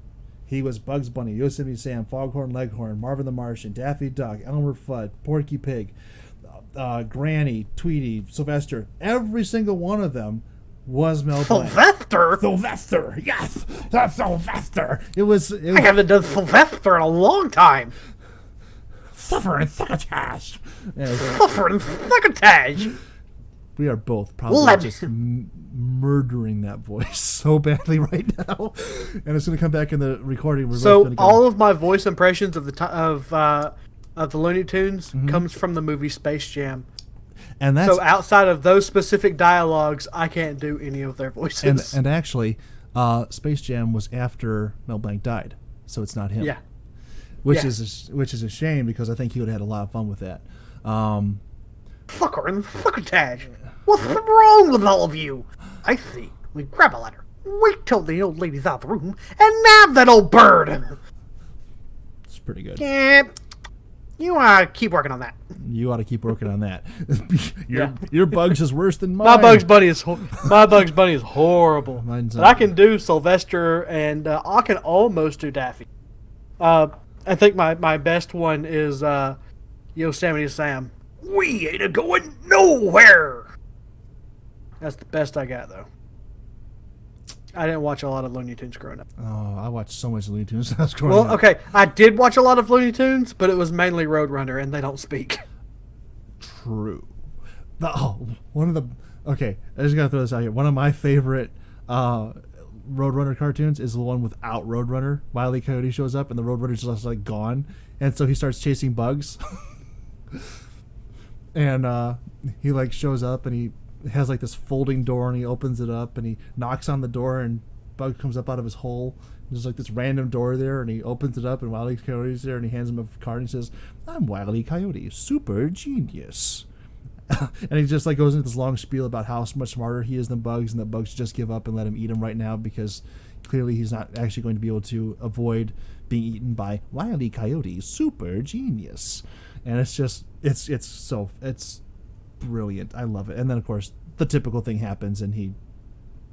He was Bugs Bunny, Yosemite Sam, Foghorn Leghorn, Marvin the Martian, Daffy Duck, Elmer Fudd, Porky Pig, Granny, Tweety, Sylvester. Every single one of them was Mel Blanc. Sylvester, yes, that's Sylvester. I haven't done Sylvester in a long time. Suffer and succotash. Suffer and succotash. We are both probably just murdering that voice so badly right now, and it's going to come back in the recording. We're So all of my voice impressions of the Looney Tunes comes from the movie Space Jam. And that's, so outside of those specific dialogues, I can't do any of their voices. And actually, Space Jam was after Mel Blanc died, so it's not him. Yeah. Which is a shame, because I think he would have had a lot of fun with that. Fucker and fuckertage. What's wrong with all of you? I see. We grab a ladder, wait till the old lady's out of the room, and nab that old bird. It's pretty good. Yeah. You keep working on that. You ought to keep working on that. Your Bugs is worse than mine. My Bugs Bunny is horrible. Mine's but I can do Sylvester, and I can almost do Daffy. I think my best one is Yosemite Sam. We ain't a-going nowhere. That's the best I got, though. I didn't watch a lot of Looney Tunes growing up. Oh, I watched so much Looney Tunes when I was growing up. Well, okay, I did watch a lot of Looney Tunes, but it was mainly Roadrunner, and they don't speak. True. Okay, I just gotta throw this out here. One of my favorite Roadrunner cartoons is the one without Roadrunner. Wile E. Coyote shows up, and the Roadrunner's just like gone, and so he starts chasing bugs. And he like shows up, and he has like this folding door, and he opens it up, and he knocks on the door, and Bug comes up out of his hole. There's like this random door there, and he opens it up, and Wile E. Coyote's there, and he hands him a card and he says, "I'm Wile E. Coyote, super genius." And he just like goes into this long spiel about how much smarter he is than Bugs, and that Bugs should just give up and let him eat him right now, because clearly he's not actually going to be able to avoid being eaten by Wile E. Coyote, super genius. And it's just it's brilliant. I love it. And then of course the typical thing happens, and he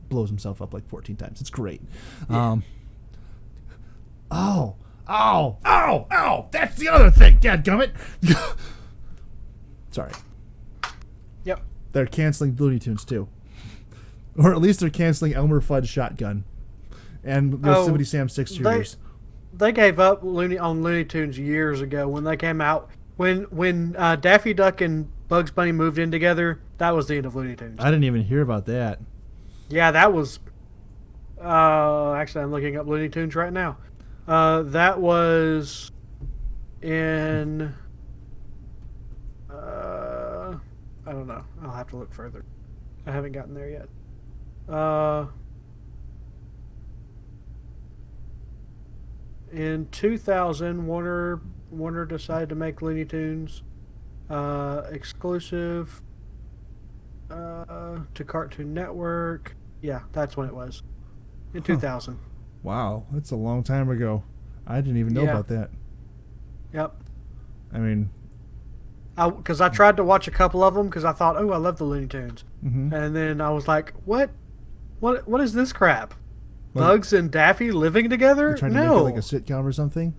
blows himself up like 14 times. It's great. Yeah. Ow! That's the other thing, dadgummit. Sorry. Yep. They're canceling Looney Tunes too. Or at least they're canceling Elmer Fudd Shotgun and Yosemite Sam 6 Shooters. They gave up on Looney Tunes years ago when they came out. When Daffy Duck and Bugs Bunny moved in together, that was the end of Looney Tunes. I didn't even hear about that. Yeah, that was... actually, I'm looking up Looney Tunes right now. That was in... I don't know. I'll have to look further. I haven't gotten there yet. In 2000, Warner decided to make Looney Tunes exclusive to Cartoon Network. Yeah, that's when it was. In 2000. Wow, that's a long time ago. I didn't even know about that. Yep. I mean... Because I tried to watch a couple of them because I thought, oh, I love the Looney Tunes. Mm-hmm. And then I was like, what is this crap? Bugs and Daffy living together? Trying to make it like a sitcom or something?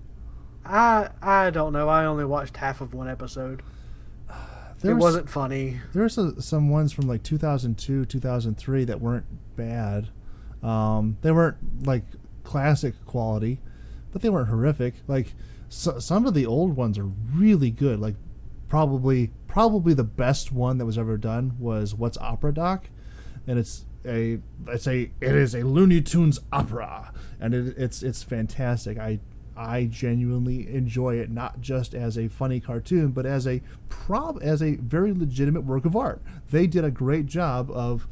I don't know. I only watched half of one episode. It wasn't funny. There were some ones from like 2002, 2003 that weren't bad. They weren't like classic quality, but they weren't horrific. Like some of the old ones are really good. Like probably the best one that was ever done was What's Opera Doc, and it is a Looney Tunes opera, and it's fantastic. I genuinely enjoy it, not just as a funny cartoon, but as a very legitimate work of art. They did a great job of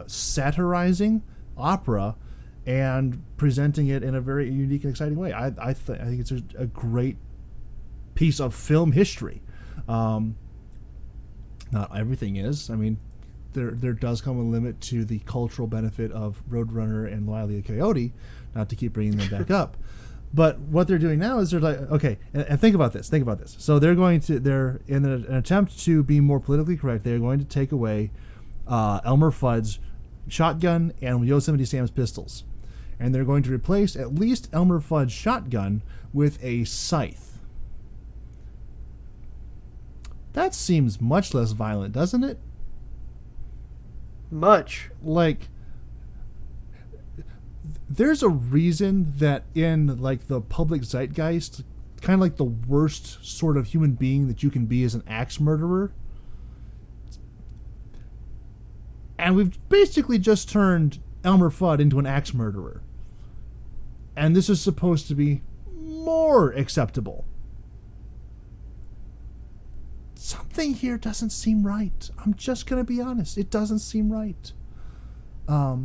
satirizing opera and presenting it in a very unique and exciting way. I think it's a great piece of film history. Not everything is. I mean, there does come a limit to the cultural benefit of Roadrunner and Wile E. Coyote, not to keep bringing them back up. But what they're doing now is they're like, okay, and think about this. So they're in an attempt to be more politically correct, they're going to take away Elmer Fudd's shotgun and Yosemite Sam's pistols. And they're going to replace at least Elmer Fudd's shotgun with a scythe. That seems much less violent, doesn't it? Much. Like, there's a reason that in like the public zeitgeist, kind of like the worst sort of human being that you can be is an axe murderer. And we've basically just turned Elmer Fudd into an axe murderer. And this is supposed to be more acceptable. Something here doesn't seem right. I'm just going to be honest. It doesn't seem right. Not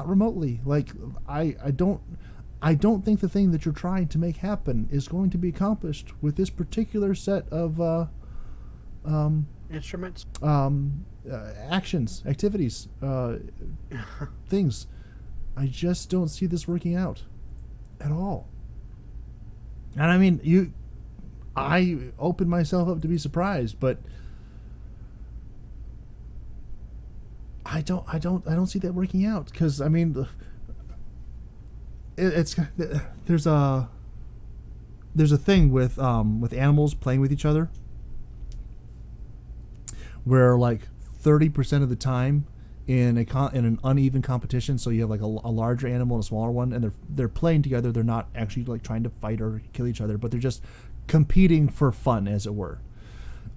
remotely. Like, I don't think the thing that you're trying to make happen is going to be accomplished with this particular set of instruments, actions, activities, things. I just don't see this working out at all. And I mean, I opened myself up to be surprised, but I don't see that working out, because I mean, there's a thing with animals playing with each other, where like 30% of the time in an uneven competition, so you have like a larger animal and a smaller one, and they're playing together. They're not actually like trying to fight or kill each other, but they're just competing for fun, as it were.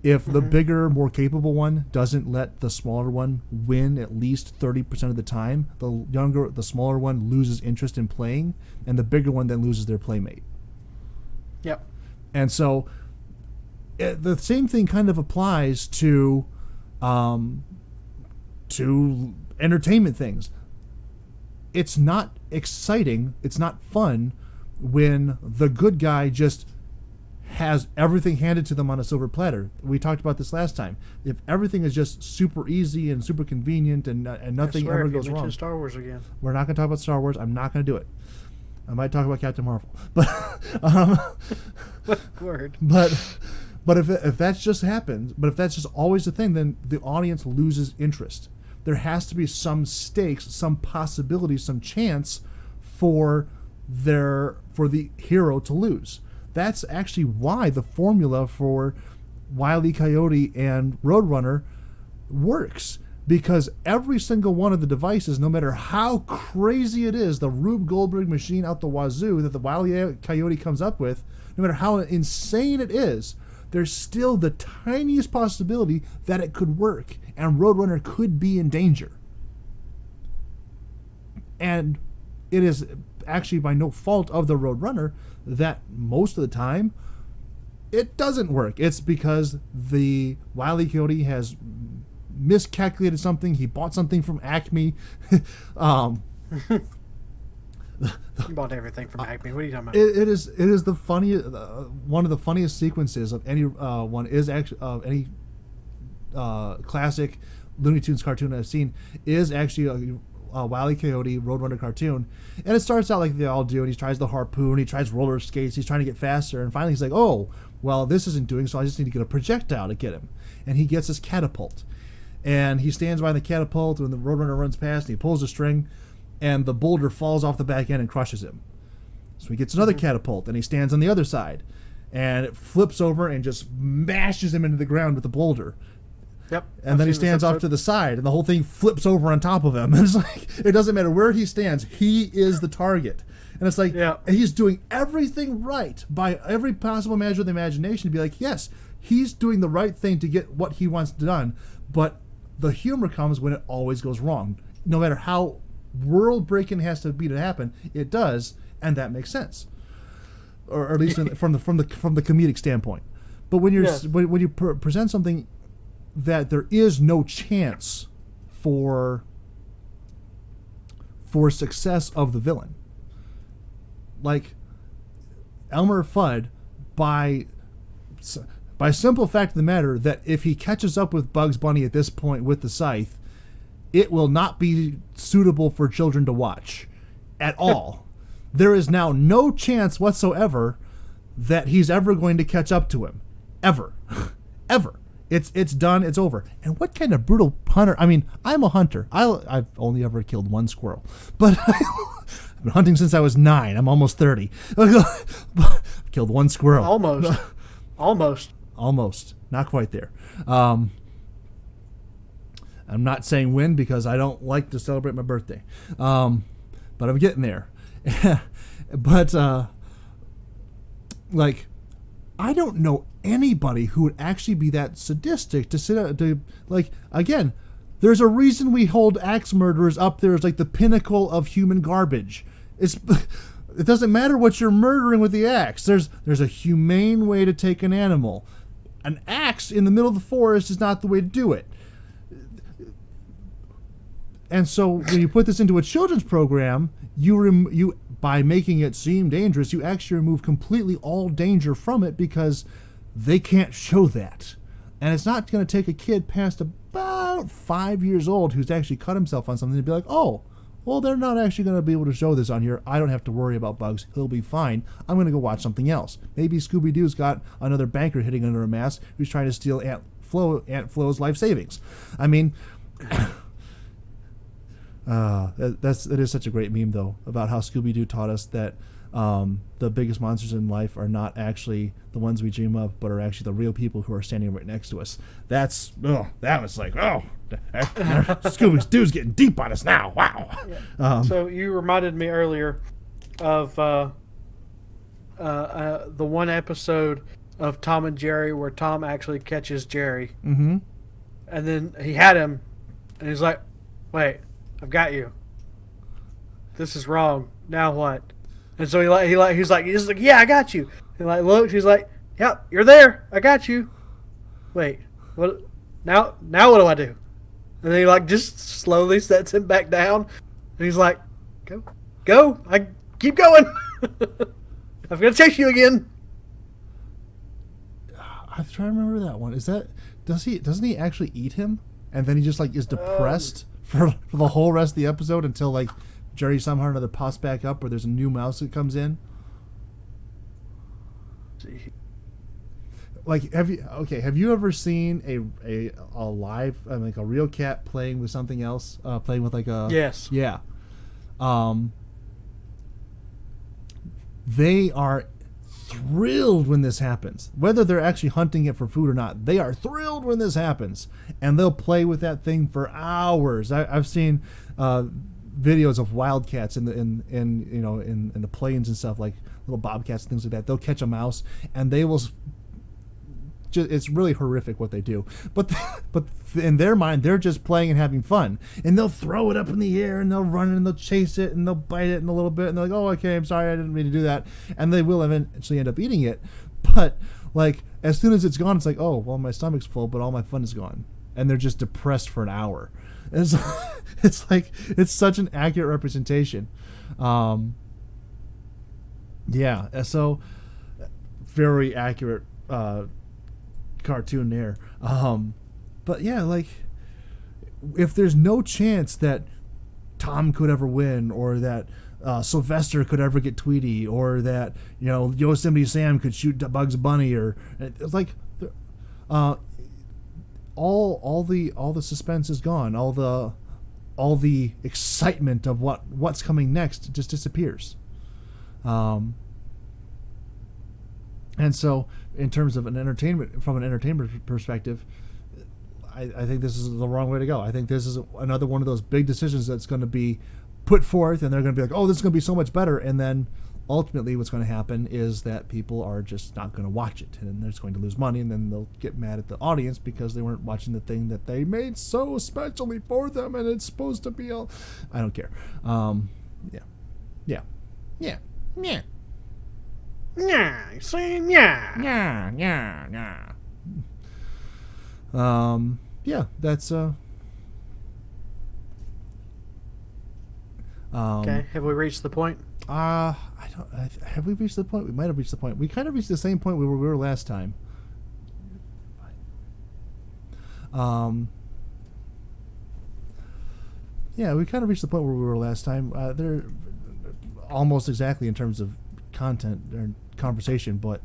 If the bigger, more capable one doesn't let the smaller one win at least 30% of the time, the smaller one loses interest in playing, and the bigger one then loses their playmate. Yep. And so the same thing kind of applies to entertainment things. It's not exciting, it's not fun when the good guy just has everything handed to them on a silver platter. We talked about this last time. If everything is just super easy and super convenient and nothing ever goes wrong. Star Wars again. We're not going to talk about Star Wars. I'm not going to do it. I might talk about Captain Marvel, but word. But if that just happens, but if that's just always the thing, then the audience loses interest. There has to be some stakes, some possibility, some chance for the hero to lose. That's actually why the formula for Wile E. Coyote and Roadrunner works, because every single one of the devices, no matter how crazy it is, the Rube Goldberg machine out the wazoo that the Wile E. Coyote comes up with, no matter how insane it is, there's still the tiniest possibility that it could work and Roadrunner could be in danger. And it is actually by no fault of the Roadrunner that most of the time it doesn't work. It's because the Wile E. Coyote has miscalculated something. He bought something from Acme. You bought everything from Acme. What are you talking about? It is the funniest. One of the funniest sequences of any one is actually of any classic Looney Tunes cartoon I've seen is actually a Wile E. Coyote Roadrunner cartoon, and it starts out like they all do, and he tries the harpoon, he tries roller skates, he's trying to get faster, and finally he's like, oh, well, this isn't doing, so I just need to get a projectile to get him, and he gets his catapult, and he stands by the catapult when the Roadrunner runs past, and he pulls the string, and the boulder falls off the back end and crushes him. So he gets another catapult, and he stands on the other side, and it flips over and just mashes him into the ground with the boulder. Yep. And then he stands off to the side, and the whole thing flips over on top of him. And it's like, it doesn't matter where he stands, he is the target. And it's like, yeah. He's doing everything right by every possible measure of the imagination to be like, yes, he's doing the right thing to get what he wants done. But the humor comes when it always goes wrong. No matter how world-breaking it has to be to happen, it does, and that makes sense, or at least from the comedic standpoint. But when you're when you present something that there is no chance for success of the villain, like Elmer Fudd, by simple fact of the matter, that if he catches up with Bugs Bunny at this point with the scythe, it will not be suitable for children to watch at all. There is now no chance whatsoever that he's ever going to catch up to him. Ever. Ever. It's done. It's over. And what kind of brutal hunter? I mean, I'm a hunter. I've only ever killed one squirrel. But I've been hunting since I was 9. I'm almost 30. Killed one squirrel. Almost. Not quite there. I'm not saying when because I don't like to celebrate my birthday. But I'm getting there. But like, I don't know anybody who would actually be that sadistic to sit out to, like, again, there's a reason we hold axe murderers up there as like the pinnacle of human garbage. It doesn't matter what you're murdering with the axe. There's a humane way to take an animal. An axe in the middle of the forest is not the way to do it. And so when you put this into a children's program, you by making it seem dangerous, you actually remove completely all danger from it because they can't show that. And it's not going to take a kid past about 5 years old who's actually cut himself on something to be like, oh, well, they're not actually going to be able to show this on here. I don't have to worry about bugs. He'll be fine. I'm going to go watch something else. Maybe Scooby-Doo's got another banker hitting under a mask who's trying to steal Aunt Flo's life savings. I mean... That is such a great meme though about how Scooby-Doo taught us that the biggest monsters in life are not actually the ones we dream of, but are actually the real people who are standing right next to us. That was like, Scooby-Doo's getting deep on us now. Wow. Yeah. So you reminded me earlier of the one episode of Tom and Jerry where Tom actually catches Jerry, mm-hmm. and then he had him, and he's like, "Wait, I've got you. This is wrong. Now what?" And so he's like, "Yeah, I got you." And like, look, he's like, "Yep, you're there. I got you." Wait, what? Now what do I do? And then he like just slowly sets him back down, and he's like, "Go, I keep going. I'm gonna chase you again." I'm trying to remember that one. Doesn't he actually eat him? And then he just like is depressed for the whole rest of the episode until like Jerry somehow or another pops back up or there's a new mouse that comes in. Like have you ever seen a live like a real cat playing with something else, playing with like a yes, yeah, they are thrilled when this happens, whether they're actually hunting it for food or not. They are thrilled when this happens, and they'll play with that thing for hours. I've seen videos of wildcats in the plains and stuff, like little bobcats and things like that. They'll catch a mouse and they will. It's really horrific what they do, but in their mind they're just playing and having fun, and they'll throw it up in the air and they'll run and they'll chase it and they'll bite it in a little bit and they're like, oh, okay, I'm sorry, I didn't mean to do that, and they will eventually end up eating it. But like as soon as it's gone, it's like, oh well, my stomach's full but all my fun is gone, and they're just depressed for an hour. And it's like it's such an accurate representation. Yeah, so very accurate cartoon there. But yeah, like if there's no chance that Tom could ever win, or that Sylvester could ever get Tweety, or that Yosemite Sam could shoot Bugs Bunny, or it's like all the suspense is gone. All the excitement of what's coming next just disappears. And so, in terms of from an entertainment perspective, I think this is the wrong way to go. I think this is another one of those big decisions that's going to be put forth, and they're going to be like, oh, this is going to be so much better. And then ultimately what's going to happen is that people are just not going to watch it, and they're just going to lose money, and then they'll get mad at the audience because they weren't watching the thing that they made so especially for them, and it's supposed to be all... I don't care. Yeah. Yeah, saying yeah. Yeah, that's okay, have we reached the point? I don't have we reached the point? We might have reached the point. We kind of reached the same point we were last time. Yeah, we kind of reached the point where we were last time. They're almost exactly in terms of content or conversation, but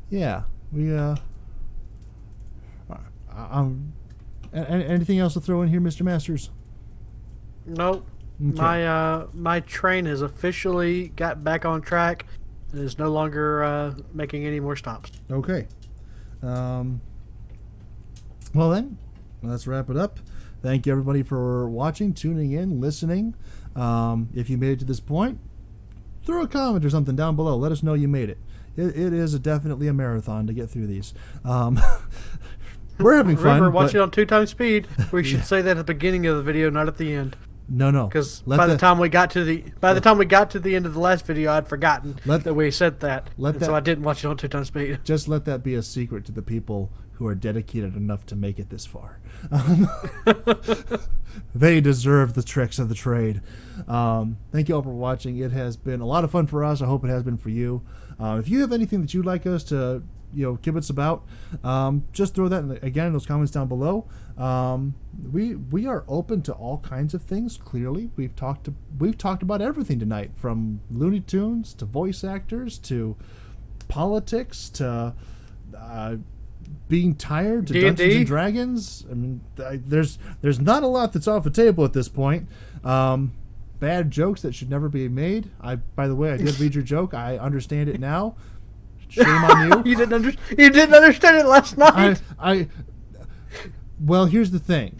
yeah, we anything else to throw in here, Mr. Masters? Nope. Okay. My train has officially got back on track and is no longer making any more stops. Okay. Well then, let's wrap it up. Thank you everybody for watching, tuning in, listening. If you made it to this point, throw a comment or something down below. Let us know you made it. It is definitely a marathon to get through these. We're having fun. Remember, watch it on 2 times speed. We should say that at the beginning of the video, not at the end. No. Because by the time we got to the end of the last video, I'd forgotten that we said that, so I didn't watch it on 2 times speed. Just let that be a secret to the people who are dedicated enough to make it this far. They deserve the tricks of the trade. Thank you all for watching. It has been a lot of fun for us. I hope it has been for you. If you have anything that you'd like us to kibitz about, just throw that in those comments down below. We are open to all kinds of things. Clearly, we've talked about everything tonight, from Looney Tunes to voice actors to politics to being tired to D&D. Dungeons and Dragons. I mean, there's not a lot that's off the table at this point. Bad jokes that should never be made. By the way, I did read your joke. I understand it now. Shame on you. You didn't understand it last night. Well, here's the thing.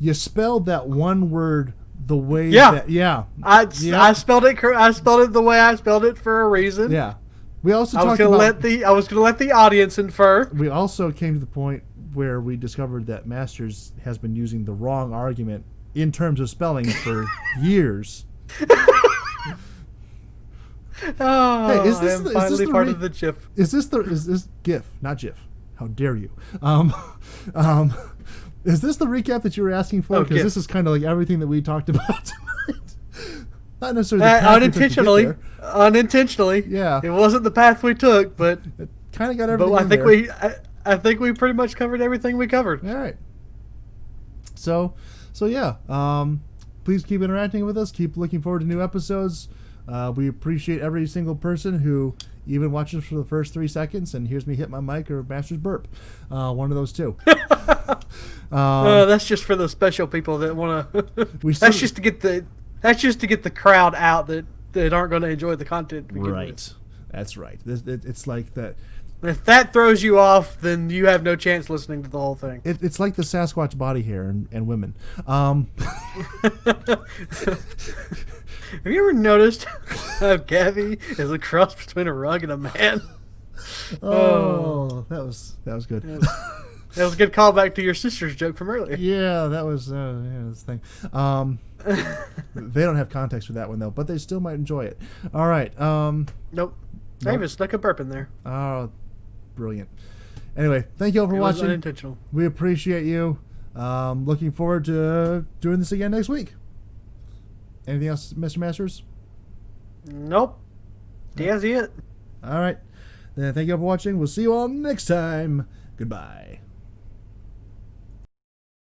You spelled that one word the way I spelled it. I spelled it the way I spelled it for a reason. Yeah. We also I was going to let the audience infer. We also came to the point where we discovered that Masters has been using the wrong argument in terms of spelling for years. Oh, hey, is this finally part of the GIF? Is this GIF, not GIF? How dare you? Is this the recap that you were asking for? Because this is kind of like everything that we talked about tonight. Not necessarily the path unintentionally. Yeah, it wasn't the path we took, but it kind of got everything. But I think we pretty much covered everything we covered. All right. So yeah. Please keep interacting with us. Keep looking forward to new episodes. We appreciate every single person who even watches for the first 3 seconds and hears me hit my mic or Master's burp. One of those two. That's just for the special people that want to. That's just to get the crowd out that aren't going to enjoy the content. Right. That's right. It's like that. If that throws you off, then you have no chance listening to the whole thing. It's like the Sasquatch body hair and women. Have you ever noticed how Gavi is a cross between a rug and a man? Oh, that was good. That was a good callback to your sister's joke from earlier. Yeah, that was this thing. They don't have context for that one though, but they still might enjoy it. All right. Nope. I even stuck a burp in there. Oh, brilliant. Anyway, thank you all for watching. Was unintentional. We appreciate you. Looking forward to doing this again next week. Anything else, Mr. Masters? Nope. That's it. All right. Then thank you all for watching. We'll see you all next time. Goodbye.